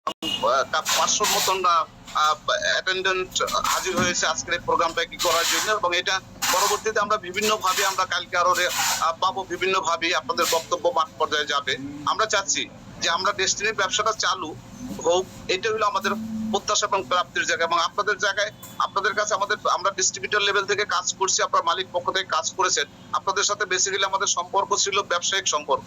500 মতন অ্যাটেন্ডেন্ট হাজির হয়েছে আজকের এই প্রোগ্রামটা কি করার জন্য, এবং এটা পরবর্তীতে আমরা বিভিন্ন ভাবে আমরা কালকে আরো পাবো, বিভিন্ন ভাবে আপনাদের বক্তব্য মাঠ পর্যায়ে যাবে। আমরা চাচ্ছি যে আমরা ডেস্টিনির ব্যবসাটা চালু হোক, এটা হলো আমাদের প্রত্যাশা এবং প্রাপ্তির জায়গা। এবং আপনাদের জায়গায় আপনাদের কাছে আমরা ডিস্ট্রিবিউটর লেভেল থেকে কাজ করছি, আপনার মালিক পক্ষ থেকে কাজ করেছেন, আপনাদের সাথে বেসিক্যালি আমাদের সম্পর্ক ছিল ব্যবসায়িক সম্পর্ক।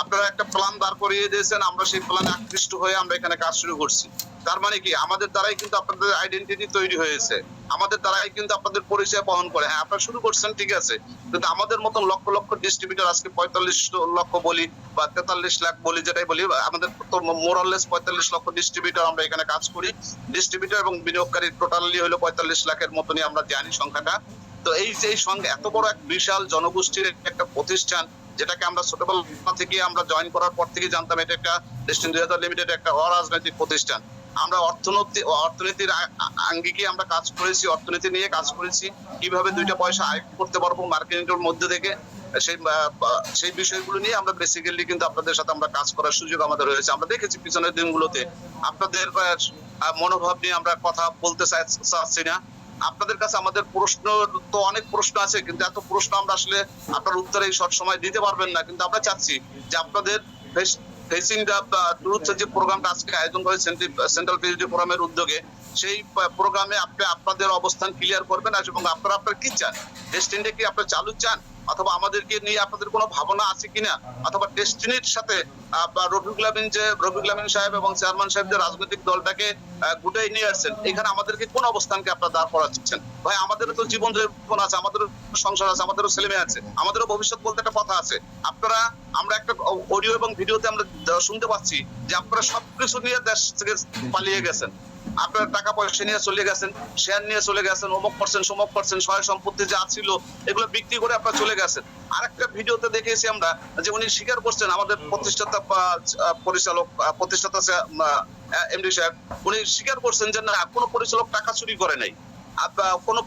আপনারা একটা প্ল্যান দাঁড় করিয়ে দিয়েছেন, আমরা সেই প্ল্যানে আকৃষ্ট হয়ে আমরা এখানে কাজ শুরু করছি। তার মানে কি আমাদের দ্বারাই কিন্তু আপনাদের আইডেন্টিটি তৈরি হয়েছে, আমাদের দ্বারাই কিন্তু আপনাদের পরিচয় বহন করে। হ্যাঁ, আপনারা শুরু করছেন ঠিক আছে, কিন্তু আমাদের মতন লক্ষ লক্ষ ডিস্ট্রিবিউটর আজকে 45 লক্ষ বলি বা 43 লাখ বলি, যেটাই বলি, আমাদের তো মোরাললেস 45 লক্ষ ডিস্ট্রিবিউটর আমরা এখানে কাজ করি। ডিস্ট্রিবিউটর এবং বিনিয়োগকারী টোটালি হলো 45 লাখের মতনই আমরা জানি সংখ্যাটা। তো এই যে সঙ্গে এত বড় এক বিশাল জনগোষ্ঠীর একটা প্রতিষ্ঠান, যেটাকে আমরা ছোটবেলা থেকে আমরা জয়েন করার পর থেকে জানতাম এটা একটা ডেস্টিনি 2000 লিমিটেড একটা অরাজনৈতিক প্রতিষ্ঠান। আমরা অর্থনীতির আঙ্গিকে আমরা কাজ করেছি, অর্থনীতি নিয়ে কাজ করেছি, কিভাবে দুইটা পয়সা আয় করতে পারবো মার্কেটের মধ্যে থেকে, সেই বিষয়গুলো নিয়ে আমরা বেসিক্যালি কিন্তু আপনাদের সাথে আমরা কাজ করার সুযোগ আমাদের রয়েছে। আমরা দেখেছি পিছনের দিনগুলোতে আপনাদের মনোভাব নিয়ে আমরা কথা বলতে চাচ্ছি না। আপনাদের কাছে আমাদের প্রশ্ন তো অনেক প্রশ্ন আছে, কিন্তু এত প্রশ্ন আমরা আসলে আপনার উত্তরে এই শর্ট সময় দিতে পারবেন না। কিন্তু আমরা চাচ্ছি যে আপনাদের ফেসিং দ্য ট্রুথ যে প্রোগ্রামটা আজকে আয়োজন করে সেন্ট্রাল পিএইচডি ফোরামের উদ্যোগে, সেই প্রোগ্রামে আপনি আপনাদের অবস্থান ক্লিয়ার করবেন এবং আপনারা কি চান, ডেস্টিনিটা কি আপনারা চালু চান, অথবা আমাদেরকে নিয়ে আপনাদের কোনো ভাবনা আছে কিনা, অথবা ডেস্টিনির সাথে রফিকুল আমিন সাহেব এবং চেয়ারম্যান সাহেব যে রাজনৈতিক দলটাকে গুটাই নিয়ে আসছেন, এখানে আমাদেরকে কোন অবস্থানকে আপনারা দাঁড় করাচ্ছেন? ভাই, আমাদেরও তো জীবন আছে, আমাদেরও সংসার আছে, আমাদেরও ছেলে মেয়ে আছে, আমাদেরও ভবিষ্যৎ বলতে একটা কথা আছে। আমরা একটা অডিও এবং ভিডিওতে আমরা শুনতে পাচ্ছি যে আপনারা সবকিছু নিয়ে দেশ থেকে পালিয়ে গেছেন, আপনারা টাকা পয়সা নিয়ে চলে গেছেন, শেয়ার নিয়ে চলে গেছেন, অমুক করছেন সমুক করছেন, সহায় সম্পত্তি যা ছিল এগুলো বিক্রি করে আপনারা চলে গেছেন। আরেকটা ভিডিওতে দেখেছি আমরা যে উনি স্বীকার করছেন, আমাদের প্রতিষ্ঠাতা এমডি সাহেব, উনি স্বীকার করছেন যে না, কোনো পরিচালক টাকা চুরি করে নাই, কোনো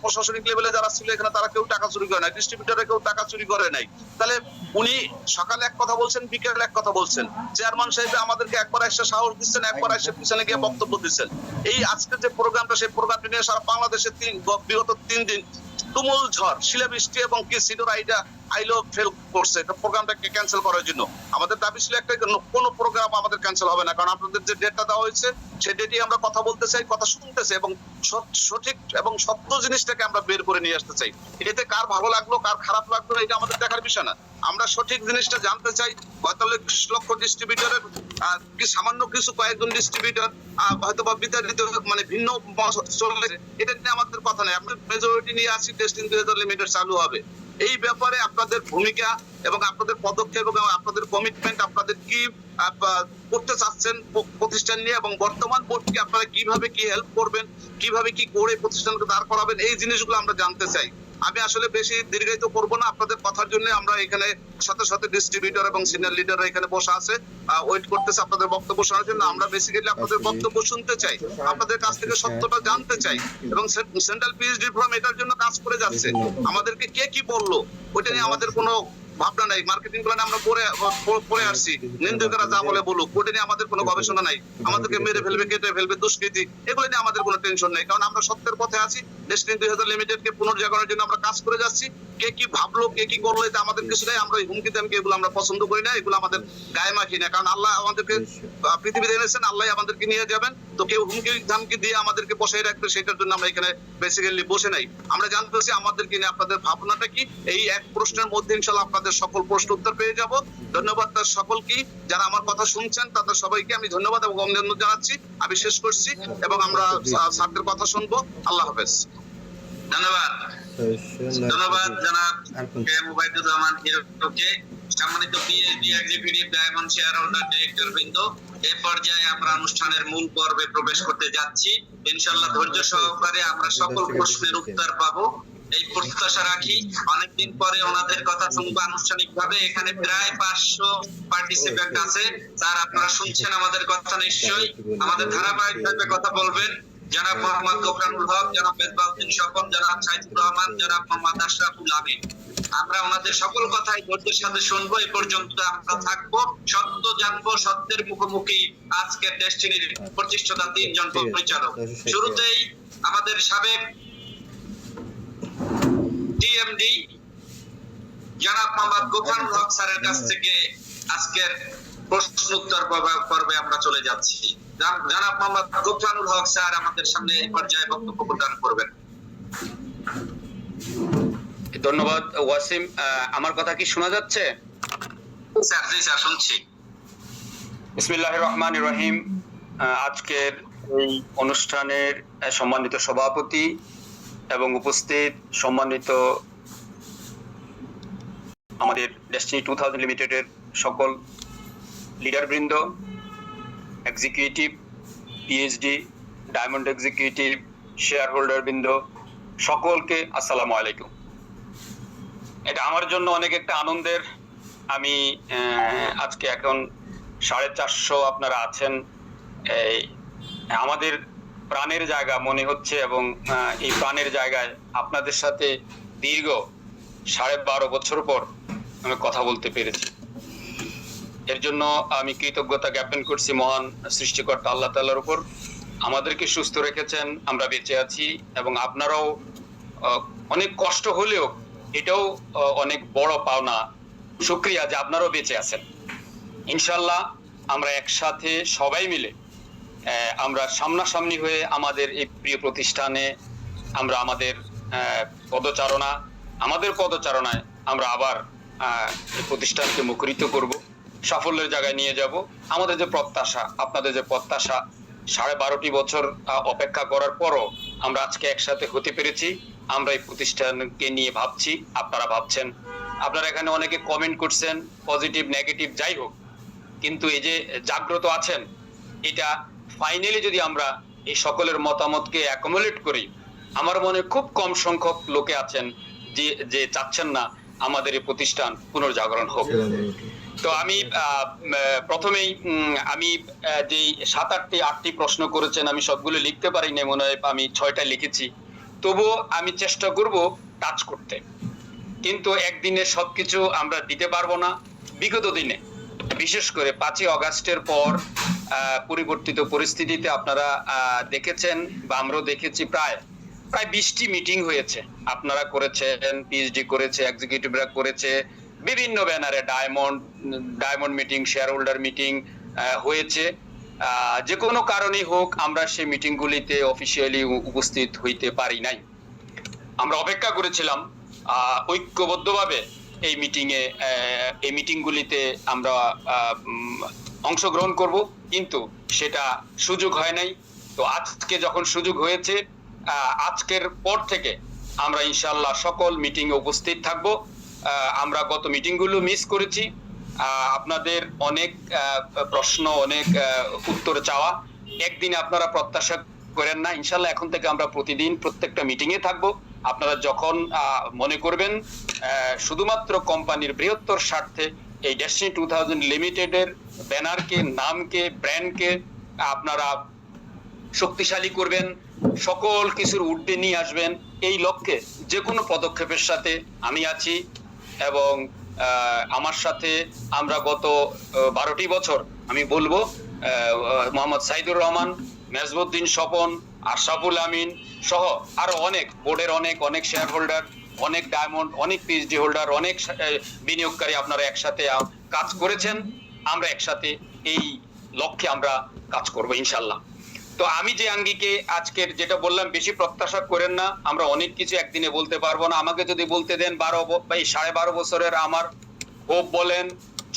প্রশাসনিক লেভেলে যারা ছিল এখানে তারা কেউ টাকা চুরি করে নাই, ডিস্ট্রিবিউটরে কেউ টাকা চুরি করে নাই। তাহলে উনি সকালে এক কথা বলছেন, বিকেলে এক কথা বলছেন। চেয়ারম্যান সাহেব আমাদেরকে একবার এসে সাহস দিচ্ছেন, একবার এসে পিছনে গিয়ে বক্তব্য দিচ্ছেন। এই আজকের যে প্রোগ্রামটা, সেই প্রোগ্রামটি নিয়ে সারা বাংলাদেশে বিগত 3 দিন তুমুল ঝড়, শিলাবৃষ্টি এবং কি সিডোর আইলো ফেল করছে প্রোগ্রামটাকে ক্যান্সেল করার জন্য। আমাদের দাবি ছিল একটা, কোনো প্রোগ্রাম আমাদের ক্যান্সেল হবে না, কারণ আপনাদের যে ডেটটা দেওয়া হয়েছে সেই ডেটে আমরা কথা বলতে চাই, কথা শুনতে চাই, এবং সঠিক এবং সত্য জিনিসটাকে আমরা বের করে নিয়ে আসতে চাই। এতে কার ভালো লাগলো কার খারাপ লাগলো এটা আমাদের দেখার বিষয় না, আমরা সঠিক জিনিসটা জানতে চাই। 45 লক্ষ ডিস্ট্রিবিউটরের কি সামান্য কিছু কয়েকজন ডিস্ট্রিবিউটর হয়তো বা বিতাড়িত, মানে ভিন্ন চলে, এটা নিয়ে আমাদের কথা নেই। আমরা মেজরিটি নিয়ে আসি, ডেস্টিনি 2000 লিমিটেড চালু হবে। এই ব্যাপারে আপনাদের ভূমিকা এবং আপনাদের পদক্ষেপ এবং আপনাদের কমিটমেন্ট, আপনাদের কি করতে চাচ্ছেন প্রতিষ্ঠান নিয়ে, এবং বর্তমান বোর্ডকে আপনারা কিভাবে কি হেল্প করবেন, কিভাবে কি করে প্রতিষ্ঠানকে দাঁড় করাবেন, এই জিনিসগুলো আমরা জানতে চাই। আমি আসলে বেশি দীর্ঘায়িত করব না, আপনাদের কথার জন্য আমরা এখানে সাথে সাথে ডিস্ট্রিবিউটর এবং সিনিয়র লিডাররা এখানে বসে আছে, ওয়েট করতেছে আপনাদের বক্তব্য শোনার জন্য। আমরা বেসিক্যালি আপনাদের বক্তব্য শুনতে চাই, আপনাদের কাছ থেকে সত্যটা জানতে চাই, এবং সেন্ট্রাল পিএইচডি ফোরাম এটার জন্য কাজ করে যাচ্ছে। আমাদেরকে কে কি বললো ওইটা নিয়ে আমাদের কোনো ভাবনা নাই, মার্কেটিং প্ল্যানে আমরা পড়ে আসছি, নিন্দুকেরা যা বলে বলুক ওটা নিয়ে আমাদের কোনো গবেষণা নাই। আমাদেরকে মেরে ফেলবে, কেটে ফেলবে, দুষ্কৃতি, এগুলো নিয়ে আমাদের কোনো টেনশন নেই, কারণ আমরা সত্যের পথে আছি। ডেস্টিনি 2000 লিমিটেডকে পুনর্জাগরণের জন্য আমরা কাজ করে যাচ্ছি। কে কি ভাবলো, কে কি করলো, এটা আমাদের কিছু নেই। আমরা হুমকি দামকি এগুলো আমরা পছন্দ করি না, এগুলো আমাদের গায়ে মাখি না, কারণ আল্লাহ আমাদেরকে পৃথিবীতে এনেছেন, আল্লাহ আমাদেরকে নিয়ে যাবেন। তো কেউ হুমকি ধামকি দিয়ে আমাদেরকে বসাই রাখবে, সেটার জন্য আমরা এখানে বেসিক্যালি বসে নাই। আমরা জানতে চাচ্ছি আমাদেরকে নিয়ে আপনাদের ভাবনাটা কি। এই এক প্রশ্নের মধ্যে ইনশাআল্লাহ আপনাদের সকল প্রশ্ন উত্তর পেয়ে যাব। ধন্যবাদ তার সকলকে, যারা আমার কথা শুনছেন তাদের সবাইকে আমি ধন্যবাদ এবং অভিনন্দন জানাচ্ছি। আমি শেষ করছি এবং আমরা স্যারদের কথা শুনবো। আল্লাহ হাফেজ। ধন্যবাদ জনাব মুবাইদুর রহমান হিরোকে, সম্মানিত PhD executive, diamond share holder, director বৃন্দ। এই পর্যায়ে আমরা অনুষ্ঠানের মূল পর্বে প্রবেশ করতে যাচ্ছি। ইনশাআল্লাহ ধৈর্য সহকারে আমরা সকল প্রশ্নের উত্তর পাবো এই প্রত্যাশা রাখি। অনেকদিন পরে ওনাদের কথা শুনবো আনুষ্ঠানিক ভাবে। এখানে প্রায় 500 পার্টিসিপেন্ট আছে, স্যার আপনারা শুনছেন আমাদের কথা নিশ্চয়ই, আমাদের ধারাবাহিক ভাবে কথা বলবেন। জনাব মোহাম্মদ গোফরানুল হক, জনাব মেজবাউদ্দিন স্বপন, জনাব সাইদুর রহমান, জনাব মোহাম্মদ আশরাফুল আমিন। আমরা ওনাদের সকল কথাই ধৈর্যের সাথে শুনবো। এই পর্যন্ত আমরা থাকবো, সত্য জানবো, সত্যের মুখোমুখি আজকের ডেস্টিনির প্রতিষ্ঠাতা 3 জন পরিচালক। শুরুতেই আমাদের সাবেক টিএমডি জনাব মোহাম্মদ গোফরানুল হক স্যারের কাছ থেকে আজকের প্রশ্ন উত্তর পর্বে আমরা চলে যাচ্ছি। জনাব মোহাম্মদ গোফরানুল হক স্যার আমাদের সামনে এই পর্যায়ে বক্তব্য প্রদান করবেন। ধন্যবাদ ওয়াসিম। আমার কথা কি শোনা যাচ্ছে? স্যার, জি স্যার, শুনছি। বিসমিল্লাহির রহমানির রহিম। আজকের এই অনুষ্ঠানের সম্মানিত সভাপতি এবং উপস্থিত সম্মানিত আমাদের ডেস্টিনি 2000 লিমিটেডের সকল লিডারবৃন্দ, executive, PhD, diamond executive, shareholder বৃন্দ, সকলকে আসসালামু আলাইকুম। এটা আমার জন্য অনেক একটা আনন্দের। আমি আজকে এখন 450 আপনারা আছেন, আমাদের প্রাণের জায়গা মনে হচ্ছে এবং এই প্রাণের জায়গায় আপনাদের সাথে দীর্ঘ 12.5 বছর পর আমি কথা বলতে পেরেছি। এর জন্য আমি কৃতজ্ঞতা জ্ঞাপন করছি মহান সৃষ্টিকর্তা আল্লাহ তাআলার উপর। আমাদেরকে সুস্থ রেখেছেন, আমরা বেঁচে আছি এবং আপনারাও অনেক কষ্ট হলেও এটাও অনেক বড় পাওনা, শুকরিয়া যে আপনারাও বেঁচে আছেন। ইনশাল্লাহ আমরা একসাথে সবাই মিলে আমরা সামনাসামনি হয়ে আমাদের এই প্রিয় প্রতিষ্ঠানে আমরা আমাদের পদচারণায় আমরা আবার এই প্রতিষ্ঠানকে মুখরিত করব, সাফল্যের জায়গায় নিয়ে যাব। আমাদের যে প্রত্যাশা, আপনাদের যে প্রত্যাশা, 12.5 বছর অপেক্ষা করার পরও আমরা আজকে একসাথে হতে পেরেছি। আমরা এই প্রতিষ্ঠানকে নিয়ে ভাবছি, আপনারা ভাবছেন, আপনারা এখানে অনেকে কমেন্ট করছেন, পজিটিভ নেগেটিভ যাই হোক, কিন্তু এই যে জাগ্রত আছেন, এটা ফাইনালি যদি আমরা এই সকলের মতামতকে অ্যাকোমোডেট করি, আমার মনে খুব কম সংখ্যক লোকে আছেন যে চাচ্ছেন না আমাদের এই প্রতিষ্ঠান পুনর্জাগরণ হোক। তো আমি প্রথমেই আমি যে 7-8টি প্রশ্ন করেছেন, আমি সবগুলো লিখতে পারিনি, মনে হয় আমি 6টা লিখেছি। তবুও আমি চেষ্টা করব টাচ করতে, কিন্তু একদিনে সবকিছু আমরা দিতে পারবো না। বিগত দিনে বিশেষ করে 5ই অগাস্টের পর পরিবর্তিত পরিস্থিতিতে আপনারা দেখেছেন বা আমরাও দেখেছি, প্রায় 20টি মিটিং হয়েছে। আপনারা করেছেন, পিএইচডি করেছে, এক্সিকিউটিভরা করেছে, বিভিন্ন ব্যানারে diamond meeting, share holder meeting হয়েছে। যে কোনো কারণেই হোক আমরা সেই মিটিংগুলিতে অফিসিয়ালি উপস্থিত হইতে পারি নাই। আমরা অপেক্ষা করেছিলাম ঐক্যবদ্ধভাবে এই মিটিংগুলিতে আমরা অংশগ্রহণ করব, কিন্তু সেটা সুযোগ হয় নাই। তো আজকে যখন সুযোগ হয়েছে, আজকের পর থেকে আমরা ইনশাআল্লাহ সকল মিটিংয়ে উপস্থিত থাকব। আমরা গত মিটিংগুলো মিস করেছি, আপনাদের অনেক প্রশ্ন, অনেক উত্তর চাওয়া, একদিনে আপনারা প্রত্যাশা করেন না। ইনশাআল্লাহ এখন থেকে আমরা প্রতিদিন প্রত্যেকটা মিটিংয়ে থাকব। আপনারা যখন মনে করবেন শুধুমাত্র কোম্পানির বৃহত্তর স্বার্থে এই ডেস্টিনি 2000 লিমিটেডের ব্যানারকে, নামকে, ব্র্যান্ডকে আপনারা শক্তিশালী করবেন, সকল কিছুর ঊর্ধ্বে নিয়ে আসবেন, এই লক্ষ্যে যে কোনো পদক্ষেপের সাথে আমি আছি। এবং আমার সাথে আমরা গত 12টি বছর, আমি বলবো মোহাম্মদ সাইদুর রহমান, মেজবাউদ্দিন স্বপন, আশরাফুল আমিন সহ আরো অনেক বোর্ডের অনেক শেয়ার হোল্ডার, অনেক ডায়মন্ড, অনেক পিএইচডি হোল্ডার, অনেক বিনিয়োগকারী আপনারা একসাথে কাজ করেছেন। আমরা একসাথে এই লক্ষ্যে আমরা কাজ করব ইনশাল্লাহ। তো আমি যে আঙ্গিকে আজকের যেটা বললাম, বেশি প্রত্যাশা করেন না, আমরা অনেক কিছু একদিনে বলতে পারবো না। আমাকে যদি বলতে দেন 12 বছরের আমার হোপ বলেন,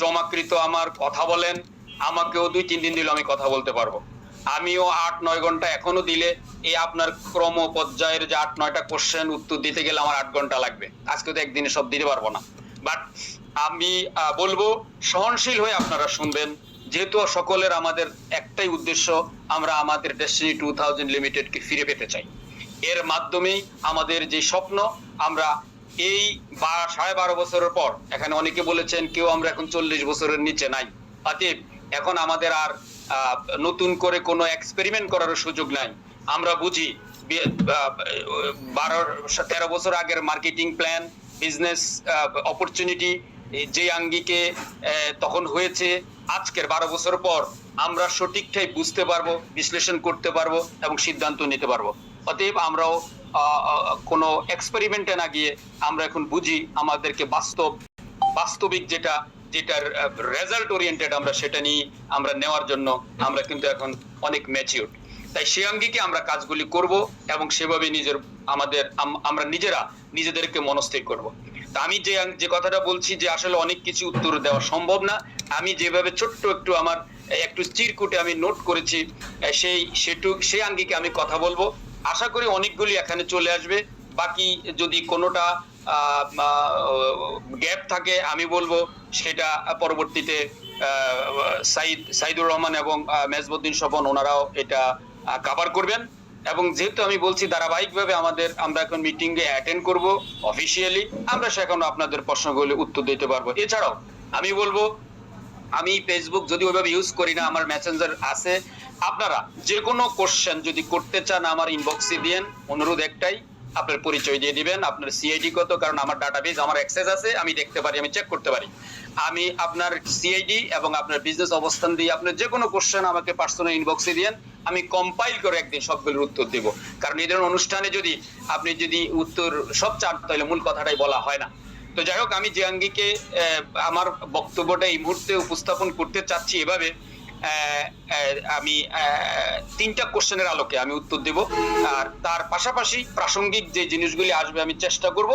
জমাকৃত আমার কথা বলেন, আমাকেও 2-3 দিন দিলে আমি কথা বলতে পারবো। আমিও 8-9 ঘন্টা এখনো দিলে, এই আপনার ক্রম পর্যায়ের যে 8-9টা কোশ্চেন উত্তর দিতে গেলে আমার 8 ঘন্টা লাগবে। আজকে তো একদিনে সব দিতে পারবো না, বাট আমি বলবো সহনশীল হয়ে আপনারা শুনবেন, যেহেতু সকলের আমাদের একটাই উদ্দেশ্য, আমরা আমাদের ডেস্টিনি 2000 লিমিটেডকে ফিরে পেতে চাই। এর মাধ্যমেই আমাদের যে স্বপ্ন, আমরা এই 12.5 বছরের পর, এখানে অনেকে বলেছেন কেউ আমরা এখন 40 বছরের নিচে নাই, অতএব এখন আমাদের আর নতুন করে কোনো এক্সপেরিমেন্ট করার সুযোগ নাই। আমরা বুঝি 12-13 বছর আগের মার্কেটিং প্ল্যান, বিজনেস অপরচুনিটি যে আঙ্গিকে তখন হয়েছে, আজকের 12 বছর পর আমরা সঠিকটাই বুঝতে পারবো, বিশ্লেষণ করতে পারবো এবং সিদ্ধান্ত নিতে পারবো। অতএব আমরাও কোনো এক্সপেরিমেন্টে না গিয়ে আমরা এখন বুঝি আমাদেরকে বাস্তবিক যেটার রেজাল্ট ওরিয়েন্টেড আমরা সেটা নিয়ে আমরা নেওয়ার জন্য আমরা কিন্তু এখন অনেক ম্যাচিউরড। তাই সে আঙ্গিকে আমরা কাজগুলি করব এবং সেভাবে আমরা নিজেদেরকে মনস্থির করব। তা আমি যে কথাটা বলছি যে আসলে অনেক কিছু উত্তর দেওয়া সম্ভব না, আমি যেভাবে ছোট্ট একটু চিরকুটে আমি নোট করেছি সেই আঙ্গিকে আমি কথা বলবো। আশা করি অনেকগুলি এখানে চলে আসবে। বাকি যদি কোনোটা গ্যাপ থাকে আমি বলবো সেটা পরবর্তীতে সাইদুর রহমান এবং মেজবুদ্দিন স্বপন ওনারাও এটা কভার করবেন। এবং যেহেতু আমি বলছি ধারাবাহিকভাবে আমরা এখন মিটিং এ অ্যাটেন্ড করব অফিসিয়ালি, আমরা সেখানে আপনাদের প্রশ্নগুলি উত্তর দিতে পারবো। এছাড়াও আমি বলবো, আমি ফেসবুক যদি ওইভাবে ইউজ করি না, আমার মেসেঞ্জার আছে, আপনারা যে কোনো কোশ্চেন যদি করতে চান আমার ইনবক্সে দিয়েন। অনুরোধ একটাই, আপনার পরিচয় দিয়ে দিবেন, আপনার সিআইডি কত, কারণ আমার ডাটাবেজ, আমার অ্যাক্সেস আছে, আমি দেখতে পারি, আমি চেক করতে পারি। আমি আপনার সিআইডি এবং আপনার বিজনেস অবস্থান দিয়ে আপনার যে কোনো কোশ্চেন আমাকে পার্সোনাল ইনবক্সে দিয়েন, আমি কম্পাইল করে একদিন সবগুলোর উত্তর দেব। কারণ এই ধরনের অনুষ্ঠানে আপনি যদি উত্তর সব চান তাহলে মূল কথাটাই বলা হয় না। তো যাই হোক, আমি যে আঙ্গিকে আমার বক্তব্যটা এই মুহূর্তে উপস্থাপন করতে চাচ্ছি এভাবে, আমি 3টা কোশ্চেনের আলোকে আমি উত্তর দেব। আর তার পাশাপাশি প্রাসঙ্গিক যে জিনিসগুলি আসবে আমি চেষ্টা করব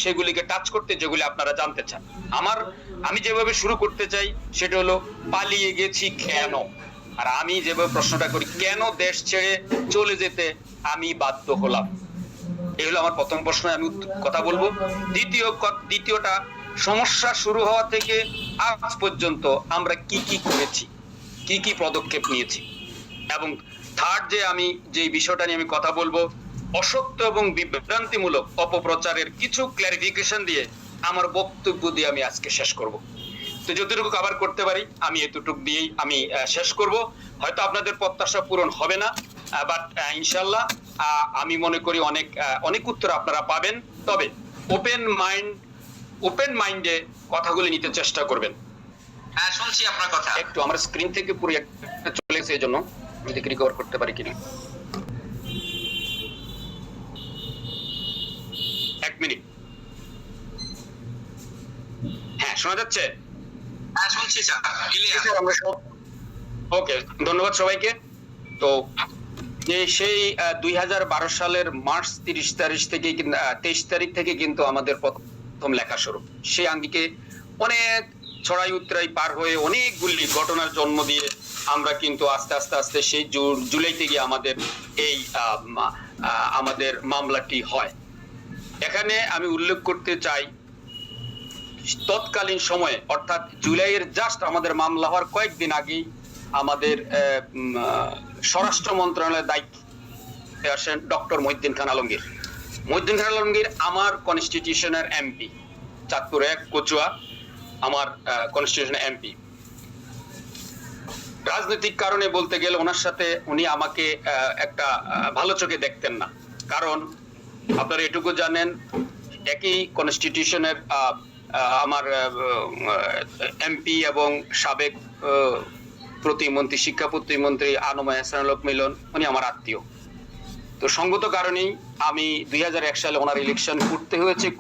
সেগুলিকে টাচ করতে, যেগুলি আপনারা জানতে চান। আমি যেভাবে শুরু করতে চাই সেটা হলো পালিয়ে গেছি কেন। আর আমি যেভাবে প্রশ্নটা করি, কেন দেশ ছেড়ে চলে যেতে আমি বাধ্য হলাম, এই হলো আমার প্রথম প্রশ্ন, আমি কথা বলবো। দ্বিতীয়টা, সমস্যা শুরু হওয়া থেকে আজ পর্যন্ত আমরা কি কি করেছি, কি কি পদক্ষেপ নিয়েছি। এবং থার্ড যে বিষয়টা নিয়ে আমি কথা বলবো, অসত্য এবং বিভ্রান্তিমূলক অপপ্রচারের কিছু ক্লারিফিকেশন দিয়ে আমার বক্তব্য দিয়ে আমি আজকে শেষ করব। তো যতটুকু কভার করতে পারি আমি এতটুকু দিয়েই আমি শেষ করব। হয়তো আপনাদের প্রত্যাশা পূরণ হবে না, বাট ইনশাল্লাহ আমি মনে করি অনেক উত্তর আপনারা পাবেন। তবে ওপেন মাইন্ডে কথাগুলি নিতে চেষ্টা করবেন। হ্যাঁ, শুনছি আপনার কথা। একটু আমার স্ক্রিন থেকে পুরো একটা চলে গেছে, এই জন্য যদি রিকভার করতে পারি কিনা। 1 মিনিট। হ্যাঁ, শোনা যাচ্ছে? হ্যাঁ, শুনছি স্যার, ক্লিয়ার। আমরা সব ওকে, ধন্যবাদ সবাইকে। তো সেই 2012 সালের মার্চ 23 তারিখ থেকে কিন্তু আমাদের প্রথম লেখা শুরু। সেই আঙ্গিকে অনেক ছড়াই উতরাই পার হয়ে অনেকগুলি ঘটনার জন্ম দিয়ে আমরা কিন্তু আস্তে আস্তে সেই জুলাইতে গিয়ে আমাদের মামলাটি হয়। এখানে আমি উল্লেখ করতে চাই, তৎকালীন সময়ে অর্থাৎ জুলাইয়ের জাস্ট আমাদের মামলা হওয়ার কয়েকদিন আগেই আমাদের স্বরাষ্ট্র মন্ত্রণালয়ের দায়িত্বে আসেন ডক্টর মহিউদ্দিন খান আলমগীর। মহিউদ্দিন খান আলমগীর আমার কনস্টিটিউশনের এমপি, চাঁদপুর 1 কচুয়া আমার কনস্টিটিউশনের এমপি। রাজনৈতিক কারণে বলতে গেলে ওনার সাথে উনি আমাকে একটা ভালো চোখে দেখতেন না। কারণ আপনারা এটুকু জানেন, একই কনস্টিটিউশনের আমার এমপি এবং সাবেক প্রতিমন্ত্রী, শিক্ষা প্রতিমন্ত্রী আনোয়ার হাসানুল হক মিলন, উনি আমার আত্মীয়। তো সঙ্গত কারণেই আমি 2001 সালে ওনার ইলেকশন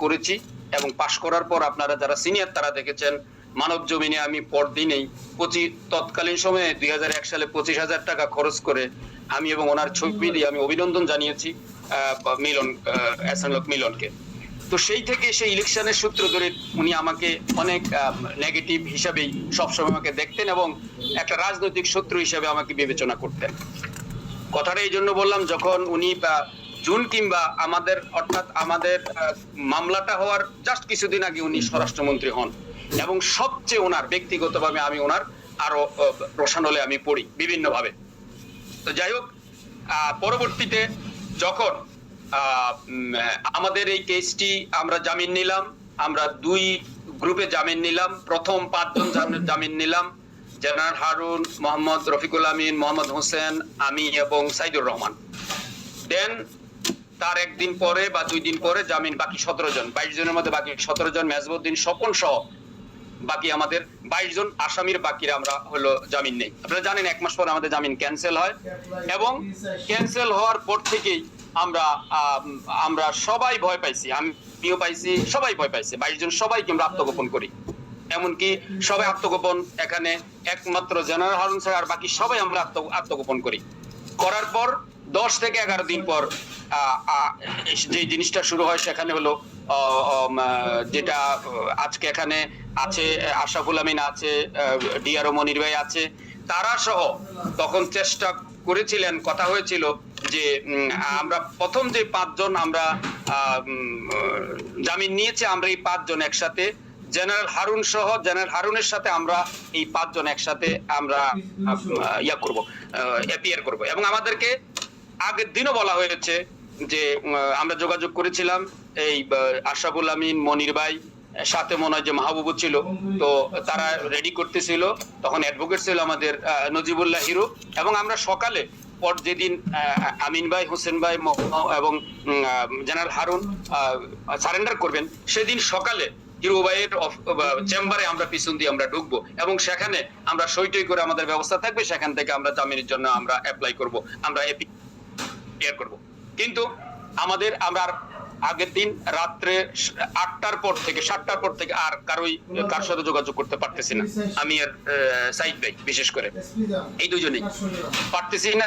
করেছি এবং পাশ করার পর আপনারা যারা সিনিয়র তারা দেখেছেন মানব জমিনে আমি পরদিনেই তৎকালীন সময়ে 2001 সালে 25,000 টাকা খরচ করে আমি এবং ওনার ছবি দিয়ে আমি অভিনন্দন জানিয়েছি হাসানুল হক মিলনকে। তো সেই থেকে সেই ইলেকশনের সূত্র ধরে উনি আমাকে অনেক নেগেটিভ হিসাবেই সবসময় আমাকে দেখতেন এবং একটা রাজনৈতিক শত্রু হিসাবে আমাকে বিবেচনা করতেন। কথাটা এই জন্য বললাম, যখন উনি জুন কিংবা আমাদের মামলাটা হওয়ার জাস্ট কিছুদিন আগে উনি স্বরাষ্ট্রমন্ত্রী হন এবং সবচেয়ে ওনার ব্যক্তিগতভাবে আমি ওনার আরো রোশানলে আমি পড়ি বিভিন্নভাবে। তো যাই হোক, পরবর্তীতে যখন আমাদের এই কেসটি আমরা জামিন নিলাম, আমরা 2 গ্রুপে জামিন নিলাম। প্রথম 5 জন জামিন নিলাম, জেনারেল হারুন, মোহাম্মদ রফিকুল আমিন, মোহাম্মদ হোসেন, আমি এবং সাইদুর রহমান। দেন তার একদিন পরে বা 2 দিন পরে জামিন বাকি 17 জন, 22 জনের মধ্যে বাকি 17 জন, মেজবুদ্দিন স্বপন সহ বাকি আমাদের 22 জন আসামির বাকিরা আমরা হলো জামিন নেই। আপনারা জানেন 1 মাস পর আমাদের জামিন ক্যান্সেল হয় এবং ক্যান্সেল হওয়ার পর থেকেই আমরা সবাই ভয় পাইছি, আমিও পাইছি, সবাই ভয় পাইছে, 22 জন সবাইকে আমরা আত্মগোপন করি। এমনকি সবাই আত্মগোপন, এখানে একমাত্র জেনারেল হারুন স্যার আর বাকি সবাই আমরা আত্মগোপন করি। করার পর 10 থেকে 11 দিন পর যে জিনিসটা শুরু হয় সেখানে হলো যেটা আজকে এখানে আছে, আশরাফুল আমিন আছে, ডিআরও মনির ভাই আছে, তারা সহ তখন চেষ্টা করেছিলেন, কথা হয়েছিল যে আমরা প্রথম যে 5 জন আমরা জামিন নিয়েছি, আমরা এই 5 জন একসাথে জেনারেল হারুন সহ জেনারেল হারুনের সাথে আমরা এই 5 জন একসাথে আমরা অ্যাপিয়ার করব। এবং আমাদেরকে আগের দিনও বলা হয়েছে যে আমরা যোগাযোগ করেছিলাম, এই আশরাফুল আমিন, মনির ভাই, সাথে মনে হয় যে মাহবুবু ছিল, তো তারা রেডি করতেছিল, তখন অ্যাডভোকেট ছিল আমাদের নজিবুল্লাহ হিরো। এবং আমরা সকালে পর যেদিন আমিন ভাই, হোসেন ভাই এবং জেনারেল হারুন সারেন্ডার করবেন, সেদিন সকালে হিরো ভাইয়ের চেম্বারে আমরা পিছন দিয়ে আমরা ঢুকবো এবং সেখানে আমরা সইটই করে আমাদের ব্যবস্থা থাকবে, সেখান থেকে আমরা জামিনের জন্য আমরা অ্যাপ্লাই করব, আমরা অ্যাপিয়ার করব। কিন্তু আমরা আগের দিন রাত্রে 8টার পর থেকে 7টার পর থেকে আর কার সাথে যোগাযোগ করতে পারতেছি না, আমি আর সাইদ ভাই বিশেষ করে, এই দুজনেই পারতেছি না।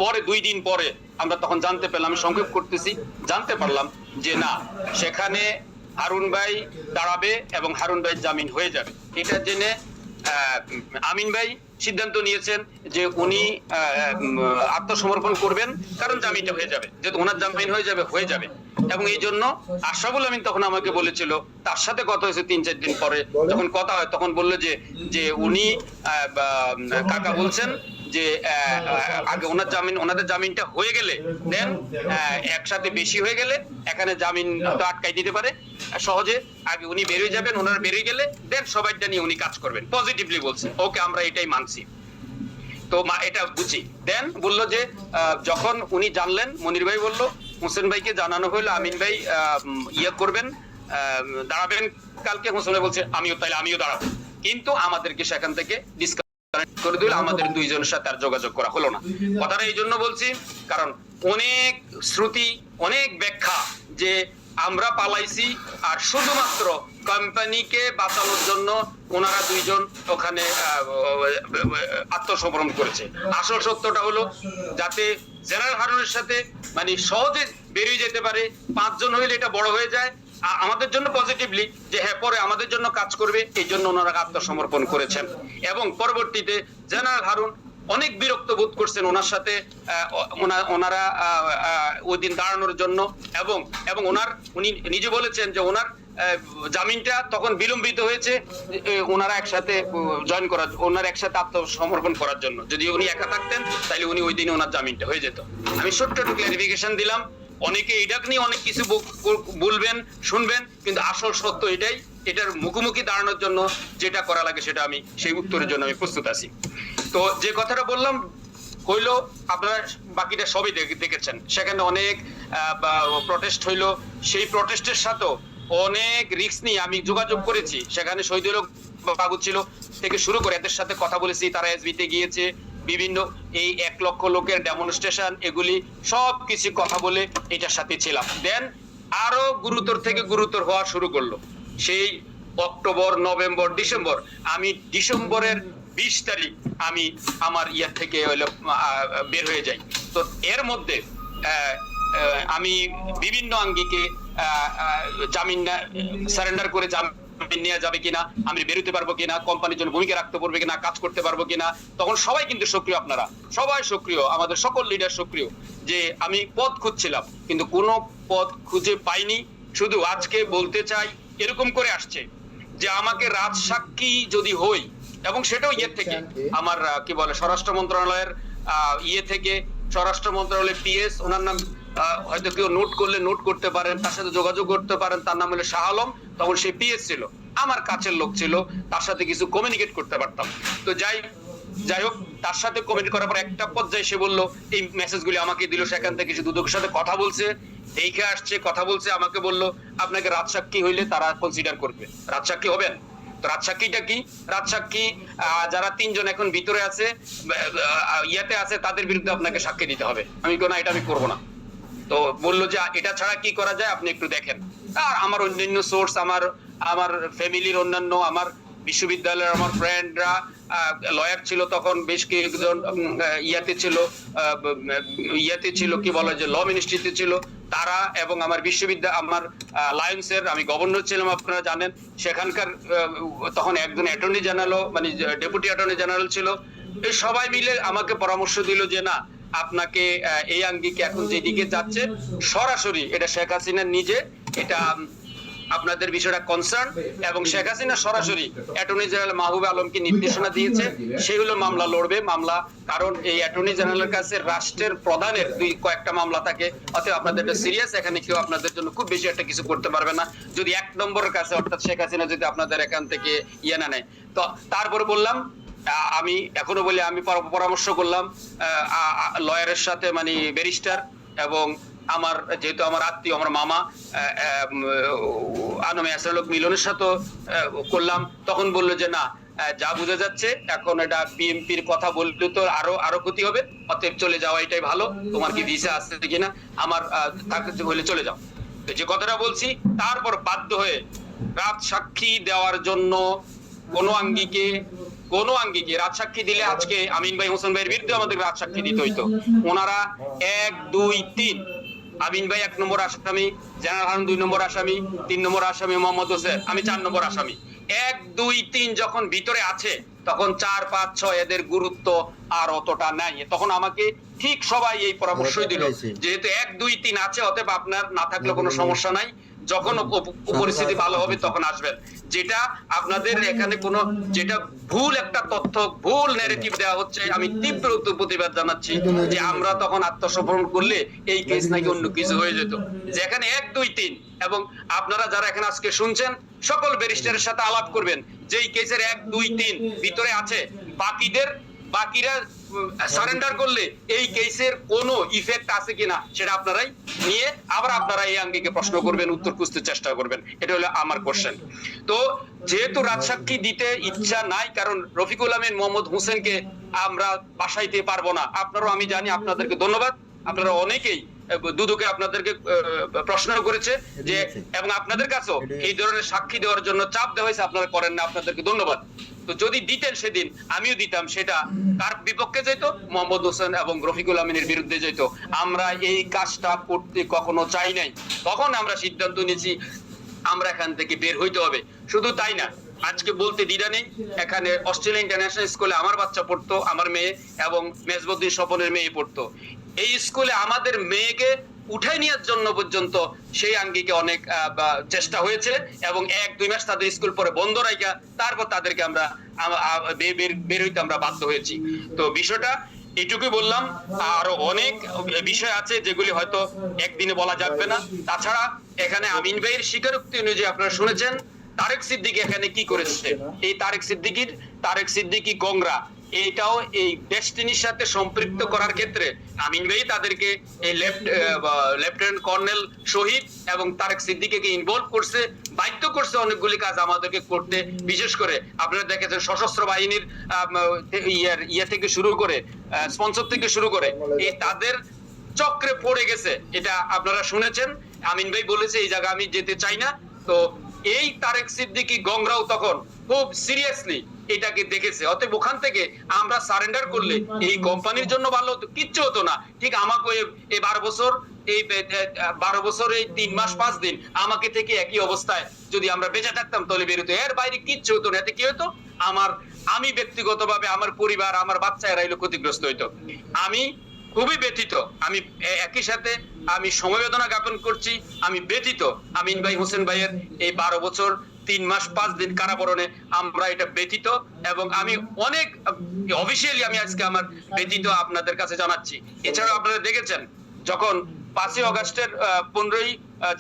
পরে 2 দিন পরে আমরা তখন জানতে পেলাম, আমি সংক্ষেপ করতেছি, জানতে পারলাম যে না, সেখানে হারুন ভাই দাঁড়াবে এবং হারুন ভাই জামিন হয়ে যাবে। এটা জেনে আমিন ভাই সিদ্ধান্ত নিয়েছেন যে উনি আত্মসমর্পণ করবেন, কারণ জামিনটা হয়ে যাবে, যেহেতু ওনার জামিন হয়ে যাবে। এবং এই জন্য আশরাফুল আমিন তখন আমাকে বলেছিল, তার সাথে কথা হয়েছে 3-4 দিন পরে, যখন কথা হয় তখন বললো যে উনি কাকা বলছেন যে আগে ওনাদের জামিনটা হয়ে গেলে দেন একসাথে বেশি হয়ে গেলে এখানে জামিন তো আটকাই দিতে পারে সহজে, আগে উনি বেরিয়ে যাবেন, ওনারা বেরিয়ে গেলে দেন সবাইটা নিয়ে উনি কাজ করবেন, পজিটিভলি বলছে। ওকে, আমরা এটাই মানছি, তো এটা বুঝি। দেন বললো যে যখন উনি জানলেন, মনির ভাই বললো, হোসেন ভাইকে জানানো হলো, আমিন ভাই করবেন, দাঁড়াবেন কালকে। হোসেন ভাই বলছে আমিও দাঁড়াবো, কিন্তু আমাদেরকে সেখান থেকে ডিসকানেক্ট করে দিল, আমাদের 2 জনের সাথে আর যোগাযোগ করা হলো না। কথাটা এই জন্য বলছি কারণ অনেক শ্রুতি, অনেক ব্যাখ্যা যে আমরা পালাইছি আর শুধুমাত্র কোম্পানিকে বাঁচানোর জন্য ওনারা 2 জন ওখানে আত্মসমর্পণ করেছে। আসল সত্যটা হলো যাতে জেনারেল হারুনের সাথে মানে সহজে বেরিয়ে যেতে পারে, 5 জন হইলে এটা বড় হয়ে যায়, আমাদের জন্য পজিটিভলি যে হ্যাঁ পরে আমাদের জন্য কাজ করবে, এই জন্য ওনারা আত্মসমর্পণ করেছেন। এবং পরবর্তীতে জেনারেল হারুন অনেক বিরক্ত বোধ করছেন ওনার সাথে, ওনারা ওই দিন দাঁড়ানোর জন্য, এবং উনি নিজে বলেছেন যে ওনার জামিনটা তখন বিলম্বিত হয়েছে ওনারা একসাথে ওনার একসাথে আত্মসমর্পণ করার জন্য। যদি উনি একা থাকতেন তাহলে উনি ওই দিনে ওনার জামিনটা হয়ে যেত। আমি ছোট্ট একটু ক্লারিফিকেশন দিলাম, অনেকে এটা নিয়ে অনেক কিছু বলবেন, শুনবেন, কিন্তু আসল সত্য এটাই। এটার মুখোমুখি দাঁড়ানোর জন্য যেটা করা লাগে সেটা আমি সেই উত্তরের জন্য আমি প্রস্তুত আছি। তো যে কথাটা বললাম হইলো, আপনারা বাকিটা সবই দেখেছেন, সেখানে অনেক প্রটেস্ট হইলো, সেই প্রটেস্টের সাথেও অনেক রিস্ক নিয়ে আমি যোগাযোগ করেছি। সেখানে শহীদুল বাবু ছিল থেকে শুরু করে এদের সাথে কথা বলেছি, তারা এসবিতে গিয়েছে, বিভিন্ন এই 1 লক্ষ লোকের ডেমনস্ট্রেশন, এগুলি সব কিছু কথা বলে এটার সাথে ছিলাম। দেন আরো গুরুতর থেকে গুরুতর হওয়া শুরু করলো সেই অক্টোবর, নভেম্বর, ডিসেম্বর। আমি ডিসেম্বরের 20 তারিখ আমি আমার থেকে বের হয়ে যাই। তো এর মধ্যে আমি বিভিন্ন আঙ্গিকে জামিন সারেন্ডার করে জামিন নেওয়া যাবে কিনা, আমি বেরোতে পারবো কিনা, কোম্পানির জন্য ভূমিকা রাখতে পারবে কিনা, কাজ করতে পারবো কিনা। তখন সবাই কিন্তু সক্রিয়, আপনারা সবাই সক্রিয়, আমাদের সকল লিডার সক্রিয়, যে আমি পদ খুঁজছিলাম কিন্তু কোনো পদ খুঁজে পাইনি। শুধু আজকে বলতে চাই, এরকম করে আসছে যে আমাকে রাজসাক্ষী যদি হই, এবং সেটাও থেকে আমার কি বলে স্বরাষ্ট্র মন্ত্রণালয়ের থেকে, স্বরাষ্ট্র মন্ত্রণালয়ের পিএস, ওনার নাম হয়তো কেউ নোট করলে নোট করতে পারেন, তার সাথে যোগাযোগ করতে পারেন, তার নাম হলো শাহ আলম, তখন সে পিএস ছিল। আমার কাছের লোক ছিল, তার সাথে কিছু কমিউনিকেট করতে পারতাম। তো যাই হোক, তার সাথে কমিউনিকেট করার পর একটা পর্যায়ে সে বললো, এই মেসেজগুলি আমাকে দিল, সেখান থেকে কিছু দুদকের সাথে কথা বলছে, দেখে আসছে, কথা বলছে, আমাকে বললো আপনাকে রাজসাক্ষী হইলে তারা কনসিডার করবে। রাজসাক্ষী হবেন? তো রাজসাক্ষীটা কি? রাজসাক্ষী যারা 3 জন এখন ভিতরে আছে, ইয়াতে আছে, তাদের বিরুদ্ধে আপনাকে সাক্ষী দিতে হবে। আমি না, এটা আমি করবো না। তো বললো যে এটা ছাড়া কি করা যায় আপনি একটু দেখেন। আর আমার অন্যান্য সোর্স, আমার ফ্যামিলির অন্যান্য, আমার বিশ্ববিদ্যালয়ের আমার ফ্রেন্ডরা লয়ার ছিল তখন, বেশ কয়েকজন ইয়াতে ছিল কি বলা যায়, ল মিনিস্ট্রিতে ছিল তারা, এবং আমার বিশ্ববিদ্যালয়, আমার লায়ন্সের আমি গভর্নর ছিলাম, আপনারা জানেন। সেখানকার তখন একজন অ্যাটর্নি জেনারেল, মানে ডেপুটি অ্যাটর্নি জেনারেল ছিল। এই সবাই মিলে আমাকে পরামর্শ দিল যে না, আপনাকে এই আঙ্গিকে এখন যেদিকে যাচ্ছে সরাসরি এটা শেখ হাসিনা নিজে, এটা আপনাদের বিষয়টা কনসার্ন, এবং শেখ হাসিনা সরাসরি অ্যাটর্নি জেনারেল মাহবুব আলমকে নির্দেশনা দিয়েছে, সেই হলো মামলা লড়বে। মামলা, কারণ এই অ্যাটর্নি জেনারেলের কাছে রাষ্ট্রের প্রধানের কয়েকটা মামলা থাকে, অতএব আপনাদের এটা সিরিয়াস, এখানে কেউ আপনাদের জন্য খুব বেশি একটা কিছু করতে পারবে না যদি 1 নম্বরের কাছে, অর্থাৎ শেখ হাসিনা যদি আপনাদের এখান থেকে ইয়ে না নেয়। তো তারপরে বললাম, আমি এখনো বলি, আমি পরামর্শ করলাম লয়ারের সাথে, মানে ব্যারিস্টার, এবং আমার যেহেতু আমার আত্মীয়, আমার মামা আনমে আসরালক মিলনের সাথে করলাম। তখন বললো যে না, যা বোঝা যাচ্ছে এখন এটা বিএনপির কথা বললে তো আরো ক্ষতি হবে, অতএব চলে যাওয়া এটাই ভালো। তোমার কি ভিসা আছে কিনা, আমার থাকতে হলে চলে যাও। যে কথাটা বলছি, তারপর বাধ্য হয়ে রাত সাক্ষী দেওয়ার জন্য কোন আঙ্গিকে রাজসাক্ষী দিলে আজকে আমিন ভাই, হোসেন ভাইয়ের বিরুদ্ধে আমাদের রাজসাক্ষী দিতে হইতো। ওনারা 1, 2, 3, আমিন ভাই 1 নম্বর আসামি, জেনারেল হারুন 2 নম্বর আসামি, 3 নম্বর আসামি মোহাম্মদ হোসেন, আমি 4 নম্বর আসামি। 1, 2, 3 যখন ভিতরে আছে, তখন 4, 5, 6 এদের গুরুত্ব আর অতটা নাই। তখন আমাকে ঠিক সবাই এই পরামর্শই দিল, যেহেতু 1, 2, 3 আছে, অতএব আপনার না থাকলে কোনো সমস্যা নাই, যখন পরিস্থিতি ভালো হবে তখন আসবেন। যেটা আপনাদের এখানে কোনো, যেটা ভুল একটা তথ্য, ভুল ন্যারেটিভ দেওয়া হচ্ছে, আমি তীব্র প্রতিবাদ জানাচ্ছি যে আমরা তখন আত্মসমর্পণ করলে এই কেস নাকি অন্য কিছু হয়ে যেত। যেখানে 1, 2, 3, এবং আপনারা যারা এখানে আজকে শুনছেন সকল ব্যারিস্টারের সাথে আলাপ করবেন, যেই কেসের 1, 2, 3 ভিতরে আছে, বাকিরা সারেন্ডার করলে এই কেসের কোনো ইফেক্ট আছে কিনা সেটা আপনারাই নিয়ে আবার আপনারা এই আঙ্গিকে প্রশ্ন করবেন, উত্তর খুঁজতে চেষ্টা করবেন। এটা হলো আমার কোশ্চেন। তো যেহেতু রাজসাক্ষী দিতে ইচ্ছা নাই, কারণ রফিকুল আমিন মোহাম্মদ হোসেনকে আমরা বাসাইতে পারবো না। আপনারাও, আমি জানি, আপনাদেরকে ধন্যবাদ, আপনারা অনেকেই দুদকে আপনাদেরকে প্রশ্ন করেছে যে, এবং আপনাদের কাছেও এই ধরনের সাক্ষী দেওয়ার জন্য চাপ দেওয়া হয়েছে, আপনারা করেন না, আপনাদেরকে ধন্যবাদ। তো যদি দিতেন সেদিন আমিও দিতাম, সেটা কার বিপক্ষে যেত? মোহাম্মদ হোসেন এবং রফিকুল আমিনের বিরুদ্ধে যেত। আমরা এই কাজটা করতে কখনো চাই নাই, তখন আমরা সিদ্ধান্ত নিয়েছি আমরা এখান থেকে বের হইতে হবে। শুধু তাই না, আজকে বলতে দ্বিধা নেই, এখানে অস্ট্রেলিয়া ইন্টারন্যাশনাল স্কুলে আমার বাচ্চা পড়তো, আমার মেয়ে, এবং মেজবুদ্দিন স্বপনের মেয়ে পড়তো। এই স্কুলে আমাদের মেয়েকে উঠাই নেওয়ার জন্য পর্যন্ত সেই আঙ্গিকে অনেক চেষ্টা হয়েছে, এবং 1-2 মাস তাদের স্কুল পরে বন্ধ রাখা, তারপর তাদেরকে আমরা বের হইতে আমরা বাধ্য হয়েছি। তো বিষয়টা এইটুকুই বললাম। আরো অনেক বিষয় আছে যেগুলি হয়তো একদিনে বলা যাবে না। তাছাড়া এখানে আমিন ভাইয়ের স্বীকারোক্তি অনুযায়ী আপনারা শুনেছেন তারেক সিদ্দিকী এখানে কি করেছে। এই তারেক সিদ্দিকী গংরা, এটাও এই ডেস্টিনির সাথে সম্পৃক্ত করার ক্ষেত্রে আমিন ভাই তাদেরকে এই লেফটেন্যান্ট কর্নেল শহীদ এবং তারেক সিদ্দিকীকে ইনভলভ করছে, বাধ্য করছে অনেকগুলি কাজ আমাদেরকে করতে। বিশেষ করে আপনারা দেখেছেন সশস্ত্র বাহিনীর ইয়ে থেকে শুরু করে, স্পন্সর থেকে শুরু করে, এই তাদের চক্রে পড়ে গেছে। এটা আপনারা শুনেছেন, আমিন ভাই বলেছে এই জায়গা আমি যেতে চাই না। তো এই তারেক সিদ্দিকী গংরাও তখন খুব সিরিয়াসলি এটাকে দেখেছে। অতএব ওখান থেকে আমরা সারেন্ডার করলে এই কোম্পানির জন্য ভালো হতো, কিচ্ছু হতো না। ঠিক আমাকে এই 12 বছর এই 3 মাস 5 দিন আমাকে থেকে একই অবস্থায় যদি আমরা বেঁচে থাকতাম তাহলে বের হতো, এর বাইরে কিচ্ছু হতো না। এতে কি হতো? আমি ব্যক্তিগতভাবে, আমার পরিবার, আমার বাচ্চা এরা হলো ক্ষতিগ্রস্ত হইতো। আমি খুবই ব্যথিত। আমি একই সাথে আমি সমবেদনা জ্ঞাপন করছি, আমি ব্যথিত আমিন ভাই, হোসেন ভাইয়ের এই 12 বছর 3 মাস 5 দিন কারাবরণে আমরা এটা ব্যথিত, এবং আমি অনেক অফিসিয়ালি আমি আজকে আমার ব্যথিত আপনাদের কাছে জানাচ্ছি। এছাড়াও আপনারা দেখেছেন যখন 5ই আগস্টের 15ই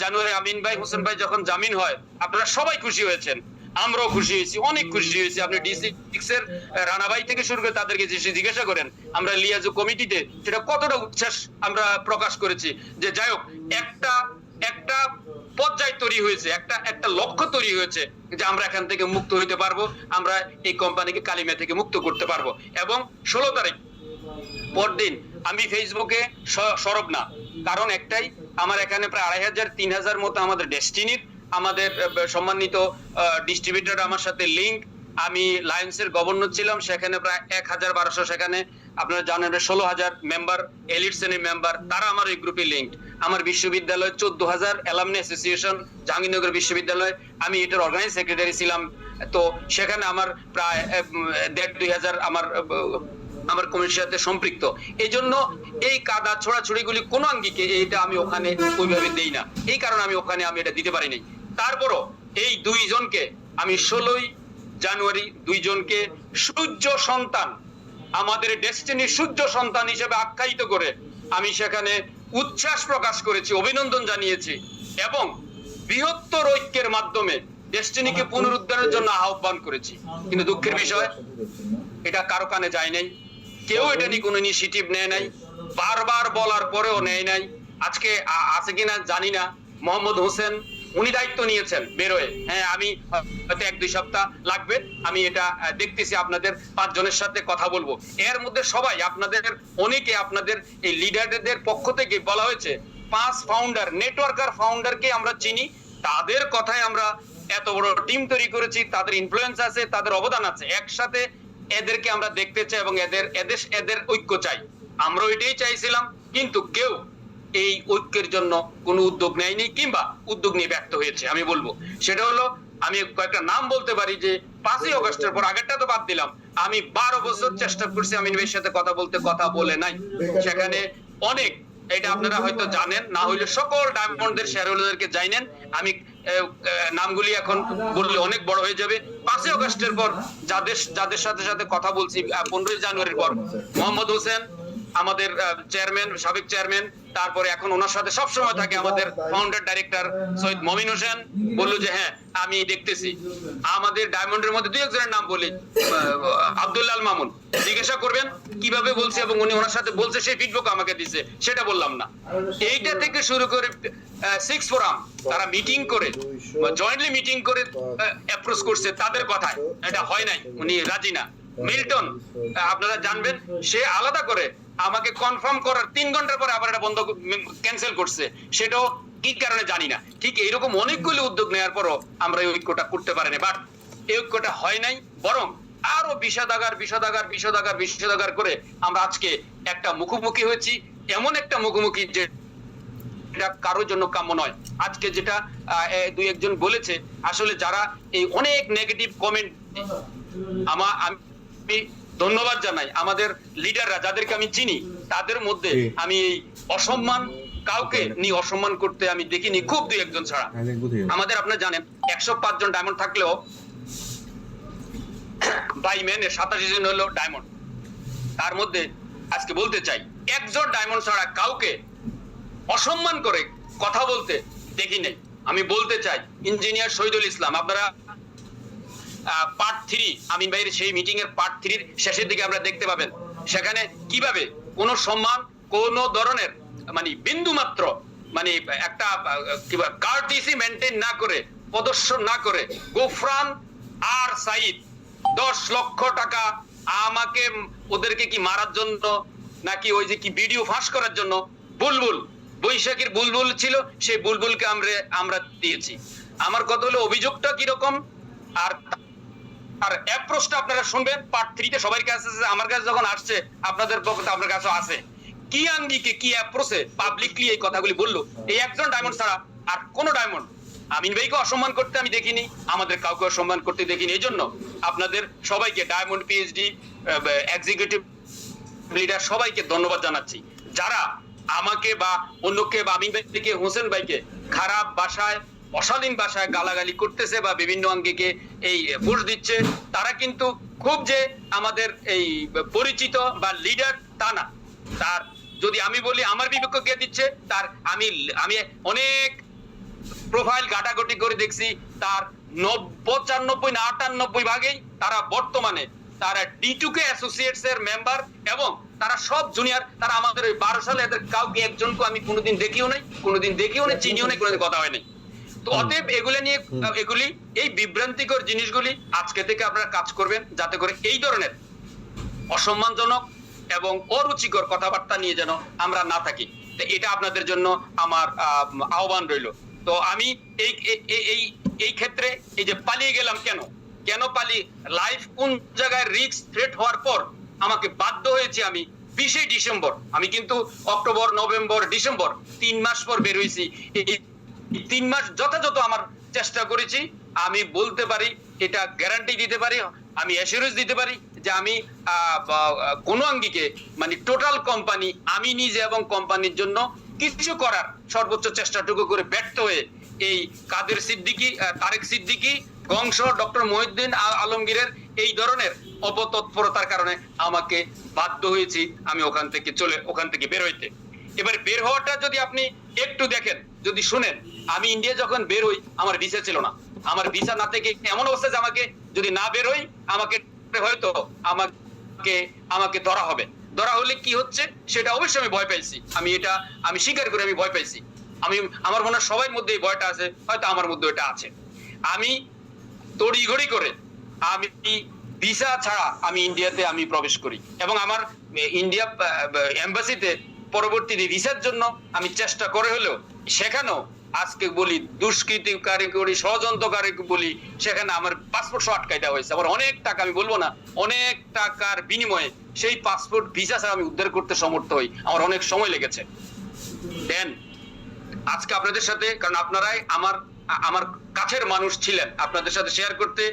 জানুয়ারি আমিন ভাই, হোসেন ভাই যখন জামিন হয়, আপনারা সবাই খুশি হয়েছেন। আমরাও খুশি হয়েছি, অনেক খুশি হয়েছি। আপনি D6 এর রানা ভাই থেকে শুরু করে তাদেরকে যে জিজ্ঞাসা করেন আমরা লিয়াজু কমিটিতে সেটা কতটা উচ্ছ্বাস আমরা প্রকাশ করেছি, যে যাই হোক একটা পর্যায় তৈরি হয়েছে, একটা লক্ষ্য তৈরি হয়েছে যে আমরা এখান থেকে মুক্ত হইতে পারবো, আমরা এই কোম্পানিকে কালিমা থেকে মুক্ত করতে পারবো। এবং 16 তারিখ পরদিন আমি ফেসবুকে সরব না, কারণ একটাই, আমার এখানে প্রায় 2500-3000 মতো আমাদের ডেস্টিনির, আমাদের সম্মানিত ডিস্ট্রিবিউটর আমার সাথে লিঙ্ক। আমি লায়ন্সের গভর্নর ছিলাম, সেখানে প্রায় 1200, সেখানে আপনারা জানেন 16,000 মেম্বার, এলিট শ্রেণীর মেম্বার, তারা আমার এই গ্রুপে লিঙ্ক। আমার বিশ্ববিদ্যালয় 14,000 অ্যালামনি অ্যাসোসিয়েশন, জাহাঙ্গীরনগর বিশ্ববিদ্যালয়, আমি এটার অর্গানাইজ সেক্রেটারি ছিলাম। তো সেখানে আমার প্রায় 1,500-2,000 আমার কমিটির সাথে সম্পৃক্ত। এই জন্য এই কাদা ছোড়াছুড়িগুলি কোন আঙ্গিকে এটা আমি ওখানে ওইভাবে দেই না, এই কারণে আমি ওখানে এটা দিতে পারি নাই। তারপরও এই দুইজনকে আমি 16ই জানুয়ারি দুইজনকে সূর্য সন্তান, আমাদের ডেস্টিনির সূর্য সন্তান হিসেবে আখ্যায়িত করে আমি সেখানে উচ্ছ্বাস প্রকাশ করেছি, অভিনন্দন জানিয়েছি এবং বৃহত্তর ঐক্যের মাধ্যমে ডেস্টিনিকে পুনরুদ্ধারের জন্য আহ্বান করেছি। কিন্তু দুঃখের বিষয়, এটা কারো কানে যায় নাই, কেউ এটা নিয়ে কোনো ইনিশিয়েটিভ নেয় নাই, বারবার বলার পরেও নেয় নাই। আজকে আছে কিনা জানি না, মোহাম্মদ হোসেন উনি দায়িত্ব নিয়েছেন বেরোয়, হ্যাঁ আমি হয়তো 1-2 সপ্তাহ লাগবে, আমি এটা দেখতেছি, আপনাদের 5 জনের সাথে কথা বলবো। এর মধ্যে সবাই আপনাদের অনেকে আপনাদের এই লিডারদের পক্ষ থেকে বলা হয়েছে 5 ফাউন্ডার, নেটওয়ার্কার ফাউন্ডারকে আমরা চিনি, তাদের কথায় আমরা এত বড় টিম তৈরি করেছি, তাদের ইনফ্লুয়েন্স আছে, তাদের অবদান আছে, একসাথে এদেরকে আমরা দেখতে চাই এবং এদের ঐক্য চাই। আমরা এটাই চাইছিলাম, কিন্তু কেউ এই ঐক্যের জন্য কোনো উদ্যোগ নেয়নি কিংবা উদ্যোগ নিয়ে ব্যর্থ হয়েছে। আমি বলবো সেটা হলো, আমি কয়েকটা নাম বলতে পারি যে 5ই আগস্টের পর, আগেরটা তো বাদ দিলাম, আমি 12 বছর চেষ্টা করছি আমিন ভাইয়ের সাথে কথা বলতে, কথা বলে নাই। সেখানে অনেক, এটা আপনারা হয়তো জানেন, না হইলে সকল ডায়মন্ডের শেয়ার হোল্ডারদেরকে জানেন, আমি নামগুলি এখন বললে অনেক বড় হয়ে যাবে। 5ই আগস্টের পর যাদের সাথে কথা বলছি, 15ই জানুয়ারির পর, মোহাম্মদ হোসেন আমাদের চেয়ারম্যান, সাবেক চেয়ারম্যান, তারপরে এখন ওনার সাথে সবসময় থাকে আমাদের ফাউন্ডার ডাইরেক্টর সৈয়দ মমিন হোসেন, বললো যে হ্যাঁ আমি দেখতেছি। আমাদের ডায়মন্ডের মধ্যে 2-1 জনের নাম বলি, আব্দুল্লাহ আল মামুন, জিজ্ঞাসা করবেন কিভাবে বলছে এবং উনি ওনার সাথে বলছে, সেই ফিডব্যাক আমাকে দিছে, সেটা বললাম না। এইটা থেকে শুরু করে 6 ফোরাম, তারা মিটিং করে, জয়েন্টলি মিটিং করে অ্যাপ্রোচ করছে, তাদের কথায় এটা হয় নাই, উনি রাজি না। মিল্টন আপনারা জানবেন, সে আলাদা করে আমাকে কনফার্ম করার 3 ঘন্টার পরে আবার এটা বন্ধ ক্যান্সেল করছে, সেটাও কি কারণে জানি না। ঠিক এইরকম অনেকগুলো উদ্যোগ নেওয়ার পরও আমরা এই ঐক্যটা করতে পারিনি, বাট এই ঐক্যটা হয় নাই, বরং আরো বিষাদাগার করে আমরা আজকে একটা মুখোমুখি হয়েছি, এমন একটা মুখোমুখি যে এটা কারোর জন্য কাম্য নয়। আজকে যেটা 2-1 জন বলেছে, আসলে যারা এই অনেক নেগেটিভ কমেন্ট, আমি ধন্যবাদ জানাই আমাদের লিডাররা, যাদেরকে আমি চিনি, তাদের মধ্যে আমি এই অসম্মান, কাউকে নিয়ে অসম্মান করতে আমি দেখিনি, খুব 2-1 জন ছাড়া। আমাদের আপনারা জানেন 105 জন ডায়মন্ড থাকলেও বাই মেনে 87 জন হলো ডায়মন্ড। তার মধ্যে আজকে বলতে চাই, 1 জন ডায়মন্ড ছাড়া কাউকে অসম্মান করে কথা বলতে দেখি নাই। আমি বলতে চাই, ইঞ্জিনিয়ার শহীদুল ইসলাম, আপনারা পার্ট 3 আমিন ভাইয়ের সেই মিটিং এর পার্ট 3 শেষের দিকে আমরা দেখতে পাবেন, সেখানে কিভাবে কোন সম্মান, কোন ধরনের মানে বিন্দু মাত্র মানে একটা কার্টিসি মেনটেন না করে, প্রদর্শন না করে, গোফরান আর সাইদ 10 লক্ষ টাকা আমাকে, ওদেরকে কি মারার জন্য নাকি ওই যে কি ভিডিও ফাঁস করার জন্য, বুলবুল বৈশাখীর বুলবুল ছিল, সেই বুলবুলকে আমরা দিয়েছি। আমার কথা হলো অভিযোগটা কিরকম, আর অ্যাপ্রোচটা আপনারা শুনবেন পার্ট 3 তে সবার কাছে আছে, আমার কাছে যখন আসছে আপনাদের পক্ষে আপনার কাছে আছে, কি আঙ্গিকে কি অ্যাপ্রোচে পাবলিকলি এই কথাগুলি বললো। এই 1 জন ডায়মন্ড ছাড়া আর কোন ডায়মন্ড আমিন ভাইকে অসম্মান করতে আমি দেখিনি, আমাদের কাউকে অসম্মান করতে দেখিনি। এই জন্য আপনাদের সবাইকে, ডায়মন্ড পিএইচডি এক্সিকিউটিভ লিডার সবাইকে ধন্যবাদ জানাচ্ছি, যারা আমাকে বা অন্যকে বা আমিন ভাইকে, হোসেন ভাইকে খারাপ ভাষায়, অশালীন ভাষায় গালাগালি করতেছে বা বিভিন্ন আঙ্গিকে এই বুশ দিচ্ছে, তারা কিন্তু খুব যে আমাদের এই পরিচিত বা লিডার তা না। তার যদি আমি বলি আমার বিপক্ষে কে দিচ্ছে, তার আমি অনেক প্রোফাইল ঘাটাঘাটি করে দেখছি, তার 95-98 তারা বর্তমানে তারা D2K অ্যাসোসিয়েটস এর মেম্বার, এবং তারা সব জুনিয়র। তারা আমাদের ওই 12 সালে এদের কাউকে একজনকে আমি কোনোদিন দেখিও নাই, চিনিও নাই, কোনোদিন কথা হয় নাই। তো অতএব এগুলি এই বিভ্রান্তিকর জিনিসগুলি আজকে থেকে আপনারা কাজ করবেন, যাতে করে এই ধরনের অসম্মানজনক এবং অরুচিকর কথাবার্তা নিয়ে যেন আমরা না থাকি। তো এটা আপনাদের জন্য আমার আহ্বান রইল। তো আমি এই ক্ষেত্রে এই যে পালিয়ে গেলাম, কেন লাইফ কোন জায়গায় রিস্ক থ্রেট হওয়ার পর আমাকে বাধ্য হয়েছে আমি 20 ডিসেম্বর, আমি কিন্তু অক্টোবর, নভেম্বর, ডিসেম্বর 3 মাস পর বের হয়েছি। এই 3 মাস যথাযথ আমার চেষ্টা করেছি। আমি বলতে পারি, এটা গ্যারান্টি দিতে পারি, আমি অ্যাসুরেন্স দিতে পারি যে আমি কোনো আঙ্গিকে মানে টোটাল কোম্পানি, আমি নিজে এবং কোম্পানির জন্য কিছু করার সর্বোচ্চ চেষ্টাটুকু করে ব্যর্থ হয়ে এই কাদের সিদ্দিকী, তারেক সিদ্দিকী, বংশ, ডক্টর মহিউদ্দিন আলমগীরের এই ধরনের অপতৎপরতার কারণে আমাকে বাধ্য হয়েছি আমি ওখান থেকে বের হইতে। এবার বের হওয়াটা যদি আপনি একটু দেখেন, যদি শুনেন, আমি ইন্ডিয়া যখন বের হই আমার ভিসা ছিল না। আমার ভিসা না থেকে এমন অবস্থা যে আমাকে যদি না বের হই আমাকে হয়তো আমাকে ধরা হবে। ধরা হলে কি হচ্ছে সেটা অবশ্যই আমি ভয় পাইছি। আমি স্বীকার করি আমি ভয় পাইছি। আমার মনে হয় সবার মধ্যে এই ভয়টা আছে, হয়তো আমার মধ্যে এটা আছে। আমি তড়িঘড়ি করে আমি ভিসা ছাড়া আমি ইন্ডিয়াতে আমি প্রবেশ করি, এবং আমার ইন্ডিয়া এম্বাসিতে পরবর্তীতে ভিসার জন্য আমি চেষ্টা করে হলেও সেখানেও আজকে বলি দুষ্কৃতিকারী করি, ষড়যন্ত্রকারী বলি, সেখানে আমার পাসপোর্ট আটকাই দেওয়া হয়েছে। আবার অনেক টাকা, আমি বলবো না, অনেক টাকার বিনিময়ে সেই পাসপোর্ট ভিসা ছাড়া আমি উদ্ধার করতে সমর্থ হই। আমার অনেক সময় লেগেছে। দেন আজকে আপনাদের সাথে, কারণ আপনারাই আমার কাছের মানুষ ছিলেন, আপনাদের সাথে শেয়ার করতে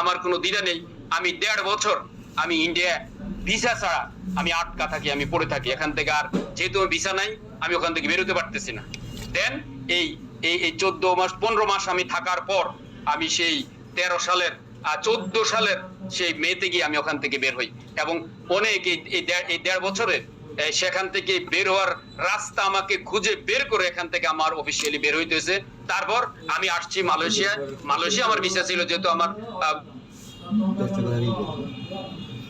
আমার কোনো দ্বিধা নেই। আমি 1.5 বছর আমি ইন্ডিয়া ভিসা ছাড়া আমি আটকা থাকি, আমি পড়ে থাকি এখান থেকে। আর যেহেতু ভিসা নাই, আমি ওখান থেকে বেরোতে পারতেছি না। দেন এই 15 মাস আমি থাকার পর আমি সেই 14 সালের সেই মেতে গিয়ে আমি ওখান থেকে বের হই, এবং অনেক এই 1.5 বছরে সেখান থেকে বের হওয়ার রাস্তা আমাকে খুঁজে বের করে এখান থেকে আমার অফিসিয়ালি বের হইতে হয়েছে। তারপর আমি আসছি মালয়েশিয়া আমার ভিসা ছিল, যেহেতু আমার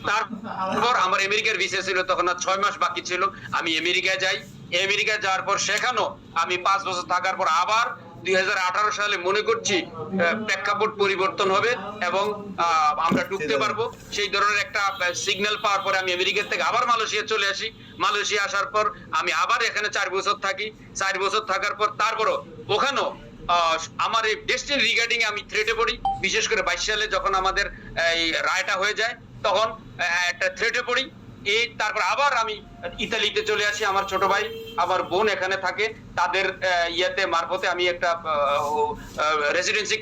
তারপর আমার আমেরিকার ভিসা ছিল, তখন আর 6 মাস বাকি ছিল। আমি আমেরিকায় যাই। আমেরিকা যাওয়ার পর সেখানেও আমি 5 বছর থাকার পর আবার 2018 সালে মনে করছি প্রেক্ষাপট পরিবর্তন হবে এবং আমরা ঢুকতে পারবো, সেই ধরনের একটা সিগন্যাল পাওয়ার পরে আমি আমেরিকা থেকে আবার মালয়েশিয়া চলে আসি। মালয়েশিয়া আসার পর আমি আবার এখানে 4 বছর থাকি। 4 বছর থাকার পর তারপরও ওখানেও আমার এই ডেস্টিনি রিগার্ডিং আমি থ্রেটে পড়ি। বিশেষ করে 22 সালে যখন আমাদের এই রায়টা হয়ে যায়, তখন একটা থ্রেটে পড়ি। তারপর আবার আমি ইতালিতে চলে আসি। আমার ছোট ভাই, আমার বোন এখানে থাকে, তাদের ইয়াতে মারফতে আমি একটা রেসিডেন্সি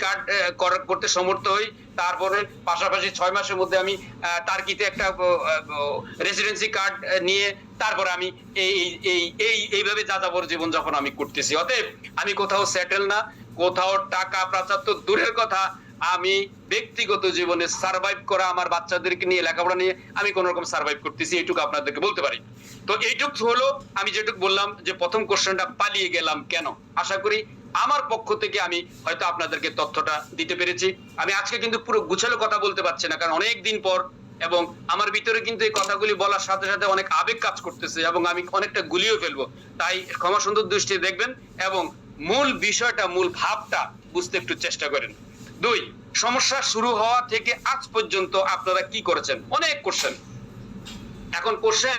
কার্ড করতে সমর্থ হই। তারপরে পাশাপাশি 6 মাসের মধ্যে আমি টার্কিতে একটা রেসিডেন্সি কার্ড নিয়ে তারপরে আমি এইভাবে যাযাবর জীবন যখন আমি করতেছি। অতএব আমি কোথাও সেটেল না, কোথাও টাকা পাচার তো দূরের কথা, আমি ব্যক্তিগত জীবনে সার্ভাইভ করা, আমার বাচ্চাদেরকে নিয়ে লেখাপড়া নিয়ে আমি কোন রকম সার্ভাইভ করতেছি, এইটুকু আপনাদেরকে বলতে পারি। তো এইটুকু হলো আমি যেটুকু বললাম যে প্রথম কোশ্চেনটা পালিয়ে গেলাম কেন। আশা করি আমার পক্ষ থেকে আমি হয়তো আপনাদেরকে তথ্যটা দিতে পেরেছি। আমি আজকে কিন্তু পুরো গুছালো কথা বলতে পারছি না, কারণ অনেক দিন পর, এবং আমার ভিতরে কিন্তু এই কথাগুলি বলার সাথে সাথে অনেক আবেগ কাজ করতেছে এবং আমি অনেকটা গুলিয়ে ফেলবো। তাই ক্ষমা সুন্দর দৃষ্টি দেখবেন এবং মূল বিষয়টা, মূল ভাবটা বুঝতে একটু চেষ্টা করেন। 2, সমস্যা শুরু হওয়া থেকে আজ পর্যন্ত আপনারা কি করেছেন? অনেক কোশ্চেন। এখন কোশ্চেন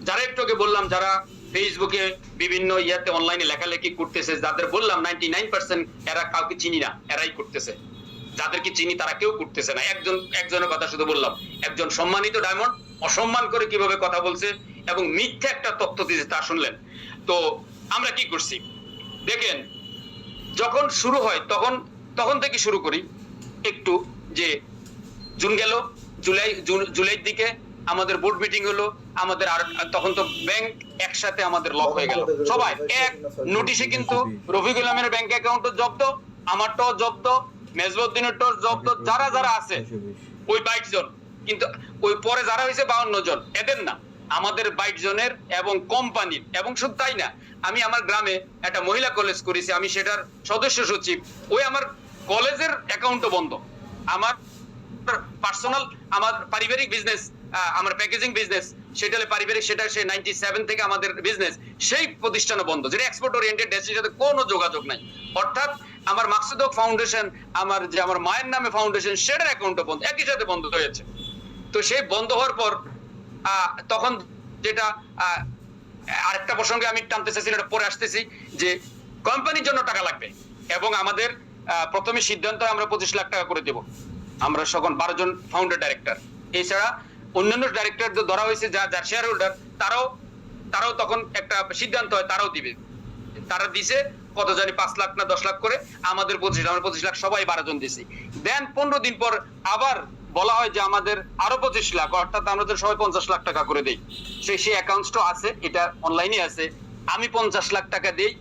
যারা একটু আগে বললাম, যারা ফেসবুকে বিভিন্ন ইয়াতে অনলাইনে লেখালেখি করতেছে, যাদের বললাম 99% এরা কাউকে চিনি না, এরাই করতেছে। যাদেরকে চিনি তারা কেউ করতেছে না। একজনের কথা শুধু বললাম, একজন সম্মানিত ডায়মন্ড অসম্মান করে কিভাবে কথা বলছে এবং মিথ্যা একটা তথ্য দিয়েছে তা শুনলেন। তো আমরা কি করছি দেখেন, যখন শুরু হয় তখন থেকে শুরু করি একটু, যে জুন গেল, জুলাইয়ের দিকে আমাদের বোর্ড মিটিং হলো। আমাদের আর তখন তো ব্যাংক একসাথে আমাদের লক হয়ে গেল, সবাই এক নোটিশে। কিন্তু রফিকুল আহমেদের ব্যাংক অ্যাকাউন্টও জব্দ, আমারটাও জব্দ, মেজবউদ্দিনেরটাও জব্দ, যারা যারা আছে ওই 22 জন। কিন্তু ওই পরে যারা হয়েছে 52 জন, এদের না, আমাদের 22 জনের এবং কোম্পানির। এবং শুধু তাই না, আমি আমার গ্রামে একটা মহিলা কলেজ করেছি, আমি সেটার সদস্য সচিব। ওই আমার কলেজের অ্যাকাউন্টও বন্ধ। আমার পার্সোনাল, আমার পারিবারিক বিজনেস, আমার প্যাকেজিং বিজনেস, সেটা হলে পারিবারিক, সেটা সে 97 থেকে আমাদের বিজনেস, সেই প্রতিষ্ঠানও বন্ধ, যেটা এক্সপোর্ট ওরিয়েন্টেড দেশের সাথে কোনো যোগাযোগ নাই। অর্থাৎ আমার মাকসুদ হক ফাউন্ডেশন, আমার মায়ের নামে ফাউন্ডেশন, সেটার অ্যাকাউন্টও বন্ধ, একই সাথে বন্ধ হয়েছে। তো সেই বন্ধ হওয়ার পর তখন যেটা আরেকটা প্রসঙ্গে আমি টানতে চাইছি, এটা পরে আসতেছি, যে কোম্পানির জন্য টাকা লাগবে এবং আমাদের প্রথমে সিদ্ধান্ত আমরা 25 লাখ টাকা করে দেব। আমরা সকল 12 জন ফাউন্ডার ডাইরেক্টর, এছাড়া অন্যান্য ডাইরেক্টর ধরা হয়েছে যার শেয়ার হোল্ডার, তারাও তখন একটা সিদ্ধান্ত হয়, তারাও দিবে। তারা দিছে কত জানি 5 লাখ না 10 লাখ করে, আমাদের 25 লাখ সবাই 12 জন দিছি। দেন 15 দিন পর আবার বলা হয় যে আমাদের আরো 25 লাখ, অর্থাৎ আমরা তো সবাই 50 লাখ টাকা করে দেই। সেই অ্যাকাউন্টসটা আছে, এটা অনলাইনে আছে। আমি 50 লাখ টাকা দেই,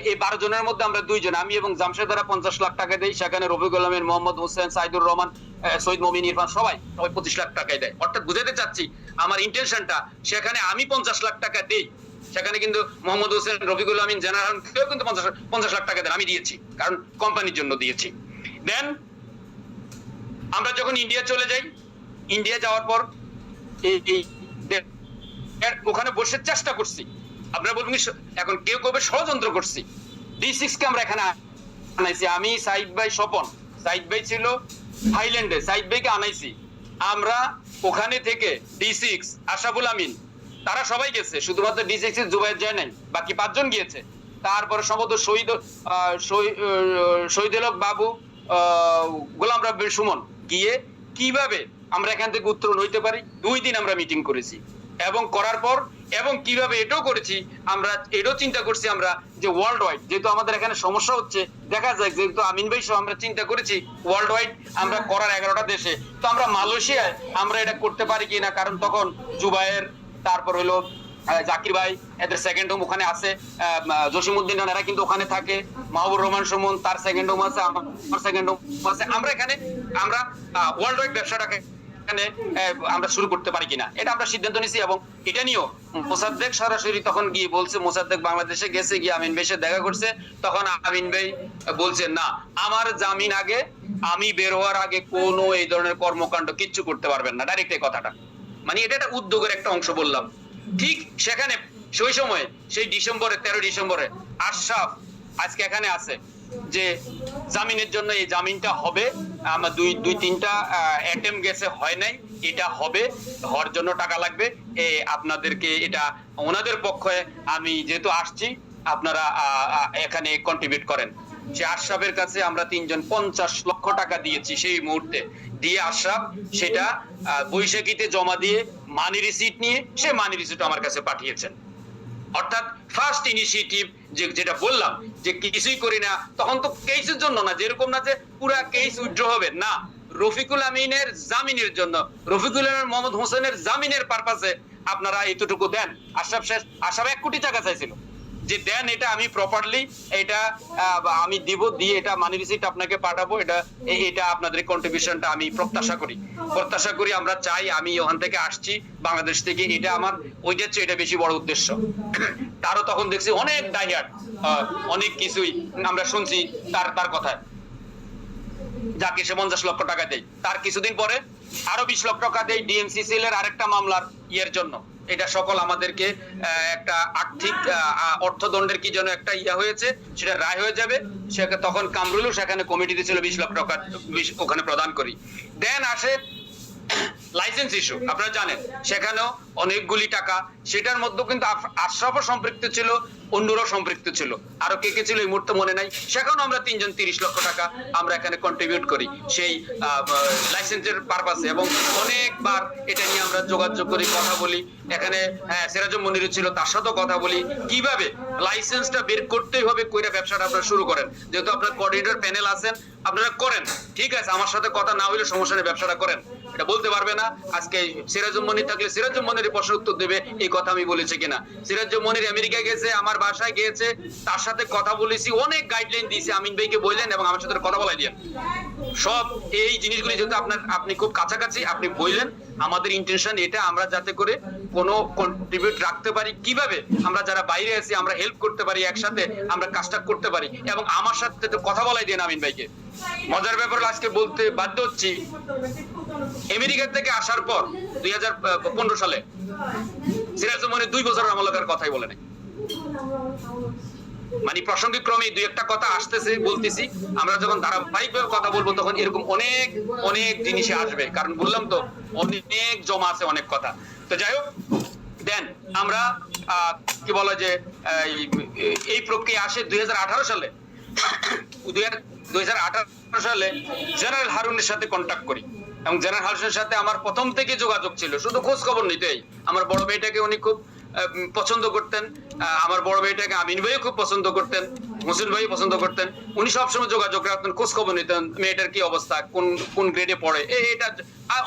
এই 12 জনের মধ্যে আমরা 2 জন, আমি এবং জামশেদারা 50 লাখ টাকা দেই। সেখানে রফিকুল আলম, মোহাম্মদ হোসেন, সাইদুর রহমান, সৈয়দ মমিন, ইরফান সবাই 25 লাখ টাকাই দেয়। অর্থাৎ বুঝাতে চাচ্ছি আমার ইন্টেনশনটা, সেখানে আমি 50 লাখ টাকা দেই, সেখানে কিন্তু মোহাম্মদ হোসেন, রফিকুল আমিন, জেনারেল কেউ কিন্তু 50 লাখ টাকা দেন, আমি দিয়েছি, কারণ কোম্পানির জন্য দিয়েছি। দেন আমরা যখন ইন্ডিয়া চলে যাই, ইন্ডিয়া যাওয়ার পর ওখানে বসে চেষ্টা করছি, আপনারা বলবেন এখন কেউ কেউ ষড়যন্ত্র করছি, D6 কে আমরা এখানে আনাইছি। আমি, সাইদ ভাই, স্বপন, সাইদ ভাই ছিল থাইল্যান্ডে, সাইদ ভাইকে আনাইছি আমরা ওখানে থেকে। D6, আশরাফুল আমিন, তারা সবাই গেছে, শুধুমাত্র D6 এর জুবাইর যায় নাই, বাকি 5 জন গিয়েছে। তারপরে সম্ভবত শহীদ বাবু, গোলাম রাব্বির সুমন গিয়ে কিভাবে আমরা এখান থেকে উত্তরণ হইতে পারি 2 দিন আমরা মিটিং করেছি। এবং করার পর এবং কিভাবে এটাও করেছি, আমরা এটাও চিন্তা করছি আমরা যে ওয়ার্ল্ড ওয়াইড, যেহেতু আমাদের এখানে সমস্যা হচ্ছে, দেখা যায় যেহেতু আমিন ভাই সহ আমরা চিন্তা করেছি ওয়ার্ল্ড ওয়াইড আমরা করার 11টা দেশে, তো আমরা মালয়েশিয়ায় আমরা এটা করতে পারি কিনা, কারণ তখন জুবায়ের, তারপর হলো জাকির ভাই, এদের সেকেন্ড হোম ওখানে আছে, জসিমউদ্দিন, এরা কিন্তু ওখানে থাকে, মাহবুব রহমান সুমন, তার সেকেন্ড হোম আছে, আমার সেকেন্ড হোম আছে। আমরা এখানে আমরা ওয়ার্ল্ড ওয়াইড ব্যবসাটাকে এখানে আমরা শুরু করতে পারি কিনা, এটা আমরা সিদ্ধান্ত নিয়েছি। এবং এটা নিয়েও মোসাদ্দেক সরাসরি তখন গিয়ে বলছে, মোসাদ্দেক বাংলাদেশে গেছে, গিয়ে আমিন ভাইয়ের সাথে দেখা করছে, তখন আমিন ভাই বলছে না, আমার জামিন আগে, আমি বের হওয়ার আগে কোনো এই ধরনের কর্মকাণ্ড কিচ্ছু করতে পারবেন না, ডাইরেক্ট এই কথাটা। মানে এটা একটা উদ্যোগের একটা অংশ বললাম। ঠিক সেখানে সেই সময়, সেই 13 ডিসেম্বরে আশরাফ আজকে এখানে আছে যে জামিনের জন্য, এই জামিনটা হবে, আমার 2-3টা অ্যাটেম্প গেছে, হয় নাই, এটা হবে, হওয়ার জন্য টাকা লাগবে, আপনাদেরকে এটা ওনাদের পক্ষে আমি যেহেতু আসছি, আপনারা এখানে কন্ট্রিবিউট করেন। সে আশরাফের কাছে আমরা 3 জন 50 লক্ষ টাকা দিয়েছি সেই মুহূর্তে, দিয়ে আশরাফ সেটা বৈশাখীতে জমা দিয়ে মানি রিসিট নিয়ে সে মানি রিসিট আমার কাছে পাঠিয়েছেন। অর্থাৎ ফার্স্ট ইনিশিয়েটিভ যেটা বললাম যে কিছুই করি না, তখন তো কেসের জন্য না, যেরকম না যে পুরা কেস উইথড্র হবে না, রফিকুল আমিনের জামিনের জন্য, রফিকুল আমিন, মোহাম্মদ হোসেনের জামিনের পারপাসে আপনারা এতটুকু দেন। আশরাফ 1 কোটি টাকা চাইছিল, যে দেন এটা আমি প্রপারলি এটা আমি দিব, দিয়ে এটা মানি রিসিট আপনাকে পাঠাবো, এটা আপনাদের কন্ট্রিবিউশনটা আমি প্রত্যাশা করি, আমরা চাই, আমি ওখান থেকে আসছি বাংলাদেশ থেকে, এটা আমার ওইটার চেয়ে এটা বেশি বড় উদ্দেশ্য। তারও তখন দেখছি অনেক ডাইহার্ট, অনেক কিছুই আমরা শুনছি তার কথায়, যাকে সে 50 লক্ষ টাকা দেয়, তার কিছুদিন পরে আরো 20 লক্ষ টাকা দেয় DMCCL এর আরেকটা মামলার ইয়ের জন্য। এটা সকল আমাদেরকে একটা আর্থিক অর্থদণ্ডের কি যেন একটা ইয়া হয়েছে, সেটা রায় হয়ে যাবে, তখন কামরুলও সেখানে কমিটিতে ছিল, 20 লক্ষ টাকা ওখানে প্রদান করি। দেন আসে লাইসেন্স ইস্যু, আপনারা জানেন সেখানেও অনেকগুলি টাকা, সেটার মধ্যে কিন্তু আশরাফও সম্পৃক্ত ছিল, অন্যরাও সম্পৃক্ত ছিল, আরো কে ছিল এই মুহূর্তে মনে নাই। সেখানেও আমরা 3 জন 30 লক্ষ টাকা আমরা এখানে কন্ট্রিবিউট করি সেই লাইসেন্সের পারপাসে, এবং অনেকবার এটা নিয়ে আমরা যোগাযোগ করি, কথা বলি। এখানে সিরাজুল মনির ছিল, তার সাথেও কথা বলি কিভাবে লাইসেন্সটা বের করতেই হবে, কইরা ব্যবসাটা আপনারা শুরু করেন, যেহেতু আপনার কোঅর্ডিনেটর প্যানেল আছেন, আপনারা করেন, ঠিক আছে, আমার সাথে কথা না হইলে সমস্যা নেই, ব্যবসাটা করেন। এটা বলতে পারবে না আজকে সিরাজুল মনির থাকলে সিরাজুল মনির প্রশ্ন উত্তর দেবে এই কথা আমি বলেছি কিনা। সিরাজুল মনির আমেরিকা গেছে, আমার বাসায় গিয়েছে, তার সাথে কথা বলেছি, অনেক গাইডলাইন দিয়েছি, আমিন ভাইকে বললেন এবং আমার সাথে কথা বলাই দিলেন। সব এই জিনিসগুলি যেহেতু আপনি খুব কাছাকাছি, আপনি বললেন, আমাদের ইন্টেনশন এটা, আমরা যাতে করে কোনো কন্ট্রিবিউট রাখতে পারি, কিভাবে আমরা যারা বাইরে আছি আমরা হেল্প করতে পারি, একসাথে আমরা কাজটা করতে পারি। এবং আমার সাথে তো কথা বলাই দেন আমিন ভাইকে। মজার ব্যাপার হলো আজকে বলতে বাধ্য হচ্ছি, আমেরিকা থেকে আসার পর 2015 সালে সিরাজুল মনির 2 বছর আমলাকার কথাই বলে নাই। মানে প্রাসঙ্গিক ক্রমে দুই একটা কথা আসতেছে বলতেছি, আমরা যখন ধারাবাহিকভাবে কথা বলবো তখন এরকম অনেক অনেক জিনিসে আসবে, কারণ বললাম তো অনেক জমা আছে অনেক কথা। তো যাই হোক, দেন আমরা কি বলা যে এই প্রক্রিয়া আসে 2018 সালে। 2018 সালে জেনারেল হারুনের সাথে কন্ট্যাক্ট করি, এবং জেনারেল হারুনের সাথে আমার প্রথম থেকে যোগাযোগ ছিল, শুধু খোঁজ খবর নিতেই। আমার বড় মেয়েটাকে উনি খুব পছন্দ করতেন, আমার বড় মেয়েটাকে আমিন ভাইও খুব পছন্দ করতেন, হোসেন ভাই পছন্দ করতেন। উনি সবসময় যোগাযোগ রাখতেন, খোঁজ খবর নিতেন, মেয়েটার কি অবস্থা, কোন গ্রেডে পড়ে, এটা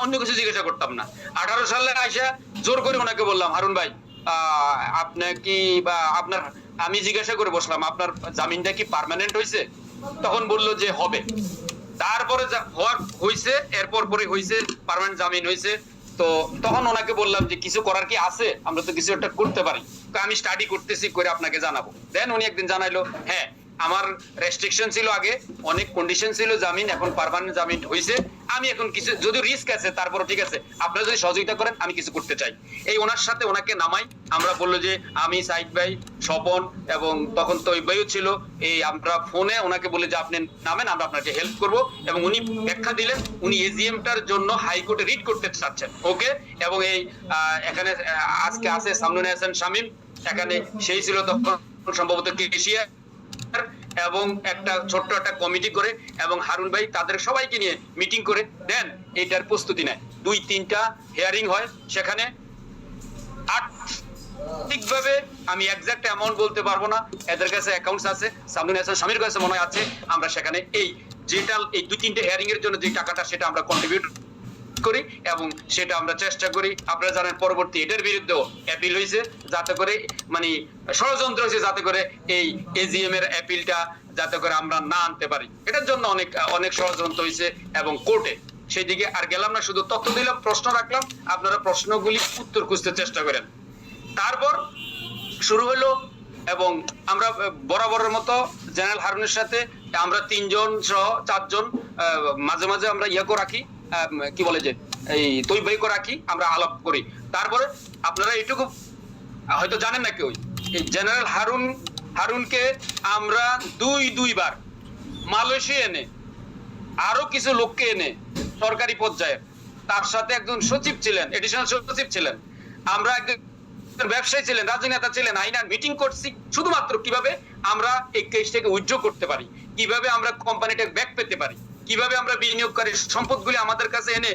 অন্য কিছু জিজ্ঞাসা করতাম না। 18 সালে আইসা জোর করে ওনাকে বললাম, হারুন ভাই আপনার কি বা আপনার, আমি জিজ্ঞাসা করে বসলাম আপনার জামিনটা কি পার্মানেন্ট হয়েছে? তখন বললো যে হবে। তারপরে হয়েছে, এরপর পরে হয়েছে পার্মানেন্ট জামিন হয়েছে। তো তখন ওনাকে বললাম যে কিছু করার কি আছে, আমরা তো কিছু একটা করতে পারি, আমি স্টাডি করতেছি, করে আপনাকে জানাবো। দেন উনি একদিন জানাইলো, হ্যাঁ আমার রেস্ট্রিকশন ছিল আগে, অনেক কন্ডিশন ছিল, জামিন এখন পার্মানেন্ট জামিন হয়েছে, আমি এখন কিছু যদি রিস্ক আছে তারপরও ঠিক আছে, আপনারা যদি সহযোগিতা করেন আমি কিছু করতে চাই। এই ওনার সাথে ওনাকে নামাই, আমরা বললো যে আমি সাইদ ভাই, স্বপন এবং তখন তো ওই ভাইও ছিল, এই আমরা ফোনে ওনাকে বলে যে আপনি নামেন, আমরা আপনাকে হেল্প করব। এবং উনি ব্যাখ্যা দিলেন উনি এজিএমটার জন্য হাইকোর্টে রিট করতে চাচ্ছেন, ওকে। এবং এই এখানে আজকে আছে সামনুন হাসান শামীম, এখানে সেই ছিল তখন সম্ভবত কেশিয়া, এবং একটা ছোট্ট একটা কমিটি করে এবং হারুন ভাই তাদের সবাইকে নিয়ে মিটিং করে দেন এটার প্রস্তুতি নেয়। 2-3টা হিয়ারিং হয়, সেখানে ঠিকভাবে আমি এক্সাক্ট অ্যামাউন্ট বলতে পারবো না, এদের কাছে অ্যাকাউন্টস আছে, সামনুন হাসান শামীর কাছে মনে হয় আছে। আমরা সেখানে এই 2-3টে হিয়ারিং এর জন্য যে টাকাটা সেটা আমরা কন্ট্রিবিউট করি, এবং সেটা আমরা চেষ্টা করি। আপনারা জানেন পরবর্তী এটার বিরুদ্ধেও অ্যাপিল হয়েছে, যাতে করে মানে ষড়যন্ত্র হয়েছে যাতে করে এই এজিএম এর অ্যাপিলটা যাতে করে আমরা না আনতে পারি, এটার জন্য অনেক ষড়যন্ত্র হয়েছে এবং কোর্টে। সেই দিকে আর গেলাম না, শুধু তথ্য দিলাম, প্রশ্ন রাখলাম, আপনারা প্রশ্নগুলি উত্তর খুঁজতে চেষ্টা করেন। তারপর শুরু হলো, এবং আমরা বরাবরের মতো জেনারেল হারুনের সাথে আমরা 3 জন সহ 4 জন মাঝে মাঝে আমরা ইয়াকো রাখি, কি বলে যে এই তৈবাইকো রাখি, আমরা আলাপ করি। তারপরে আপনারা এটুকু হয়তো জানেন না কেউ, এই জেনারেল হারুনকে আমরা দুইবার মালয়েশিয়া এনে আরো কিছু লোককে এনে সরকারি পর্যায়ে, তার সাথে একজন সচিব ছিলেন, এডিশনাল সচিব ছিলেন, আমরা একজন ব্যবসায়ী ছিলেন, রাজনেতা ছিলেন, আইনার মিটিং করছি শুধুমাত্র কিভাবে আমরা এই কেসটাকে উইথড্র করতে পারি, কিভাবে আমরা কোম্পানিটা ব্যাক পেতে পারি, কিভাবে আমরা বিনিয়োগকারী সম্পদগুলি আমাদের কাছে এনে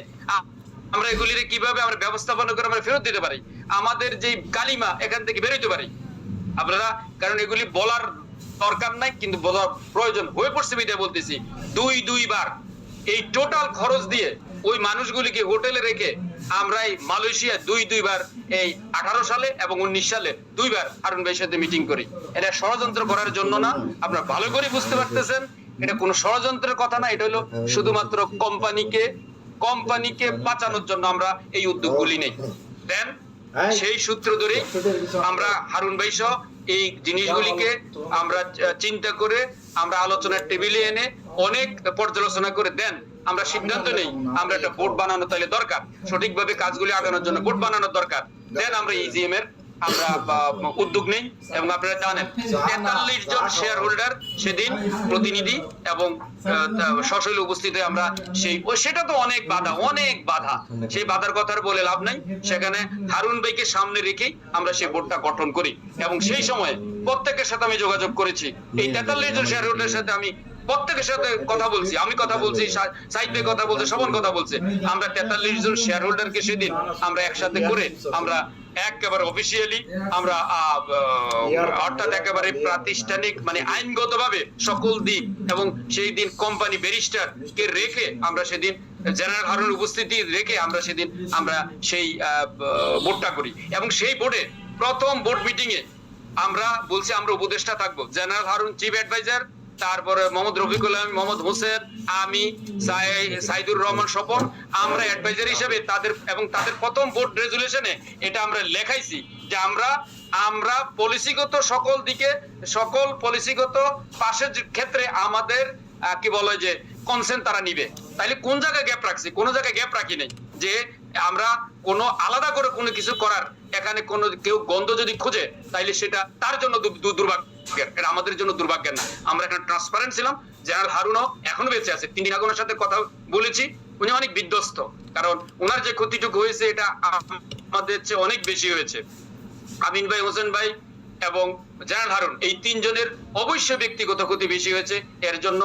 আমরা এগুলির কিভাবে আমরা ব্যবস্থাপনা করে আমরা ফেরত দিতে পারি, আমাদের যে কালিমা এখান থেকে বেরোতে পারি। আপনারা, কারণ এগুলি বলার দরকার নাই কিন্তু বলার প্রয়োজন হয়ে পড়ছে বিধায় বলতেছি, দুইবার এই টোটাল খরচ দিয়ে ওই মানুষগুলিকে হোটেলে রেখে আমরা এই মালয়েশিয়া দুইবার এই 18 সালে এবং 19 সালে 2বার হারুন ভাইয়ের সাথে মিটিং করি। এটা ষড়যন্ত্র করার জন্য না, আপনারা ভালো করে বুঝতে পারতেছেন এটা কোনো ষড়যন্ত্রের কথা না, এটা হলো শুধুমাত্র কোম্পানিকে বাঁচানোর জন্য আমরা এই উদ্যোগগুলি নেই। দেন সেই সূত্র ধরে আমরা হারুন ভাই সহ এই জিনিসগুলিকে আমরা চিন্তা করে আমরা আলোচনার টেবিলে এনে অনেক পর্যালোচনা করে দেন আমরা সিদ্ধান্ত নেই আমরা একটা বোর্ড বানানো তাহলে দরকার, সঠিকভাবে কাজগুলি আগানোর জন্য বোর্ড বানানোর দরকার। দেন আমরা ইজিএম এর আমরা উদ্যোগ নেই, এবং আপনারা জানেন 43 জন শেয়ার হোল্ডার সেদিন প্রতিনিধি এবং সশৈল উপস্থিতি আমরা সেটা তো অনেক বাধা, সেই বাধার কথা বলে লাভ নাই। সেখানে হারুন ভাইকে সামনে রেখেই আমরা সেই বোর্ডটা গঠন করি, এবং সেই সময় প্রত্যেকের সাথে আমি যোগাযোগ করেছি। এই 43 জন শেয়ার হোল্ডারের সাথে আমি প্রত্যেকের সাথে কথা বলছি, আমি কথা বলছি, সাইদ ভাই কথা বলছে, শোভন কথা বলছে। আমরা 43 জন শেয়ার হোল্ডারকে সেদিন আমরা একসাথে করে আমরা একেবারে অফিসিয়ালি আমরা অর্থাৎ একেবারে প্রাতিষ্ঠানিক মানে আইনগতভাবে সকল দিক, এবং সেই দিন কোম্পানি ব্যারিস্টার কে রেখে আমরা সেদিন জেনারেল হারুন উপস্থিতি রেখে আমরা সেদিন আমরা সেই বোর্ডটা করি। এবং সেই বোর্ডে প্রথম বোর্ড মিটিং এ আমরা বলছি আমরা উপদেষ্টা থাকবো, জেনারেল হারুন চিফ অ্যাডভাইজার, তারপরে মোহাম্মদ রফিকুল আলম, মোহাম্মদ হোসেন, আমি, সাইদুর রহমান স্বপন, আমরা অ্যাডভাইজার হিসেবে তাদের প্রথম বোর্ড রেজুলেশনে এটা আমরা লেখাইছি যে আমরা পলিসিগত সকল পলিসিগত পাশের ক্ষেত্রে আমাদের কি বলে যে কনসেন্ট তারা নিবে। তাইলে কোন জায়গায় গ্যাপ রাখছি? কোনো জায়গায় গ্যাপ রাখি নাই যে আমরা কোনো আলাদা করে কোনো কিছু করার, এখানে কোনো কেউ গন্ধ যদি খুঁজে তাইলে সেটা তার জন্য দুর্ভাগ্যের, এটা আমাদের জন্য দুর্ভাগ্যের না। আমরা এখানে ট্রান্সপারেন্ট ছিলাম। জেনারেল হারুনও এখনো বেঁচে আছে। 3 দিন আগে ওনার সাথে কথা বলেছি, উনি অনেক বিধ্বস্ত, কারণ ওনার যে ক্ষতিটুকু হয়েছে এটা আমাদের চেয়ে অনেক বেশি হয়েছে। আমিন ভাই, হোসেন ভাই এবং জেনারেল হারুন, এই 3 জনের অবশ্যই ব্যক্তিগত ক্ষতি বেশি হয়েছে। এর জন্য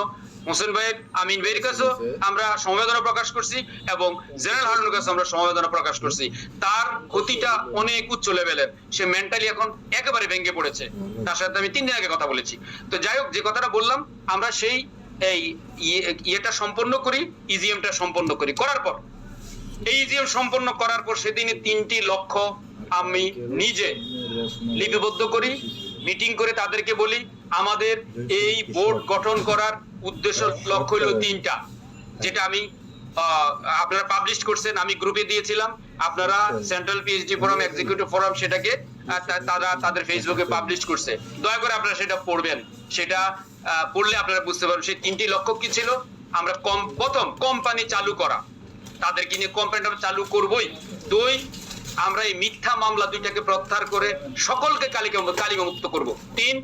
হোসেন ভাইয়ের, আমিন ভাইয়ের কাছেও আমরা সমবেদনা প্রকাশ করছি এবং জেনারেল হারুনের কাছে আমরা সমবেদনা প্রকাশ করছি। তার ক্ষতিটা অনেক উচ্চ লেভেলের, সে মেন্টালি এখন একেবারে ভেঙে পড়েছে। তার সাথে আমি 3 দিন আগে কথা বলেছি। তো যাই হোক, যে কথাটা বললাম, আমরা সেই ইয়েটা সম্পন্ন করি, ইজিএমটা সম্পন্ন করি। করার পর এই ইজিএম সম্পন্ন করার পর সেদিনে 3টি লক্ষ্য আমি নিজে লিপিবদ্ধ করি, মিটিং করে তাদেরকে বলি আমাদের এই বোর্ড গঠন করার উদ্দেশ্য লক্ষ্য হলো 3টা, যেটা আমি আপনারা পাবলিশ করছেন, আমি গ্রুপে দিয়েছিলাম, আপনারা central PhD forum, executive forum সেটাকে তারা তাদের ফেসবুকে পাবলিশ করছে। দয়া করে আপনারা সেটা পড়বেন, সেটা পড়লে আপনারা বুঝতে পারবেন সেই 3টি লক্ষ্য কি ছিল। আমরা প্রথম কোম্পানি চালু করা, তাদেরকে নিয়ে কোম্পানিটা চালু করবই। 2, আমরা এই মিথ্যা মামলা 2টাকে প্রত্যাহার করে সকলকে কালিমামুক্ত করব। 3,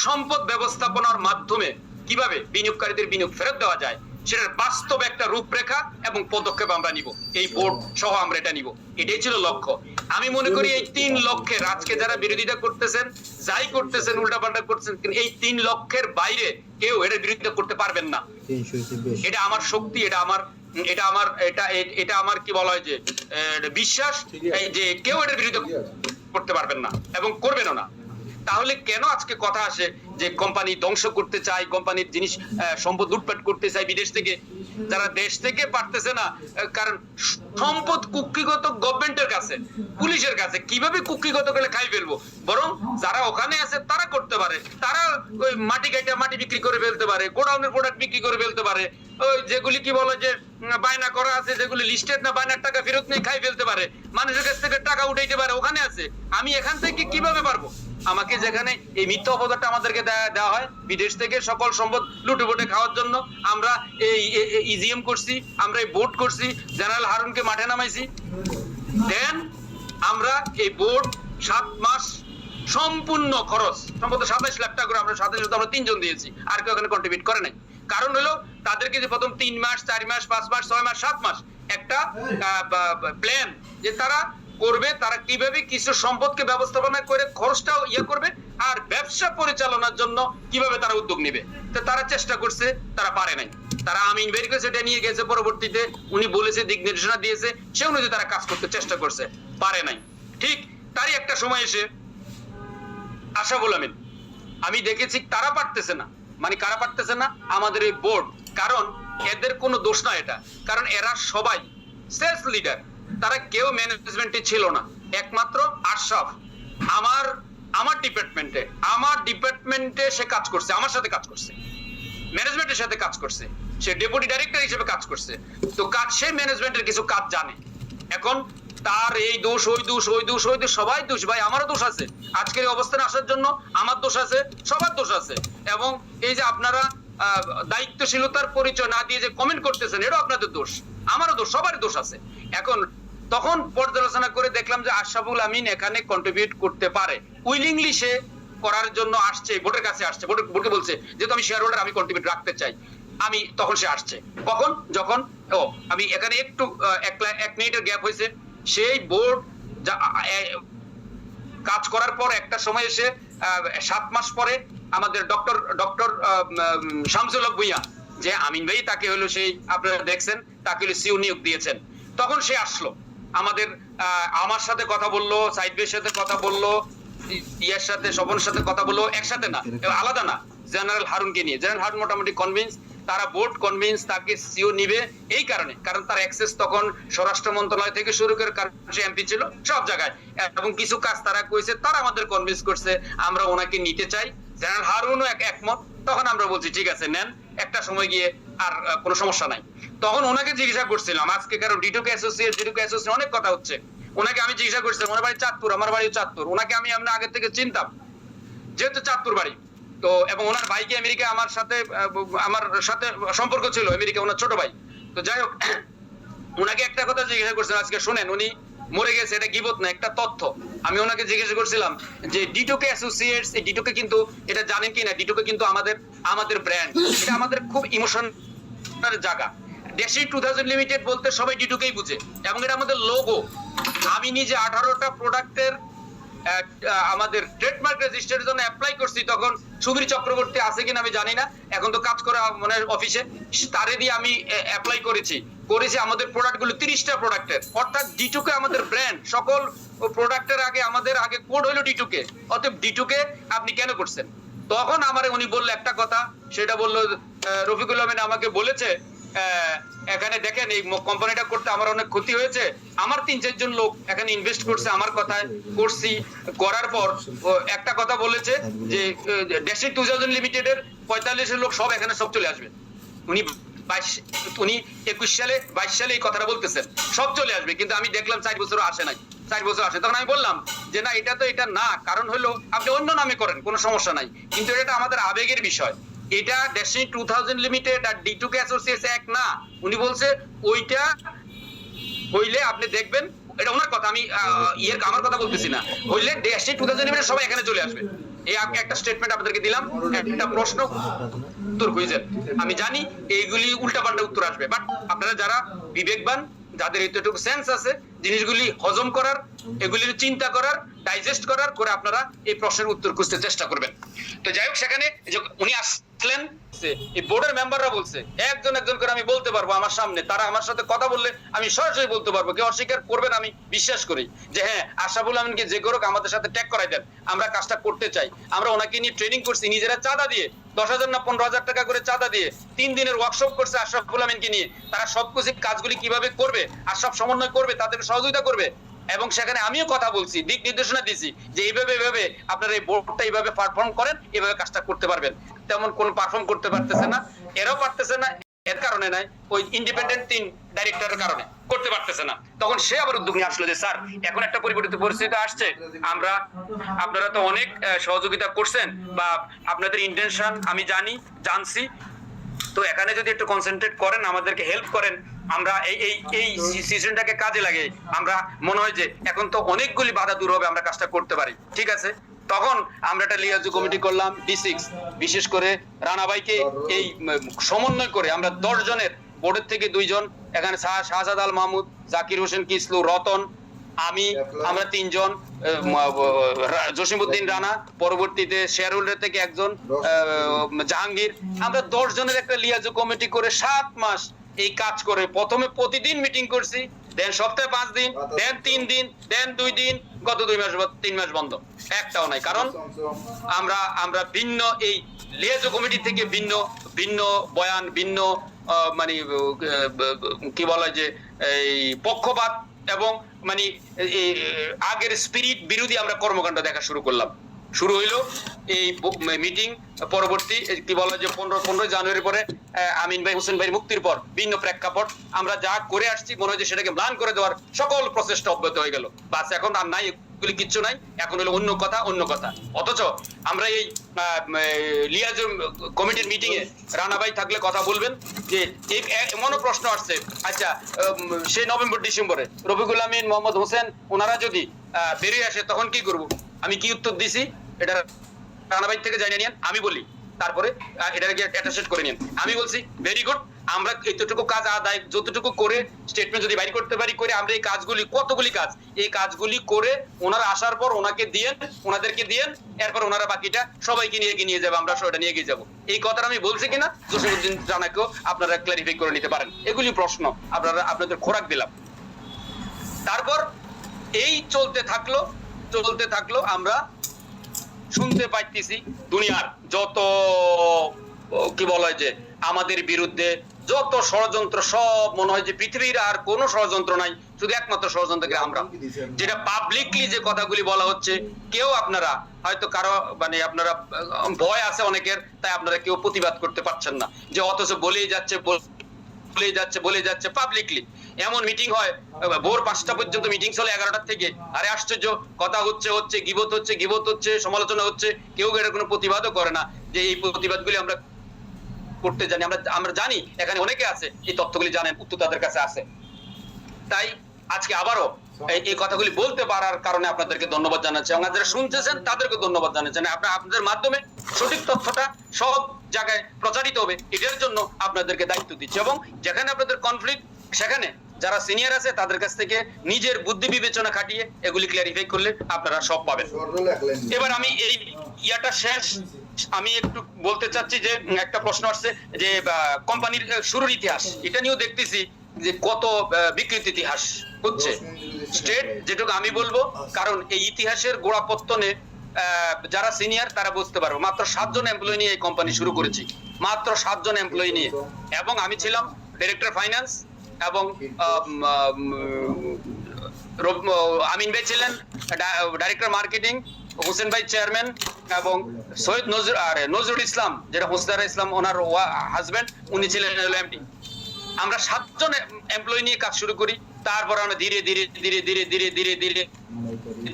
সম্পদ ব্যবস্থাপনার মাধ্যমে কিভাবে বিনিয়োগকারীদের বিনিয়োগ ফেরত দেওয়া যায় সেটার বাস্তব একটা রূপরেখা এবং পদক্ষেপ আমরা নিব, এই বোর্ড সহ আমরা এটা নিব। এটাই ছিল লক্ষ্য। আমি মনে করি এই 3 লক্ষ্যের আজকে যারা বিরোধিতা করতেছেন, যাই করতেছেন, উল্টাপাল্টা করতেছেন, এই 3 লক্ষ্যের বাইরে কেউ এর বিরোধিতা করতে পারবেন না। এটা আমার শক্তি, এটা আমার কি বলা হয় যে বিশ্বাস, যে কেউ এটার বিরোধিতা করতে পারবেন না এবং করবেনও না। তাহলে কেন আজকে কথা আসে যে কোম্পানি ধ্বংস করতে চায়, কোম্পানির জিনিস সম্পদ লুটপাট করতে চায় বিদেশ থেকে? যারা দেশ থেকে পারতেছে না, কারণ সম্পদ কুক্ষিগত গভর্নমেন্টের কাছে, পুলিশের কাছে, কিভাবে কুক্ষিগত করে খাই ফেলবো? বরং যারা ওখানে আছে তারা করতে পারে, তারা ওই মাটি বিক্রি করে ফেলতে পারে, গোডাউনের প্রোডাক্ট বিক্রি করে ফেলতে পারে, ওই যেগুলি কি বলে যে বায়না করা আছে, যেগুলি লিস্টেড না, বায়নার টাকা ফেরত নেই, খাই ফেলতে পারে, মানুষের কাছ থেকে টাকা উঠাইতে পারে, ওখানে আছে। আমি এখান থেকে কিভাবে পারবো? আমাকে যেখানে এই মিথ্যা অপবাদটা আমাদেরকে দেওয়া হয় বিদেশ থেকে সকল সম্পদ লুটেপুটে খাওয়ার জন্য, আমরা এই ইজিএম করছি, আমরা এই বোর্ড করছি, জেনারেল হারুনকে মাঠে নামাইছি। দেন আমরা এই বোর্ড 7 মাস সম্পূর্ণ খরচ সম্ভবত 27 লাখ টাকা করে আমরা 3 জন দিয়েছি, আর কেউ এখানে কন্ট্রিবিউট করে নাই। কারণ হলো তাদেরকে যে প্রথম 3 মাস, 4 মাস, 5 মাস, 6 মাস, 7 মাস একটা প্ল্যান যে তারা করবে, তারা কিভাবে কিছু সম্পদকে ব্যবস্থাপনা করে খরচটাও করবে, আর ব্যবসা পরিচালনার জন্য কিভাবে তারা উদ্যোগ নেবে। তো তারা চেষ্টা করছে, তারা পারে নাই। তারা আমিন ভাইয়ের কাছে এটা নিয়ে গেছে, পরবর্তীতে উনি বলেছে, দিক নির্দেশনা দিয়েছে, সে অনুযায়ী তারা কাজ করতে চেষ্টা করছে, পারে নাই। ঠিক তারই একটা সময় এসে আশরাফুল আমিন, আমি দেখেছি তারা পারতেছে না। মানে কারা পারতেছে না? আমাদের এই বোর্ড। কারণ এদের কোনো দোষ না এটা, কারণ এরা সবাই সেলস লিডার, তারা কেউ ম্যানেজমেন্টে ছিল না। একমাত্র আশরাফ আমার ডিপার্টমেন্টে সে কাজ করছে, আমার সাথে কাজ করছে, ম্যানেজমেন্টের সাথে কাজ করছে, সে ডেপুটি ডাইরেক্টর হিসেবে কাজ করছে। তো সে ম্যানেজমেন্টের কিছু কাজ জানে। এখন তার এই দোষ, ওই দোষ, সবাই দোষ। ভাই, আমারও দোষ আছে, আজকের এই অবস্থানে আসার জন্য আমার দোষ আছে, সবার দোষ আছে। এবং এই যে আপনারা দায়িত্বশীলতার পরিচয় না দিয়ে যে কমেন্ট করতেছেন, এটাও আপনাদের দোষ, আমারও দোষ, সবারই দোষ আছে। এখন তখন পর্যালোচনা করে দেখলাম যে আশরাফুল আমিন এখানে কন্ট্রিবিউট করতে পারে, উইলিংলি সে করার জন্য আসছে, বোর্ডের কাছে আসছে, বোর্ডকে বলছে যেহেতু আমি শেয়ার হোল্ডার, আমি কন্ট্রিবিউট রাখতে চাই। তখন সে আসছে কখন? যখন আমি এখানে একটু 1 মিনিটের গ্যাপ হয়েছে, সেই বোর্ড কাজ করার পর একটা সময় এসে 7 মাস পরে আমাদের ডক্টর শামসুল হক ভুঁইয়া, যে আমিন ভাই তাকে হলো সেই আপনারা দেখছেন, তাকে হলো সিও নিয়োগ দিয়েছেন, তখন সে আসলো আমার সাথে কথা বললো, সাইদ ভাইয়ের সাথে কথা বললো, ইয়ার সাথে, স্বপনের সাথে কথা বললো, একসাথে না, আলাদা না, জেনারেল হারুনকে নিয়ে। জেনারেল হারুন মোটামুটি কনভিন্স, তারা বোর্ড কনভিন্স তাকে সিও নিবে এই কারণে, কারণ তার অ্যাক্সেস তখন স্বরাষ্ট্র মন্ত্রণালয় থেকে শুরু করে, কারণ সে এমপি ছিল সব জায়গায়, এবং কিছু কাজ তারা কইছে, তারা আমাদের কনভিন্স করছে আমরা ওনাকে নিতে চাই। জেনারেল হারুনও একমত, তখন আমরা বলছি ঠিক আছে নেন, একটা সময় গিয়ে আর কোনো সমস্যা নাই। তখন ওনাকে জিজ্ঞাসা করছিলাম আজকে, কারণ ডিটোকে অ্যাসোসিয়েশন অনেক কথা হচ্ছে, ওনাকে আমি জিজ্ঞাসা করছিলাম, ওনার বাড়ি চাঁদপুর, আমার বাড়ি চাঁদপুর, ওনাকে আমি আগে থেকে চিনতাম যেহেতু চাঁদপুর বাড়ি, তো এবং ওনার ভাইকে আমেরিকা আমার সাথে সম্পর্ক ছিল, আমেরিকা ওনার ছোট ভাই। তো যাই হোক, ওনাকে একটা কথা জিজ্ঞাসা করছিলাম, আজকে শুনেন, উনি মরে গেছে, এটা গিবত না, একটা তথ্য। আমি ওনাকে জিজ্ঞাসা করছিলাম যে ডিটোকে অ্যাসোসিয়েটস, এই ডিটোকে কিন্তু, এটা জানেন কি না, ডিটোকে কিন্তু আমাদের ব্র্যান্ড, এটা আমাদের খুব ইমোশনাল জায়গা। ডেসি 2000 লিমিটেড বলতে সবাই ডিটোকেই বুঝে, এবং এটা আমাদের লোগো। আমি নিজে 18টা প্রোডাক্টের আমাদের ট্রেডমার্ক রেজিস্ট্রের জন্য অ্যাপ্লাই করছি, তখন সুবীর চক্রবর্তী আছে কিনা আমি জানি না, এখন তো কাজ করে মানে অফিসে, তারে দিয়ে আমি অ্যাপ্লাই করেছি আমাদের প্রোডাক্টগুলো 30টা প্রোডাক্টের, অর্থাৎ ডিটুকে আমাদের ব্র্যান্ড, সকল প্রোডাক্টের আমাদের আগে কোড হলো ডিটুকে, অতএব ডিটুকে আপনি কেন করছেন? তখন আমারে উনি বললো একটা কথা, সেটা বললো রফিকুল আমিন আমাকে বলেছে এখানে দেখেন এই কোম্পানিটা করতে আমার অনেক ক্ষতি হয়েছে, আমার 3-4 জন লোক এখানে ইনভেস্ট করছে আমার কথায়, করছি, করার পর একটা কথা বলেছে যে ডেসি 2000 লিমিটেডের 45 লোক সব এখানে সব চলে আসবে। উনি 21 সালে 22 সালে এই কথাটা বলতেছেন, সব চলে আসবে, কিন্তু আমি দেখলাম 4 বছর আসে নাই, 4 বছর আসে। তখন আমি বললাম যে না, এটা না, কারণ হলো আপনি অন্য নামে করেন, কোনো সমস্যা নাই, কিন্তু এটা আমাদের আবেগের বিষয়, এটা ডেস্টিনি 2000 লিমিটেড আর ডিটুকে অ্যাসোসিয়েটস এক না। উনি বলছে ওইটা হইলে আপনি দেখবেন, এটা ওনার কথা, আমি আমার কথা বলতেছি না, হইলে ডেস্টিনি 2000 লিমিটেড সবাই এখানে চলে আসবে। এই একটা স্টেটমেন্ট আপনাদেরকে দিলাম, একটা প্রশ্ন উত্তর খুঁজেন, আমি জানি এইগুলি উল্টাপাল্টা উত্তর আসবে, বাট আপনারা যারা বিবেকবান, যাদের এতটুকু সেন্স আছে জিনিসগুলি হজম করার, এগুলির চিন্তা করার, ডাইজেস্ট করার করে আপনারা এই প্রশ্নের উত্তর খুঁজতে চেষ্টা করবেন। তো যাই হোক, সেখানে উনি আসলেন, এই বোর্ডের মেম্বাররা বলছে একজন করে আমি বলতে পারবো আমার সামনে, তারা আমার সাথে কথা বললে আমি সরাসরি বলতে পারবো, কেউ অস্বীকার করবেন আমি বিশ্বাস করি যে হ্যাঁ, আশরাফুল আমিনকে যে করুক আমাদের সাথে ট্যাগ করাই দেন, আমরা কাজটা করতে চাই। আমরা ওনাকে নিয়ে ট্রেনিং করছি নিজেরা চাঁদা দিয়ে, 10,000 না 15,000 টাকা করে চাঁদা দিয়ে 3 দিনের ওয়ার্কশপ করছে আশরাফুল আমিনকে নিয়ে, তারা সবকিছু কাজগুলি কিভাবে করবে, আশরাফ সমন্বয় করবে, তাদের সহযোগিতা করবে, এবং সেখানে আমিও কথা বলছি, দিক নির্দেশনা দিছি যে এইভাবে আপনারা এই বোর্ডটা এইভাবে পারফর্ম করেন, এইভাবে কাজটা করতে পারবেন। তেমন কোন পারফর্ম করতে পারতেছে না, এরাও পারতেছে না, এর কারণে নাই, ওই ইন্ডিপেন্ডেন্ট 3 ডাইরেক্টরের কারণে করতে পারতেছে না। তখন সে আবার উদ্যোগ নিয়ে আসলো যে স্যার, এখন একটা পরিবর্তিত পরিস্থিতি আসছে, আপনারা তো অনেক সহযোগিতা করছেন বা আপনাদের ইন্টেনশন আমি জানছি, তো এখানে যদি একটু কনসেন্ট্রেট করেন, আমাদেরকে হেল্প করেন, আমরা এই সিজনটাকে কাজে লাগে, আমরা মনে হয় যে এখন তো অনেকগুলি বাধা দূর হবে, আমরা কাজটা করতে পারি, ঠিক আছে। তখন আমরা একটা লিয়াজু কমিটি করলাম D6, বিশেষ করে রানা ভাইকে এই সমন্বয় করে আমরা 10 জনের, বোর্ডের থেকে 2 জন, এখানে শাহজাদ আল মাহমুদ, জাকির হোসেন কিসলু, রতন, আমরা 3 জন, জসিমউদ্দিন রানা, পরবর্তীতে শেয়ারহোল্ডার থেকে একজন জাহাঙ্গীর, আমরা 10 জনের একটা লিয়াজু কমিটি করে 7 মাস এই কাজ করে, প্রথমে প্রতিদিন মিটিং করছি, দেন সপ্তাহে 5 দিন, দেন 3 দিন, দেন 2 দিন, গত 3 মাস বন্ধ, একটাও নাই। কারণ আমরা ভিন্ন, এই লিয়াজু কমিটি থেকে ভিন্ন বয়ান, ভিন্ন মানে কি বলা যে এই পক্ষপাত এবং মানে আগের স্পিরিট বিরোধী আমরা কর্মকাণ্ড দেখা শুরু হইলো এই মিটিং পরবর্তী কি বলা যে 15 জানুয়ারি পরে আমিন ভাই, হোসেন ভাই মুক্তির পর ভিন্ন প্রেক্ষাপট আমরা যা করে আসছি, মনে হয় যে সেটাকে ম্লান করে দেওয়ার সকল প্রচেষ্টা অব্যাহত হয়ে গেল, বাস এখন আর নাই, এগুলি কিচ্ছু নাই, এখন হলো অন্য কথা। অথচ আমরা এই লিয়াজ কমিটির মিটিং এ রানা ভাই থাকলে কথা বলবেন যে এমনও প্রশ্ন আসছে, আচ্ছা সেই নভেম্বর ডিসেম্বরে রফিকুল আমিন, মোহাম্মদ হোসেন ওনারা যদি বেরিয়ে আসে তখন কি করব? আমি কি উত্তর দিছি এটা রানা ভাই থেকে জানিয়ে নিন, আমি বলি, তারপরে এটাকে অ্যাটাচমেন্ট করে নিন। আমি বলছি ভেরি গুড, আমরা এতটুকু কাজ আদায় যতটুকু করে স্টেটমেন্ট যদি বাইর করতে পারি করে, আমরা এই কাজগুলি, কতগুলি কাজ, এই কাজগুলি করে ওনারা আসার পর ওনাদেরকে দিয়েন, এরপর ওনারা বাকিটা সবাইকে নিয়ে যাবে, আমরা সেটা নিয়ে গিয়ে যাবো। এই কথাটা আমি বলছি কিনা জসিমউদ্দিন রানাকেও আপনারা ক্লারিফাই করে নিতে পারেন, এগুলি প্রশ্ন আপনাদের খোরাক দিলাম। তারপর এই চলতে থাকলো, আমরা শুনতে পাইতেছি দুনিয়ার যত কি বলা হয় যে আমাদের বিরুদ্ধে যত ষড়যন্ত্র সব মনে হয় যে পৃথিবীর আর কোনো ষড়যন্ত্র নাই, শুধু একমাত্র ষড়যন্ত্রকে আমরা, যেটা পাবলিকলি যে কথাগুলি বলা হচ্ছে, কেউ আপনারা হয়তো কারো মানে আপনারা ভয় আছে অনেকের, তাই আপনারা কেউ প্রতিবাদ করতে পারছেন না, যে অথচ বলেই যাচ্ছে পাবলিকলি। এমন মিটিং হয় ভোর 5টা পর্যন্ত মিটিং চলে, 11টার থেকে। আরে আশ্চর্য, কথা হচ্ছে গিবত হচ্ছে সমালোচনা হচ্ছে, কেউ এর কোনো প্রতিবাদও করে না যে এই প্রতিবাদগুলি আমরা করতে জানি। আমরা জানি এখানে অনেকে আছে এই তথ্যগুলি জানেন, উত্তর তাদের কাছে আছে। তাই আজকে আবারও এই কথাগুলি বলতে পারার কারণে আপনাদেরকে ধন্যবাদ জানাচ্ছি, এবং যারা শুনতেছেন তাদেরকে ধন্যবাদ জানাচ্ছি। আপনাদের মাধ্যমে সঠিক তথ্যটা সব জায়গায় প্রচারিত হবে, এটার জন্য আপনাদেরকে দায়িত্ব দিচ্ছি। এবং যেখানে আপনাদের কনফ্লিক্ট, সেখানে যারা সিনিয়র আছে তাদের কাছ থেকে নিজের বুদ্ধি বিবেচনা খাটিয়ে এগুলি ক্লিয়ারিফাই করলে আপনারা সব পাবেন। এবার আমি এই ইয়াটা শেষ, আমি একটু বলতে চাচ্ছি যে একটা প্রশ্ন আসছে যে কোম্পানির শুরুর ইতিহাস, এটা নিয়েও দেখতেছি যে কত বিকৃত ইতিহাস হচ্ছে স্টেট, যেটুকু আমি বলবো, কারণ এই ইতিহাসের গোড়াপত্তনে যারা সিনিয়র তারা বুঝতে পারবো। মাত্র 7 জন এমপ্লয়ি নিয়ে এই কোম্পানি শুরু করেছি, মাত্র 7 জন এমপ্লয়ি নিয়ে, এবং আমি ছিলাম ডাইরেক্টর ফাইন্যান্স, এবং আমিন ভাই ছিলেন ডাইরেক্টর মার্কেটিং, হোসেন ভাই চেয়ারম্যান, এবং সৈয়দ নজরুল ইসলাম, যেটা হোসদারা ইসলাম ওনার হাজবেন্ড, উনি ছিলেন এমডি। আমরা 7 জন এমপ্লয়ি নিয়ে কাজ শুরু করি। তারপর আমরা ধীরে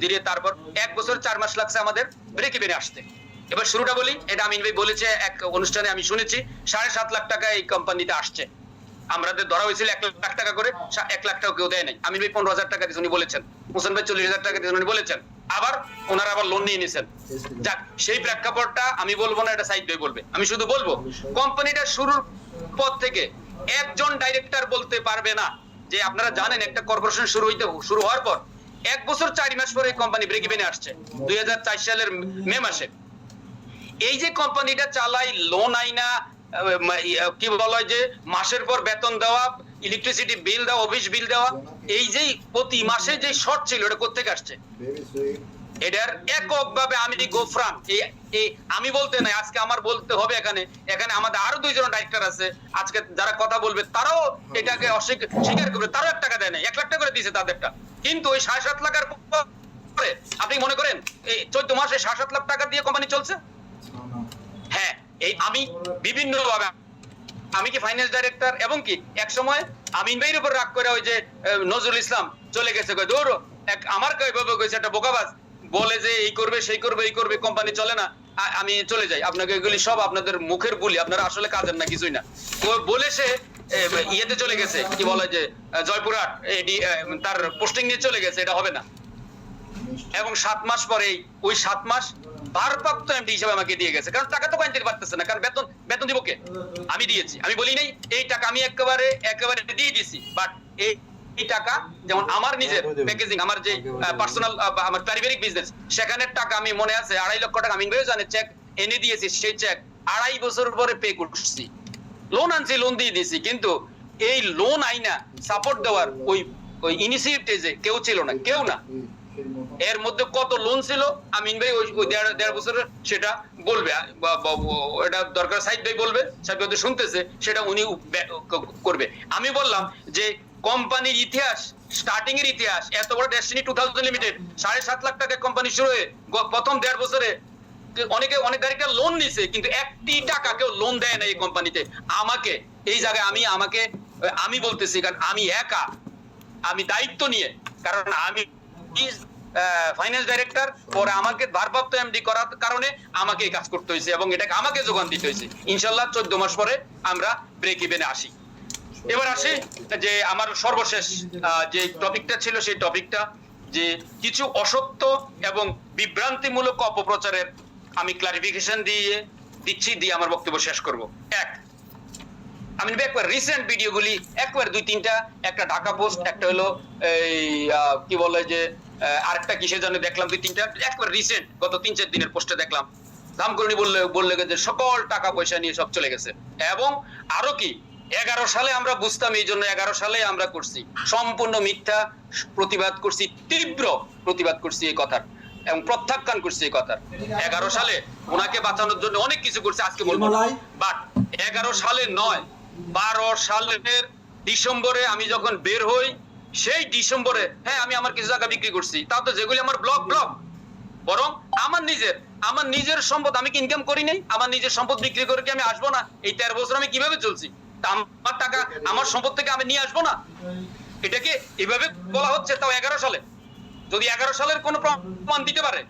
ধীরে তারপর 1 বছর 4 মাস লাগছে আমাদের ব্রেক ইভেনে আসতে। এবার শুরুটা বলি, এটা আমিন ভাই বলেছে এক অনুষ্ঠানে, আমি শুনেছি 7.5 লাখ টাকা এই কোম্পানিতে আসছে। আমাদের ধরা হয়েছিল 1 লাখ টাকা করে, 1 লাখ টাকা কেউ দেয় নাই। আমিন ভাই 15,000 টাকা দিয়েছেন উনি বলেছেন, হোসেন ভাই 40,000 টাকা দিয়েছেন উনি বলেছেন, আবার ওনারা আবার লোন নিয়ে নিয়েছেন। যাক, সেই প্রেক্ষাপটটা আমি বলবো না, এটা সাইদ ভাই বলবে। আমি শুধু বলবো কোম্পানিটা শুরুর পর থেকে একজন ডাইরেক্টর বলতে পারবে না যে, আপনারা জানেন একটা কর্পোরেশন শুরু হওয়ার পর 1 বছর 4 মাস পরে কোম্পানি ব্রেক ইভেনে আসছে 2004 সালের মে মাসে। এই যে কোম্পানিটা চালাই, লোন আইনা, কি বলা হয় যে মাসের পর বেতন দেওয়া, ইলেকট্রিসিটি বিল দেওয়া, অফিস বিল দেওয়া, এই যে প্রতি মাসে যে শর্ট ছিল, এটা কোথেকে আসছে? এটার এককভাবে আমি গোফরান, আমি বলতে নাই, আজকে আমার বলতে হবে। এখানে আমাদের আরো 2 জন ডাইরেক্টর আছে, আজকে যারা কথা বলবে তারাও এটাকে স্বীকার করবে, তারাও 1 টাকা দেয় নাই, 1 লাখ টাকা করে দিয়েছে তাদেরটা। কিন্তু ওই 7.5 লাখের পরে আপনি মনে করেন এই 14 মাসে 7.5 লাখ টাকা দিয়ে কোম্পানি চলছে? হ্যাঁ, এই আমি বিভিন্ন ভাবে, আমি কি ফাইন্যান্স ডাইরেক্টর, এবং কি এক সময় আমিন ভাইয়ের উপর রাগ করে ওই যে নজরুল ইসলাম চলে গেছে, দৌড় আমার কইছে একটা বোকাবাজ, বলে যে এই করবে সেই করবে এই করবে, কোম্পানি চলে না, আমি চলে যাই। আপনাকে এগুলি সব আপনাদের মুখের বুলি, আপনারা আসলে কাজের না, কিছুই না। বলে সে ইয়েতে চলে গেছে, কি বলে যে জয়পুরহাট, তার পোস্টিং নিয়ে চলে গেছে, এটা হবে না। এবং 7 মাস পরেই ওই 7 মাস ভারপ্রাপ্ত এমডি হিসেবে আমাকে দিয়ে গেছে, কারণ টাকা তো পাইতে পারতেছে না, কারণ বেতন দিব কে? আমি দিয়েছি, আমি বলি নাই এই টাকা আমি একেবারে দিয়ে দিয়েছি, বাট এই টাকা যেমন আমার নিজের প্যাকেজিং, আমার যে পার্সোনাল আমার পারিবারিক বিজনেস, সেখানের টাকা আমি মনে আছে 2.5 লক্ষ টাকা আমি জানি চেক এনে দিয়েছি, সেই চেক 2.5 বছর পরে পে করছি। লোন আনছি, লোন দিয়ে দিয়েছি, কিন্তু এই লোন আইনা সাপোর্ট দেওয়ার ওই ইনিশিয়েটিভে কেউ ছিল না, কেউ না। এর মধ্যে কত লোন ছিল আমিন ভাই ওই 1.5 বছরের সেটা বলবে, এটা দরকার সাইদ ভাই বলবে, সাইদ ভাই শুনতেছে, সেটা উনি করবে। আমি বললাম যে কোম্পানির ইতিহাস, স্টার্টিং এর ইতিহাস, এত বড় ডেস্টিনি 2000 লিমিটেড 7.5 লাখ টাকা কোম্পানি শুরু হয়ে প্রথম 1.5 বছরে অনেক গাড়িটা লোন নিছে, কিন্তু 1 টাকা কেউ লোন দেয় না এই কোম্পানিতে। আমাকে এই জায়গায় আমি বলতেছি, কারণ আমি একা, আমি দায়িত্ব নিয়ে, কারণ আমি ফাইন্যান্স ডাইরেক্টর, পরে আমাকে ভারপ্রাপ্ত এমডি করার কারণে আমাকে এই কাজ করতে হয়েছে, এবং এটাকে আমাকে যোগান দিতে হয়েছে। ইনশাল্লাহ 14 মাস পরে আমরা ব্রেক ইভেনে আসি। এবার আসি যে আমার সর্বশেষ যে টপিকটা ছিল, সেই টপিকটা যে কিছু অসত্য এবং বিভ্রান্তিমূলক অপপ্রচারের আমি ক্লারিফিকেশন দিয়ে আমার বক্তব্য শেষ করব। আমি একবার রিসেন্ট ভিডিওগুলি একবার 2-3টা, একটা ঢাকা পোস্ট, একটা হলো এই কি বলে যে আরেকটা কিসে জানে দেখলাম, 2-3টা একবার রিসেন্ট গত 3-4 দিনের পোস্টে দেখলাম, ধামকরণী বললে যে সকল টাকা পয়সা নিয়ে সব চলে গেছে। এবং আরো কি 11 সালে আমরা বুঝতাম, এই জন্য 11 সালে আমরা করছি সম্পূর্ণ মিথ্যা প্রতিবাদ করছি, তীব্র প্রতিবাদ করছি এই কথার, এবং প্রত্যাখ্যান করছি এই কথার। 11 সালে ওনাকে বাঁচানোর জন্য অনেক কিছু করছে, আজকে বলবো, বাট 11 সালে নয়, 12 সালের ডিসেম্বরে আমি যখন বের হই, সেই ডিসেম্বরে হ্যাঁ আমি আমার কিছু জায়গা বিক্রি করছি, তাও তো যেগুলি আমার ব্লক বরং আমার নিজের সম্পদ আমি কি ইনকাম করি নাই? আমার নিজের সম্পদ বিক্রি করে কি আমি আসবো না? এই 13 বছর আমি কিভাবে চলছি? তা আমার টাকা আমার সম্পদ থেকে আমি নিয়ে আসবো না? এটাকে এভাবে বলা হচ্ছে, তাও 11 সালে। যদি 11 সালের কোনো প্রমাণ দিতে পারে,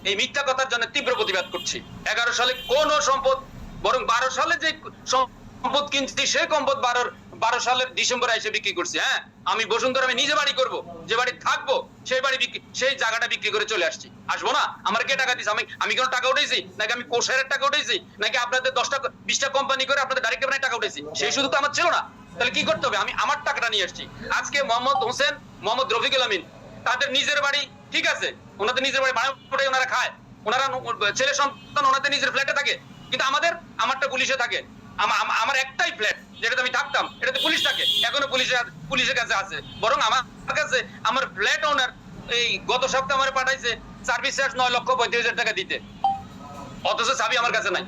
এই মিথ্যা কথার জন্য তীব্র প্রতিবাদ করছি। 11 সালে কোন সম্পদ, বরং 12 সালে যে সম্পদ কিনছি সেই সম্পদ 12 সালের ডিসেম্বরে এসে বিক্রি করছি। হ্যাঁ, আমি বসুন্ধরা আমি নিজে বাড়ি করব, যে বাড়ি থাকবো সেই জায়গাটা বিক্রি করে চলে আসছি। আসবো না? আমার কে টাকা দিচ্ছে? আমি কোনো টাকা উঠেছি নাকি? আমি কোষারের টাকা উঠেছি নাকি আপনাদের 10টা 20টা কোম্পানি করে আপনাদের ডাইরেক্ট বানায় টাকা উঠেছি? সেই শুধু তো আমার ছিল না। তাহলে কি করতে হবে? আমি আমার টাকাটা নিয়ে আসছি। আজকে মোহাম্মদ হোসেন, মোহাম্মদ রফিকুল আমিন, তাদের নিজের বাড়ি, ঠিক আছে, ওনাদের নিজের বাড়ি ভাড়া করে ওনারা খায়, ওনারা ছেলে সন্তান ওনাদের নিজের ফ্ল্যাটে থাকে, কিন্তু আমারটা পুলিশে থাকে। আমার একটাই ফ্ল্যাট যেটাতে আমি থাকতাম, এটাতে পুলিশ থাকে, এখনো পুলিশের কাছে আছে। বরং আমার কাছে আমার ফ্ল্যাট ওনার এই গত সপ্তাহে আমার পাঠাইছে সার্ভিস চার্জ 9,35,000 টাকা দিতে, অথচ চাবি আমার কাছে নাই।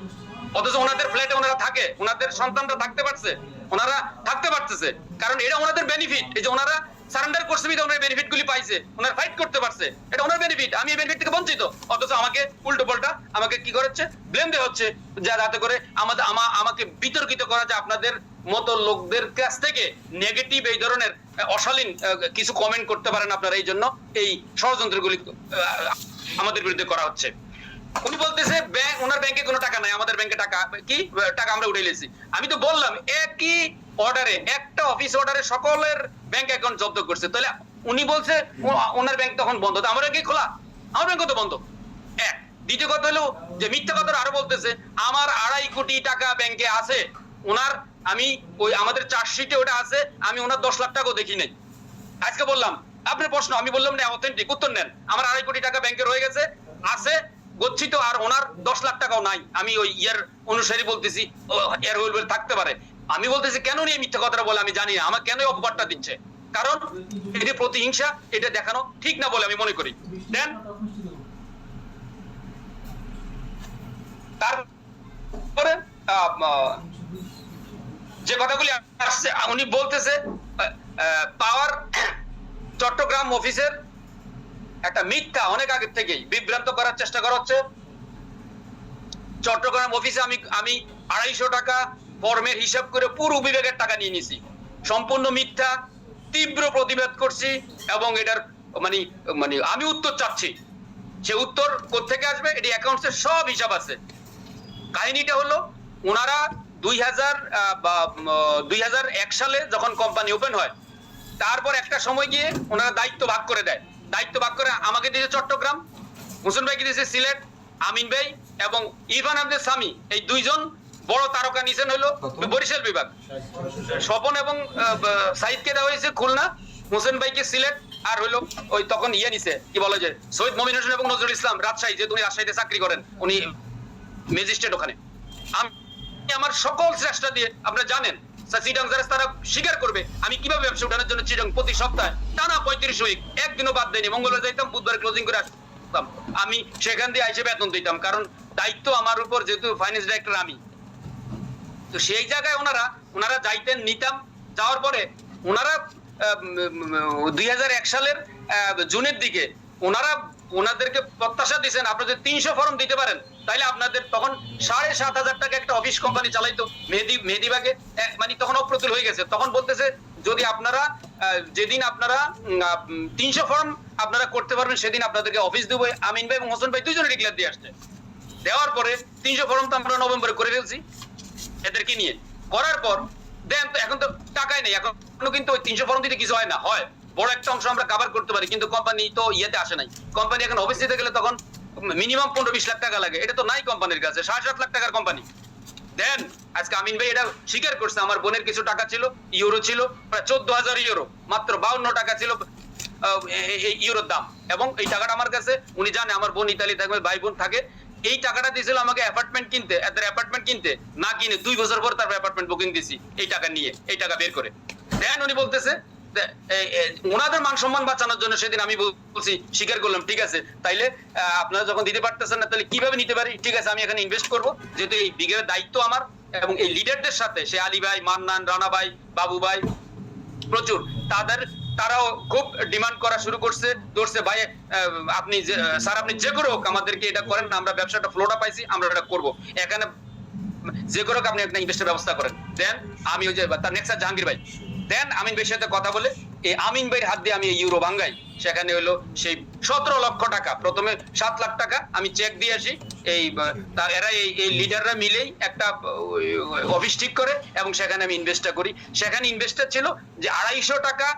অথচ ওনাদের ফ্ল্যাটে ওনারা থাকে, ওনাদের সন্তানরা থাকতে পারছে, ওনারা থাকতে পারতেছে, কারণ এটা ওনাদের বেনিফিট। এই যে ওনারা সারেন্ডার করছে, ওনার বেনিফিট গুলি পাইছে, ওনারা ফাইট করতে পারছে, এটা ওনার বেনিফিট। আমি এই বেনিফিট থেকে বঞ্চিত, অথচ আমাকে উল্টো পাল্টা আমাকে কি করেছে, ব্লেম দেওয়া হচ্ছে, যাতে করে আমাকে বিতর্কিত করা যায়, আপনাদের মতো লোকদের কাছ থেকে নেগেটিভ এই ধরনের অশালীন কিছু কমেন্ট করতে পারেন আপনারা। এই জন্য এই ষড়যন্ত্রগুলি আমাদের বিরুদ্ধে করা হচ্ছে। উনি বলতেছে ওনার ব্যাংকে কোনো টাকা নাই, আমাদের ব্যাংকে টাকা আমরা উঠে নিয়েছি। আমি তো বললাম একই অর্ডারে, একটা অফিস অর্ডারে সকলের ব্যাংক অ্যাকাউন্ট জব্দ করছে। তাহলে উনি বলছে ওনার ব্যাংক তখন বন্ধ, তো আমার ব্যাংক খোলা, আমার ব্যাংক তো বন্ধ। এক দ্বিতীয় কথা হলো যে মিথ্যা কথা আরো বলতেছে আমার 2.5 কোটি টাকা ব্যাংকে আছে ওনার, আমি ওই আমাদের চার্জশিটে ওটা আছে, আমি ওনার 10 লাখ টাকাও দেখি নাই। আজকে বললাম আপনার প্রশ্ন, আমি বললাম না অথেন্টিক, উত্তর নেন। আমার 2.5 কোটি টাকা ব্যাংকে রয়ে গেছে, আছে গচ্ছিত, আর ওনার 10 লাখ টাকাও নাই। আমি ওই ইয়ার অনুসারী বলতেছি, এর হইল থাকতে পারে। আমি বলতেছি কেন নিয়ে মিথ্যা কথাটা বলে আমি জানি না, আমার কেন অপবাদটা দিচ্ছে, কারণ এটি প্রতিহিংসা, এটা দেখানো ঠিক না বলে আমি মনে করি। দেন তারপরে যে কথাগুলি আসছে, উনি বলতেছে পাওয়ার চট্টগ্রাম অফিসের একটা মিথ্যা অনেক আগে থেকেই বিভ্রান্ত করার চেষ্টা করা হচ্ছে। চট্টগ্রাম অফিসে আমি 250 টাকা ফর্মের হিসাব করে পুরো বিভাগের টাকা নিয়ে নিছি, সম্পূর্ণ মিথ্যা। তীব্র প্রতিবাদ করছি এবং এটার মানে আমি উত্তর চাচ্ছি। সে উত্তর কোত্থেকে আসবে? এটি অ্যাকাউন্টসের সব হিসাব আছে। কাহিনীটা হলো ওনারা 2001 সালে যখন কোম্পানি ওপেন হয়, তারপর একটা সময় গিয়ে ওনারা দায়িত্ব ভাগ করে দেয়। দায়িত্ব ভাগ করে আমাকে দিয়েছে চট্টগ্রাম, হোসেন ভাইকে দিয়েছে সিলেট, আমিন ভাই এবং ইরফান আহমেদ সামি, এই দুইজন বড় তারকা নিছেন হলো বরিশাল বিভাগ। স্বপন এবং সাইদকে দেওয়া হয়েছে খুলনা, হোসেন ভাইকে সিলেট, আর হইলো ওই তখন নিছে কি বলে যে শহীদ মমিন হোসেন এবং নজরুল ইসলাম রাজশাহী, যেহেতু উনি রাজশাহীতে চাকরি করেন, উনি ম্যাজিস্ট্রেট ওখানে। আমি আমার সকল চেষ্টা দিয়ে, আপনারা জানেন চিটাং যারা তারা স্বীকার করবে আমি কিভাবে ব্যবসা উঠানোর জন্য চিটাং প্রতি সপ্তাহে টানা 35 উইক একদিনও বাদ দেয়নি, মঙ্গলবার যাইতাম, বুধবার ক্লোজিং করে আসতাম, আমি সেখান দিয়ে এসে বেতন দিতাম, কারণ দায়িত্ব আমার উপর, যেহেতু ফাইন্যান্স ডাইরেক্টর আমি। তো সেই জায়গায় ওনারা যাইতেন, নিতাম। যাওয়ার পরে ওনারা 2001 সালের জুনের দিকে ওনাদেরকে প্রত্যাশা দিয়েছেন আপনারা যদি 300 ফর্ম দিতে পারেন তাহলে আপনাদের, তখন 7,500 টাকা একটা অফিস কোম্পানি চালাইতো মেহেদিবাগে, মানে তখন অপ্রতুল হয়ে গেছে। তখন বলতেছে যদি আপনারা যেদিন আপনারা 300 ফর্ম আপনারা করতে পারবেন সেদিন আপনাদেরকে অফিস দেবো। আমিন ভাই এবং হোসেন ভাই দুইজনে ডিক্লেয়ার দিয়ে আসছে। দেওয়ার পরে 300 ফর্ম তো আমরা নভেম্বরে করে ফেলছি এদেরকে নিয়ে। করার পর দেন তো এখন তো টাকাই নেই, এখনো কিন্তু ওই 300 ফর্ম দিতে কিছু হয় না, হয় বড় একটা অংশ আমরা কভার করতে পারি, কিন্তু কোম্পানি তো ইয়েতে আসে নাই। কোম্পানি এখন অফিস দিতে গেলে তখন মিনিমাম 15-20 লাখ টাকা লাগে, এটা তো নাই কোম্পানির কাছে, 7.5 লাখ টাকার কোম্পানি। দেন আজকে আমিন ভাই এটা স্বীকার করছে, আমার বোনের কিছু টাকা ছিল, ইউরো ছিল প্রায় 14,000 ইউরো, মাত্র 52 টাকা ছিল ইউরোর দাম, এবং এই টাকাটা আমার কাছে, উনি জানে আমার বোন ইতালি থাকবে, ভাই বোন থাকে, এই টাকাটা দিয়েছিল আমাকে অ্যাপার্টমেন্ট কিনতে, এদের অ্যাপার্টমেন্ট কিনতে না কিনে 2 বছর পর তারপর অ্যাপার্টমেন্ট বুকিং দিছি এই টাকা নিয়ে, এই টাকা বের করে। দেন উনি বলতেছে ওনাদের মান সম্মান বাঁচানোর জন্য সেদিন আমি বলছি, স্বীকার করলাম, ঠিক আছে তাইলে আপনারা যখন দিতে পারতেছেন না তাহলে কিভাবে নিতে পারি, ঠিক আছে আমি এখানে ইনভেস্ট করবো, যেহেতু এই বিঘের দায়িত্ব আমার, এবং এই লিডারদের সাথে সে আলী ভাই, মান্নান, রানা ভাই, বাবু ভাই, প্রচুর তারাও খুব ডিমান্ড করা শুরু করছে ভাই আপনি স্যার আপনি যে করে হোক আমাদেরকে এটা করেন না, আমরা ব্যবসাটা ফ্লোটা পাইছি, আমরা এটা করব, এখানে যে করে হোক আপনি একটা ইনভেস্টের ব্যবস্থা করেন। দেন আমি ওই যে তার নেক্সট জাহাঙ্গীর ভাই, দেন আমিন ভাইয়ের সাথে কথা বলে এই আমিন ভাইয়ের হাত দিয়ে আমি এই ইউরো ভাঙ্গাই, সেখানে হলো সেই 17 লক্ষ টাকা, প্রথমে 7 লাখ টাকা আমি চেক দিয়ে আসি, এরা এই লিডাররা মিলেই একটা অফিস ঠিক করে এবং সেখানে আমি ইনভেস্টটা করি। সেখানে ইনভেস্টার ছিল যে 250 টাকা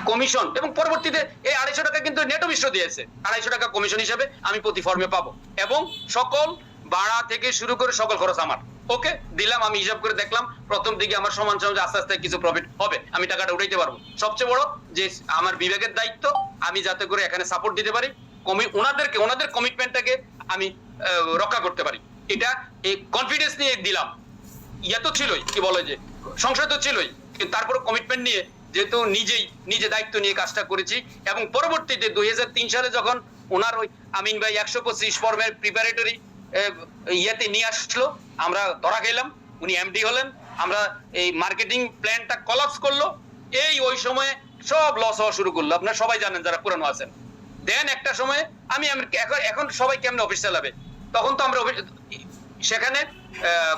কমিশন, এবং পরবর্তীতে এই 250 টাকা কিন্তু নেট অফিসও দিয়েছে, 250 টাকা কমিশন হিসেবে আমি প্রতি ফর্মে পাবো, এবং সকল ভাড়া থেকে শুরু করে সকল খরচ আমার। ওকে দিলাম, আমি হিসাব করে দেখলাম প্রথম দিকে আমার সমান সমান আস্তে আস্তে কিছু প্রফিট হবে, আমি টাকাটা উঠাইতে পারবো। সবচেয়ে বড় যে আমার বিবেকের দায়িত্ব, আমি যাতে করে এখানে সাপোর্ট দিতে পারি, ওনাদের কমিটমেন্টটাকে আমি রক্ষা করতে পারি, এটা এই কনফিডেন্স নিয়ে দিলাম। ইয়া তো ছিলই, কি বলে যে সংশয় তো ছিলই, কিন্তু তারপর কমিটমেন্ট নিয়ে যেহেতু নিজে দায়িত্ব নিয়ে কাজটা করেছি। এবং পরবর্তীতে 2003 সালে যখন ওনার ওই আমিন ভাই 125 ফর্মের প্রিপারেটরি ইয়াতে নিয়ে আসলো, আমরা ধরা খেলাম, উনি এমডি হলেন, আমরা এই মার্কেটিং প্ল্যানটা কলাপস করলো, ওই সময়ে সব লস হওয়া শুরু করলো, আপনারা সবাই জানেন যারা পুরানো আছেন। দেন একটা সময়ে আমি এখন সবাই কেমনে অফিস চালাবে, তখন তো আমরা সেখানে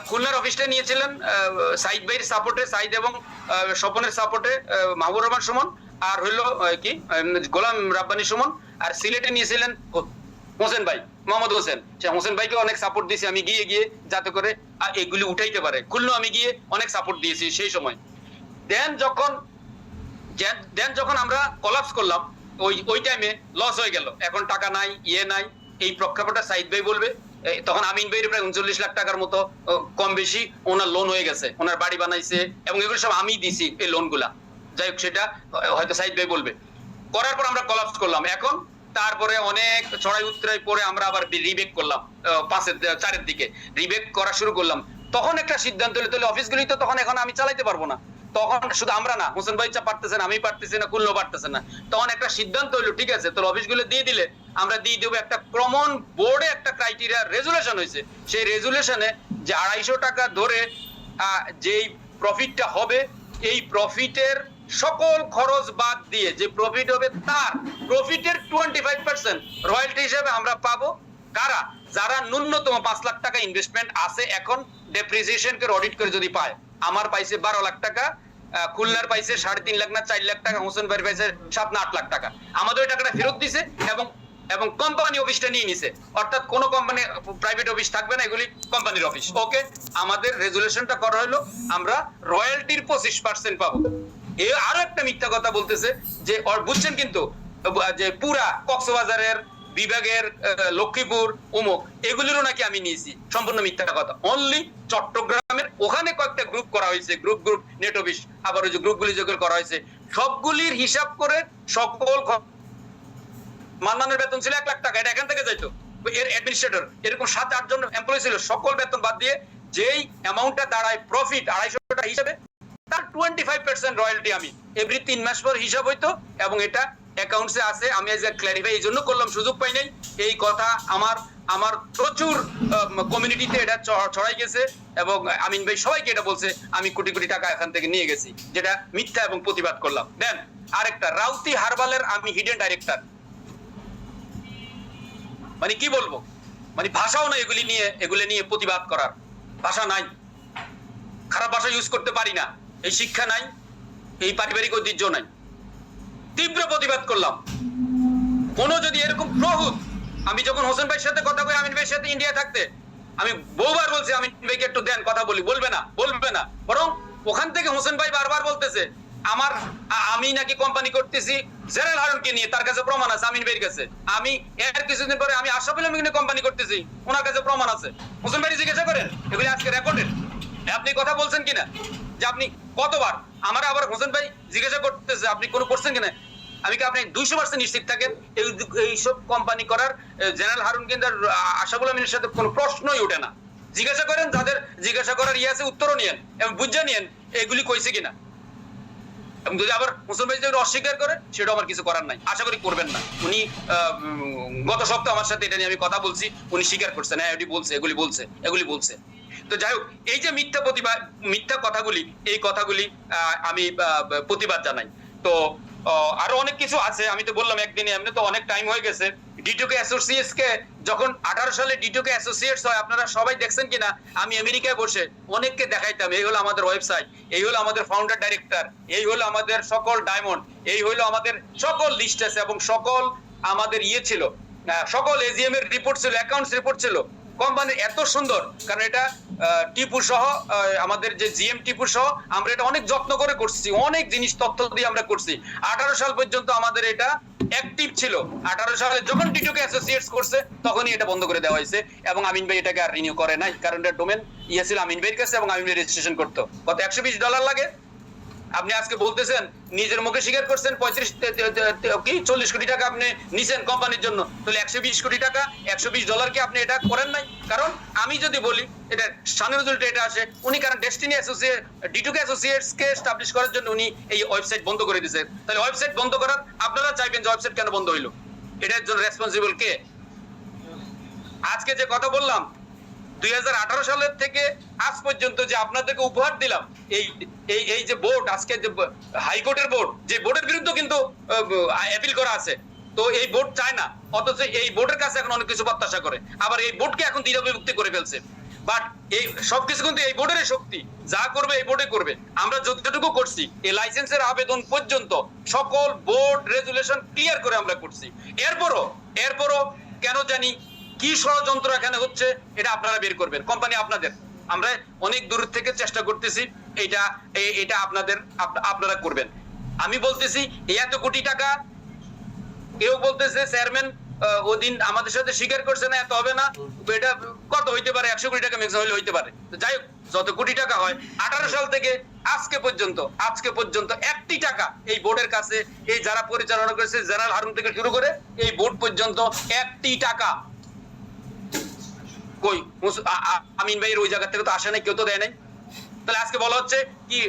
খুলনার অফিসটা নিয়েছিলেন সাইদ ভাইয়ের সাপোর্টে, সাইদ এবং স্বপনের সাপোর্টে মাহবুব রহমান সুমন, আর হইলো কি গোলাম রাব্বানি সুমন, আর সিলেটে নিয়েছিলেন হোসেন ভাই, মোহাম্মদ হোসেন। সে হোসেন ভাইকে অনেক সাপোর্ট দিয়েছি আমি, গিয়ে যাতে করে এগুলি উঠাইতে পারে। খুলনা আমি গিয়ে অনেক সাপোর্ট দিয়েছি সেই সময়। দেন যখন আমরা কলাপস করলাম, ওই টাইমে লস হয়ে গেল, এখন টাকা নাই, নাই, এই প্রেক্ষাপটটা সাইদ ভাই বলবে। তখন আমিন ভাইয়ের প্রায় 39 লাখ টাকার মতো কম বেশি ওনার লোন হয়ে গেছে, ওনার বাড়ি বানাইছে, এবং এগুলো সব আমি দিছি এই লোনগুলা। যাই হোক, সেটা হয়তো সাইদ ভাই বলবে। করার পর আমরা কলাপস করলাম। এখন তারপরে অনেক চড়াই উত্তরাই পরে আমরা আবার রিবেক করলাম, 4-এর দিকে রিবেক করা শুরু করলাম। তখন একটা সিদ্ধান্ত হলো, অফিসগুলি তো তখন এখন আমি চালাইতে পারবো না, তখন শুধু আমরা না, হোসেন ভাই পারতেছেন, আমি পারতেছি না, খুলনাও পারতেছে না। তখন একটা সিদ্ধান্ত হইলো, ঠিক আছে তোর অফিসগুলো দিয়ে দিলে আমরা দিয়ে দেবো একটা কমন বোর্ডে একটা ক্রাইটেরিয়া রেজুলেশন হয়েছে, সেই রেজুলেশনে যে 250 টাকা ধরে যেই প্রফিটটা হবে, এই প্রফিটের সকল খরচ বাদ দিয়ে যে প্রফিট হবে তার প্রফিটের 25% রয়্যালটি হিসেবে আমরা পাবো। কারা? যারা ন্যূনতম 5 লাখ টাকা ইনভেস্টমেন্ট আছে, এখন ডেপ্রিসিয়েশনকে অডিট করে যদি পায়, আমার পাইছে 12 লাখ টাকা, খুলনার পাইছে 3.5 লাখ না 4 লাখ টাকা, হোসেন ভাই পাইছে 7 না 8 লাখ টাকা। আমাদের ওই টাকাটা ফেরত দিছে এবং কোম্পানি অফিসটা নিয়ে নিছে, অর্থাৎ কোন কোম্পানি প্রাইভেট অফিস থাকবে না, এগুলি কোম্পানির অফিস। ওকে, আমাদের রেজুলেশনটা করা হলো আমরা রয়্যালটির 25% পাবো। আরো একটা মিথ্যা কথা বলতেছে যে, বুঝছেন কিন্তু, যে পুরা কক্সবাজারের বিভাগের লক্ষ্মীপুর অমুক এগুলিরও নাকি আমি নিয়েছি, সম্পূর্ণ মিথ্যা কথা। অনলি চট্টগ্রামের ওখানে কয়েকটা গ্রুপ করা হয়েছে, গ্রুপ নেট অফিস, আবার ওই যে গ্রুপগুলি যেগুলো করা হয়েছে সবগুলির হিসাব করে সকল মান্নানের বেতন ছিল 1 লাখ টাকা, এটা এখান থেকে যাইতো। এর অ্যাডমিনিস্ট্রেটর এরকম 7-8 জন এমপ্লয়ি ছিল, সকল বেতন বাদ দিয়ে যেই অ্যামাউন্টটা দাঁড়ায় প্রফিট 250 টাকা হিসাবে, তার 25% রয়্যালটি আমি এভরি 3 মাস পর হিসাব হইতো, এবং এটা অ্যাকাউন্টসে আছে। আমি আজ ক্ল্যারিফাই এই জন্য করলাম, সুযোগ পাই নাই, এই কথা আমার প্রচুর কমিউনিটিতে এটা ছড়াই গেছে, এবং আমিন ভাই সবাইকে এটা বলছে আমি কোটি কোটি টাকা এখান থেকে নিয়ে গেছি, যেটা মিথ্যা, এবং প্রতিবাদ করলাম। দেন আরেকটা, রাউতি হারবালের আমি হিডেন ডাইরেক্টর। মানে কি বলবো, মানে ভাষাও নাই এগুলি নিয়ে প্রতিবাদ করার, ভাষা নাই, খারাপ ভাষা ইউজ করতে পারি না, এই শিক্ষা নাই, এই পারিবারিক ঐতিহ্য নাই। তীব্র প্রতিবাদ করলাম। কোন যদি এরকম প্রহুত, আমি যখন হোসেন ভাইয়ের সাথে কথা বলি, আমিন ভাইয়ের সাথে ইন্ডিয়া থাকতে আমি বহুবার বলছি আমিন ভাইকে একটু দেন কথা বলি, বলবে না, বরং ওখান থেকে হোসেন ভাই বারবার বলতেছে আমি নাকি কোম্পানি করতেছি জেনারেল হারুনকে নিয়ে, তার কাছে প্রমাণ আছে আমিন ভাইয়ের কাছে। আমি এর কিছুদিন পরে আমি আশরাফুল আলমকে নিয়ে কোম্পানি করতেছি, ওনার কাছে প্রমাণ আছে। হোসেন ভাই জিজ্ঞাসা করেন, এগুলি আজকে রেকর্ডেড, আপনি কথা বলছেন কিনা, যে আপনি কতবার আমার আবার হোসেন ভাই জিজ্ঞাসা করতেছে আপনি কোনো করছেন কিনা। আমি কি আপনি 200% নিশ্চিত থাকেন এইসব কোম্পানি করার জেনারেল হারুন কিন্তু আশরাফুল আলমের সাথে কোনো প্রশ্নই ওঠে না। জিজ্ঞাসা করেন, যাদের জিজ্ঞাসা করার আছে উত্তরও নিয়েন এবং বুঝে নিয়েন এগুলি কইছে কিনা। এবং যদি আবার হোসেন ভাই যদি অস্বীকার করে, সেটা আমার কিছু করার নাই, আশা করি করবেন না। উনি গত সপ্তাহে আমার সাথে এটা নিয়ে আমি কথা বলছি, উনি স্বীকার করছেন, হ্যাঁ এটি বলছে, এগুলি বলছে। তো যাই হোক, এই যে মিথ্যা কথাগুলি, এই কথাগুলি আমি প্রতিবাদ জানাই। তো আরো অনেক কিছু আছে, আমি তো বললাম একদিনে, এমনি তো অনেক টাইম হয়ে গেছে। ডিটোকে অ্যাসোসিয়েটস কে যখন 18 সালে ডিটোকে অ্যাসোসিয়েটস হয়, আপনারা সবাই দেখছেন কিনা, আমি আমেরিকায় বসে অনেককে দেখাইতাম, এই হলো আমাদের ওয়েবসাইট, এই হলো আমাদের ফাউন্ডার ডাইরেক্টর, এই হলো আমাদের সকল ডায়মন্ড, এই হলো আমাদের সকল লিস্ট আছে, এবং সকল আমাদের ছিল, সকল এজিএম এর রিপোর্ট ছিল, অ্যাকাউন্টস রিপোর্ট ছিল। কোম্পানির এত সুন্দর, কারণ এটা টিপু সহ, আমাদের যে জিএম টিপু সহ আমরা এটা অনেক যত্ন করে করছি, অনেক জিনিস তথ্য দিয়ে আমরা করছি। 18 সাল পর্যন্ত আমাদের এটা অ্যাক্টিভ ছিল। 18 সালে যখন টিটোকে অ্যাসোসিয়েটস করছে তখনই এটা বন্ধ করে দেওয়া হয়েছে, এবং আমিন ভাই এটাকে আর রিনিউ করে নাই, কারণ এটা ডোমেন ছিল আমিন ভাইয়ের কাছে, এবং আমিন ভাই রেজিস্ট্রেশন করতো। কত $120 লাগে? আপনি আজকে বলতেছেন, নিজের মুখে স্বীকার করছেন 40 কোটি টাকা আপনি নিছেন কোম্পানির জন্য, তাহলে 120 কোটি টাকা, $120 কি আপনি এটা করেন নাই? কারণ আমি যদি বলি, এটা সানুরুল এটা আসে, উনি কারণ ডেস্টিনি অ্যাসোসিয়েট ডিটোকে অ্যাসোসিয়েটস কে এস্টাবলিশ করার জন্য উনি এই ওয়েবসাইট বন্ধ করে দিয়েছেন। তাহলে ওয়েবসাইট বন্ধ করার আপনারা চাইবেন যে ওয়েবসাইট কেন বন্ধ হইলো? এটার জন্য রেসপন্সিবল কে? আজকে যে কথা বললাম, 2018 সালের থেকে আজ পর্যন্ত যে আপনাদেরকে উপহার দিলাম, এই যে বোর্ড, আজকে যে হাইকোর্টের বোর্ড, যে বোর্ডের বিরুদ্ধে কিন্তু অ্যাপিল করা আছে, তো এই বোর্ড চায় না, অথচ এই বোর্ডের কাছে এখন অনেক কিছু প্রত্যাশা করে, আবার এই বোর্ডকে এখন দ্বিধা বিভক্তি করে ফেলছে। বাট এই সবকিছু কিন্তু এই বোর্ডের শক্তি, যা করবে এই বোর্ডে করবে। আমরা যতটুকু করছি, এই লাইসেন্সের আবেদন পর্যন্ত সকল বোর্ড রেজুলেশন ক্লিয়ার করে আমরা করছি। এরপরও কেন জানি কি ষড়যন্ত্র এখানে হচ্ছে, এটা আপনারা বের করবেন, কোম্পানি আপনাদের। আমরা অনেক দূর থেকে চেষ্টা করতেছি, এটা আপনারা করবেন। আমি বলতেছি এত কোটি টাকা, কেউ বলতেছে চেয়ারম্যান ওদিন আমাদের সাথে স্বীকার করছে না, এত হবে না, এটা কত হইতে পারে, 100 কোটি টাকা ম্যাক্সিমাম হইতে পারে। যাই হোক, যত কোটি টাকা হয়, 18 সাল থেকে আজকে পর্যন্ত একটি টাকা এই বোর্ডের কাছে, এই যারা পরিচালনা করেছে, জেনারেল হারুন থেকে শুরু করে এই বোর্ড পর্যন্ত একটি টাকা কই আমিন ভাইয়ের ওই জায়গা থেকে তো আসে নাই, কেউ তো দেয় নাই। তাহলে আজকে বলা হচ্ছে কি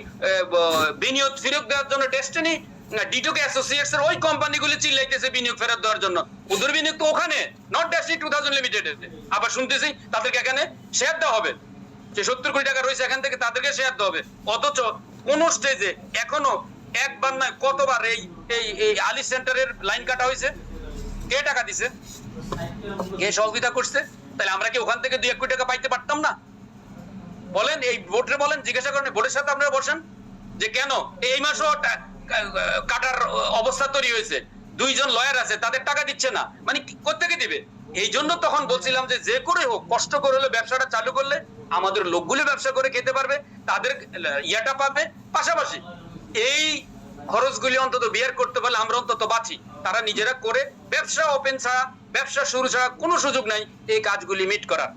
বিনিয়োগ ফেরত দেওয়ার জন্য ডেস্টিনি ডিটোকে অ্যাসোসিয়েটস এর ওই কোম্পানিগুলি চিল্লাইতেছে বিনিয়োগ ফেরত দেওয়ার জন্য। ওদের বিনিয়োগ তো ওখানে, নট ডেস্টিনি 2000 লিমিটেড। আবার শুনতেছি তাদেরকে এখানে শেয়ার দেওয়া হবে, যে 70 কোটি টাকা রয়েছে এখান থেকে তাদেরকে শেয়ার দেওয়া হবে। অথচ কোন স্টেজে এখনো একবার নয় কতবার এই আলী সেন্টারের লাইন কাটা হয়েছে? কে টাকা দিছে? কে সহযোগিতা করছে? তাহলে আমরা কি ওখান থেকে 2-1 কোটি টাকা পাইতে পারতাম না? বলেন, এই বোর্ডে বলেন, জিজ্ঞাসা করেন, বোর্ডের সাথে আপনারা বসেন যে কেন এই মাসও কাটার অবস্থা তৈরি হয়েছে, 2 জন লয়ার আছে, তাদের টাকা দিচ্ছে না, মানে কোত্থেকে দিবে? এই জন্য তখন বলছিলাম যে করে হোক, কষ্ট করে হলে ব্যবসাটা চালু করলে আমাদের লোকগুলো ব্যবসা করে খেতে পারবে, তাদের ইয়াটা পাবে, পাশাপাশি এই খরচগুলি অন্তত বিয়ার করতে পারলে আমরা অন্তত বাঁচি। তারা নিজেরা করে ব্যবসা ওপেন ছাড়া, ব্যবসা শুরু ছাড়া কোনো সুযোগ নাই এই কাজগুলি মিট করার।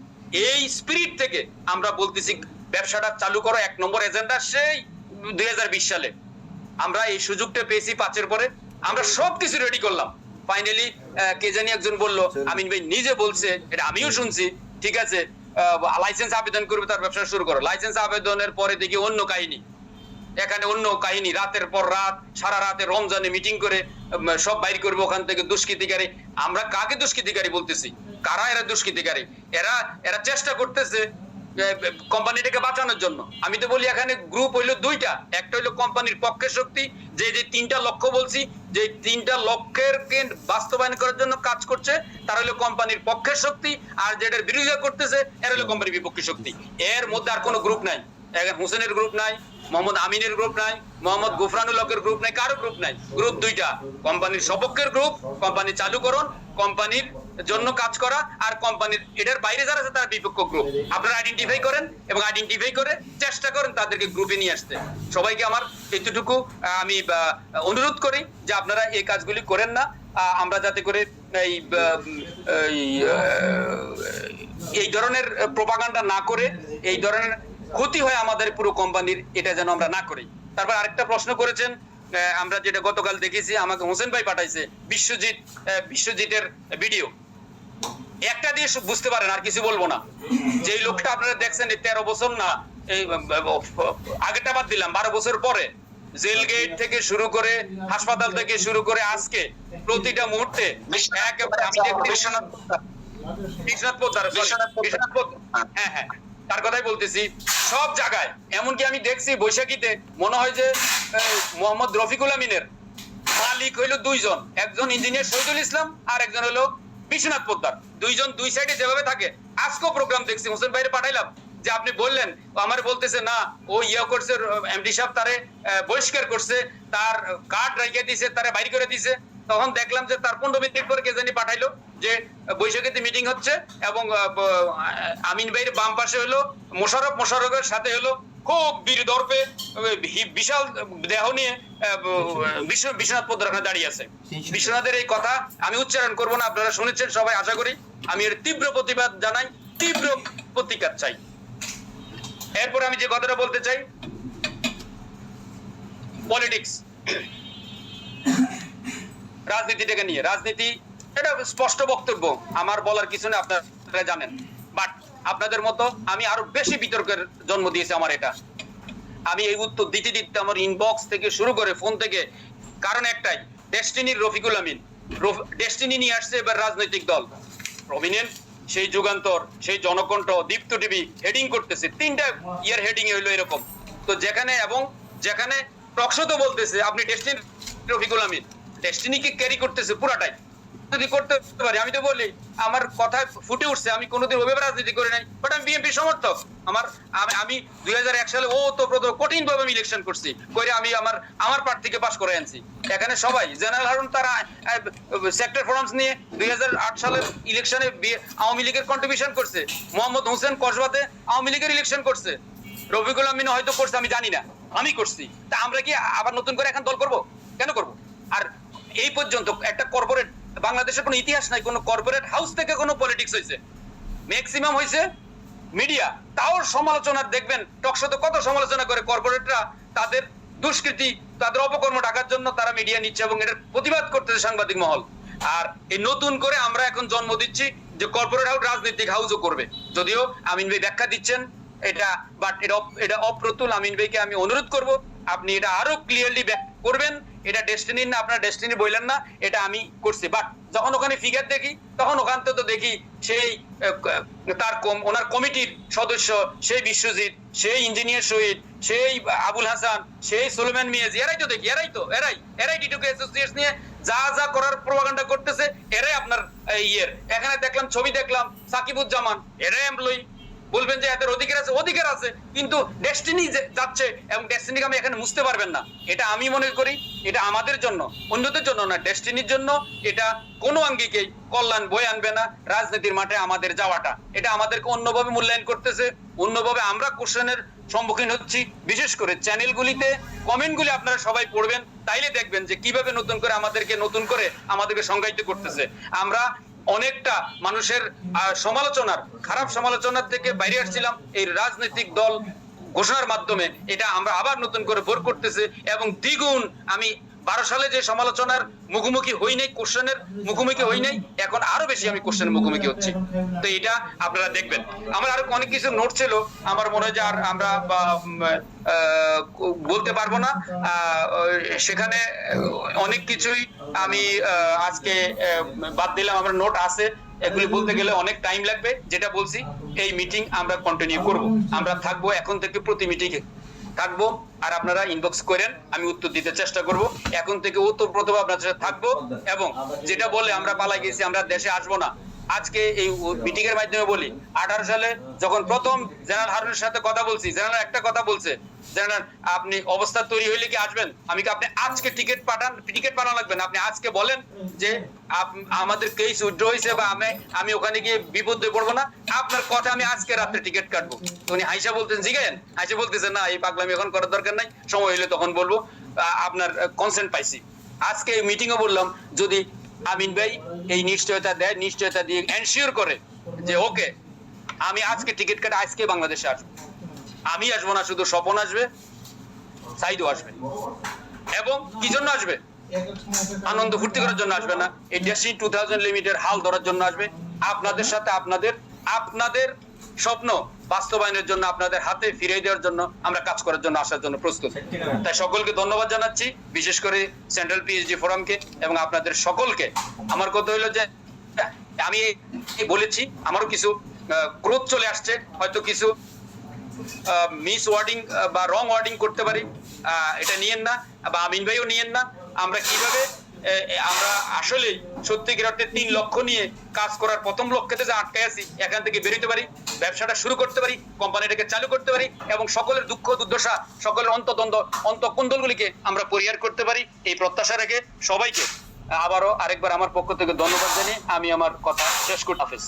এই স্পিরিট থেকে আমরা বলতেছি ব্যবসাটা চালু করো, 1 নম্বর এজেন্ডা সেই 2020 সালে। আমরা এই সুযোগটা পেয়েছি 5-এর পরে, আমরা সবকিছু রেডি করলাম। ফাইনালি কে জানি একজন বললো, আমিন ভাই নিজে বলছে, এটা আমিও শুনছি, ঠিক আছে লাইসেন্স আবেদন করবে, তার ব্যবসা শুরু করো। লাইসেন্স আবেদনের পরে দেখি অন্য কাহিনী, এখানে অন্য কাহিনী, রাতের পর রাত, সারা রাতে রমজানে মিটিং করে সব বাইর করবে ওখান থেকে দুষ্কৃতিকারী। আমরা কাকে দুষ্কৃতিকারী বলতেছি? কারা এরা দুষ্কৃতিকারী? এরা চেষ্টা করতেছে কোম্পানিটাকে বাঁচানোর জন্য। আমি তো বলি এখানে গ্রুপ হইলো 2টা, একটা হইলো কোম্পানির পক্ষের শক্তি, যে 3টা লক্ষ্য বলছি, যে 3টা লক্ষ্যের বাস্তবায়ন করার জন্য কাজ করছে, তারা হলো কোম্পানির পক্ষের শক্তি, আর যেটার বিরোধিতা করতেছে এরা হলো কোম্পানির বিপক্ষের শক্তি। এর মধ্যে আর কোনো গ্রুপ নাই। এখন হোসেনের গ্রুপ নাই, মোহাম্মদ আমিনের গ্রুপ নাই, মোহাম্মদ গুফরানুল হকের গ্রুপ নাই, কারো গ্রুপ নাই। গ্রুপ 2টা, কোম্পানির সপক্ষের গ্রুপ, কোম্পানি চালুকরণ, কোম্পানির জন্য কাজ করা, আর কোম্পানির এটার বাইরে যারা আছে তারা বিপক্ষ গ্রুপ। আপনারা আইডেন্টিফাই করেন এবং আইডেন্টিফাই করে চেষ্টা করেন তাদেরকে গ্রুপে নিয়ে আসতে। সবাইকে আমার এতটুকু আমি অনুরোধ করি যে আপনারা এই কাজগুলি করেন না, আমরা যাতে করে এই ধরনের প্রোপাগান্ডা না করে, এই ধরনের ক্ষতি হয় আমাদের পুরো কোম্পানির, এটা যেন আমরা না করি। তারপর আরেকটা প্রশ্ন করেছেন, আমরা যেটা গতকাল দেখেছি, আমাকে হোসেন ভাই পাঠাইছে বিশ্বজিতের ভিডিও, একটা দিয়ে বুঝতে পারেন, আর কিছু বলবো না। যে লোকটা আপনারা দেখছেন 13 বছর না, এই আগেরটা বাদ দিলাম, 12 বছর পরে জেল গেট থেকে শুরু করে, হাসপাতাল থেকে শুরু করে আজকে প্রতিটা মুহূর্তে বিশ্বনাথ পোদ্দার, হ্যাঁ, তার কথাই বলতেছি, সব জায়গায়, এমনকি আমি দেখছি বৈশাখীতে মনে হয় যে মোহাম্মদ রফিকুল আমিনের মালিক হইলো দুইজন, একজন ইঞ্জিনিয়ার শহীদুল ইসলাম আর একজন হলো বিশ্বনাথ পোদ্দার, দুইজন দুই সাইডে যেভাবে থাকে। আজকেও প্রোগ্রাম দেখছি, হোসেন ভাইরে পাঠাইলাম যে আপনি বললেন, আমার বলতেছে না ও ইয়া করছে, এমডি সাহেব তারে বহিষ্কার করছে, তার কার্ড রেখে দিছে, তারে বাইর করে দিছে। তখন দেখলাম যে তার 15 মিনিট পরে কে জানি পাঠাইলো যে বৈশাখীতে মিটিং হচ্ছে এবং আমিন ভাইয়ের বাম পাশে হলো মোশাররফের সাথে হলো খুব বীর দর্পে বিশাল দেহ নিয়ে বিশ্বনাথ পোদ্দার ওখানে দাঁড়িয়ে আছে। বিশ্বনাথের এই কথা আমি উচ্চারণ করবো না, আপনারা শুনেছেন সবাই আশা করি। আমি এর তীব্র প্রতিবাদ জানাই, তীব্র প্রতিকার চাই। এরপর আমি যে কথাটা বলতে চাই, পলিটিক্স, রাজনীতিটাকে নিয়ে। রাজনীতি এটা স্পষ্ট বক্তব্য, আমার বলার কিছু নেই, আপনারা জানেন। বাট আপনাদের মতো আমি আরো বেশি বিতর্কের জন্ম দিয়েছি আমার এটা। আমি এই উত্তর দিতে দিতে আমার ইনবক্স থেকে শুরু করে ফোন থেকে, কারণ একটাই, ডেস্টিনির রফিকুল আমিন, ডেস্টিনি নিয়ে আসছে এবার রাজনৈতিক দল প্রমিনেন্ট, সেই যুগান্তর, সেই জনকণ্ঠ, দীপ্ত টিভি হেডিং করতেছে, 3টা ইয়ার হেডিং হইলো এরকম। তো যেখানে টকশোতে বলতেছে আপনি ডেস্টিনি রফিকুল আমিন, ডেস্টিনিকে ক্যারি করতেছে পুরাটাই। যদি করতে পারি, আমি তো বলি, আমার কথায় ফুটে উঠছে, আমি কোনোদিন ওভাবে রাজনীতি করি নাই, বাট আমি বিএনপি সমর্থক। আমি 2001 সালে কঠিন ভাবে আমি ইলেকশন করছি, করে আমি আমার প্রার্থীকে পাস করে আনছি। এখানে সবাই জেনারেল হারুন তারা সেক্টর ফোরামস নিয়ে 2008 সালের ইলেকশনে আওয়ামী লীগের কন্ট্রিবিউশন করছে, মোহাম্মদ হোসেন কসবাতে আওয়ামী লীগের ইলেকশন করছে, রফিকুল আমিন হয়তো করছে, আমি জানি না, আমি করছি। তা আমরা কি আবার নতুন করে এখন দল করব? কেন করব? আর এই পর্যন্ত একটা কর্পোরেট, বাংলাদেশের কোনো ইতিহাস নাই কোন কর্পোরেট হাউস থেকে কোনো পলিটিক্স হয়েছে, ম্যাক্সিমাম হয়েছে মিডিয়া। তাও সমালোচনার দেখবেন টকশোতে কত সমালোচনা করে কর্পোরেটরা, তাদের দুষ্কৃতি, তাদের অপকর্ম ঢাকার জন্য তারা মিডিয়া নিচ্ছে এবং এটার প্রতিবাদ করতেছে সাংবাদিক মহল। আর এই নতুন করে আমরা এখন জন্ম দিচ্ছি যে কর্পোরেট হাউস রাজনৈতিক হাউসও করবে, যদিও আমিন ভাই ব্যাখ্যা দিচ্ছেন এটা, বাট এটা অপ্রতুল। আমিন ভাইকে আমি অনুরোধ করব, আপনি এটা আরো ক্লিয়ারলি করবেন। এটা ডেস্টিনি না, আপনারা ডেস্টিনি বললেন না, এটা আমি করছি। বাট যখন ওখানে ফিগার দেখি, তখন ওখান থেকে তো দেখি সেই ওনার কমিটির সদস্য, সেই বিশ্বজিৎ, সেই ইঞ্জিনিয়ার শহীদ, সেই আবুল হাসান, সেই সুলেমান মিয়াজি, এরাই তো দেখি, এরাই টিটুকে অ্যাসোসিয়েটস নিয়ে যা করার প্রোপাগান্ডা করতেছে, এরাই আপনার এখানে দেখলাম, ছবি দেখলাম সাকিবুজ্জামান, এরাই এমপ্লয়ি। বলবেন যে এদের অধিকার আছে, কিন্তু ডেস্টিনি যাচ্ছে এবং ডেস্টিনিকে আমি এখানে মুছতে পারবেন না। এটা আমি মনে করি এটা আমাদের জন্য, অন্যদের জন্য না, ডেস্টিনির জন্য এটা কোনো আঙ্গিকেই কল্যাণ বয়ে আনবে না। রাজনীতির মাঠে আমাদের যাওয়াটা, এটা আমাদেরকে অন্যভাবে মূল্যায়ন করতেছে, অন্যভাবে আমরা কোশ্চেনের সম্মুখীন হচ্ছি। বিশেষ করে চ্যানেলগুলিতে কমেন্টগুলি আপনারা সবাই পড়বেন, তাইলে দেখবেন যে কিভাবে আমাদেরকে সংজ্ঞায়িত করতেছে। আমরা অনেকটা মানুষের খারাপ সমালোচনার থেকে বাইরে আসছিলাম, এই রাজনৈতিক দল ঘোষণার মাধ্যমে এটা আমরা আবার নতুন করে ভোর করতেছে। এবং দ্বিগুণ, আমি 12 সালে যে সমালোচনার মুখোমুখি হই নাই, কোশ্চেনের মুখোমুখি হই নাই, এখন আরো বেশি আমি কোশ্চেনের মুখোমুখি হচ্ছি। তো এটা আপনারা দেখবেন। আমার আরো অনেক কিছু নোট ছিল, আমার মনে হয় যে আর আমরা বলতে পারবো না, সেখানে অনেক কিছুই আমি আজকে বাদ দিলাম। আমার নোট আছে, এগুলি বলতে গেলে অনেক টাইম লাগবে। যেটা বলছি, এই মিটিং আমরা কন্টিনিউ করব, আমরা থাকবো এখন থেকে, প্রতি মিটিংয়ে থাকবো। আর আপনারা ইনবক্স করেন, আমি উত্তর দিতে চেষ্টা করব। এখন থেকে ওতপ্রোতভাবে আপনাদের সাথে থাকবো। এবং যেটা বলে আমরা পালাই গেছি, আমরা দেশে আসবো না, আজকে এই মিটিং এর মাধ্যমে বলি, 18 সালে যখন প্রথম জেনারেল হারুনের সাথে কথা বলছি, জেনারেল একটা কথা বলছে, জেনারেল আপনি অবস্থা তৈরি হইলে কি আসবেন? আমি কি আপনি আজকে টিকিট পাঠানো লাগবে না, আপনি আজকে বলেন যে আমাদের কেস উইথড্র হয়েছে বা আমি ওখানে গিয়ে বিপদে পড়বো না, আপনার কথা আমি আজকে রাত্রে টিকিট কাটবো। উনি হাইসা বলতেছেন, জিগেন হাইসা বলতেছেন, না এই পাগলামি এখন করার দরকার নাই, সময় হইলে তখন বলবো, আপনার কনসেন্ট পাইছি। আজকে এই মিটিংও বললাম, যদি আমিন ভাই এই নিশ্চয়তা দিয়ে এনশিওর করে যে ওকে আমি আজকে টিকিট কাটে আজকে বাংলাদেশে আসবো, আমি আসবো না, শুধু স্বপন আসবে, সাইদও আসবে। এবং কি জন্য আসবে? আনন্দ ফুর্তি করার জন্য আসবে না, এই ডেস্টিনি 2000 লিমিটেড হাল ধরার জন্য আসবে। আপনাদের সাথে আপনাদের স্বপ্ন বাস্তবায়নের জন্য, আপনাদের হাতে ফিরিয়ে দেওয়ার জন্য, আমরা কাজ করার জন্য, আসার জন্য প্রস্তুত। তাই সকলকে ধন্যবাদ জানাচ্ছি, বিশেষ করে সেন্ট্রাল পিএইচডি ফোরামকে এবং আপনাদের সকলকে। আমার কথা হলো যে আমি বলেছি, আমারও কিছু ক্রোধ চলে আসছে, হয়তো কিছু মিস ওয়ার্ডিং বা রং ওয়ার্ডিং করতে পারি, এটা নিয়েন না, বা আমিন ভাইও নিয়েন না। আমরা কিভাবে আমরা আসলে সত্যিকার অর্থে 3 লক্ষ নিয়ে কাজ করার প্রথম লক্ষ্যেতে যে আটকে আছি, এখান থেকে বেরোতে পারি, ব্যবসাটা শুরু করতে পারি, কোম্পানিটাকে চালু করতে পারি, এবং সকলের দুঃখ দুর্দশা, সকলের অন্তদ্বন্দ্ব, অন্তঃকুণ্ডলগুলিকে আমরা পরিহার করতে পারি, এই প্রত্যাশা রেখে সবাইকে আবারও আরেকবার আমার পক্ষ থেকে ধন্যবাদ জানিয়ে আমি আমার কথা শেষ করতে হাফেজ।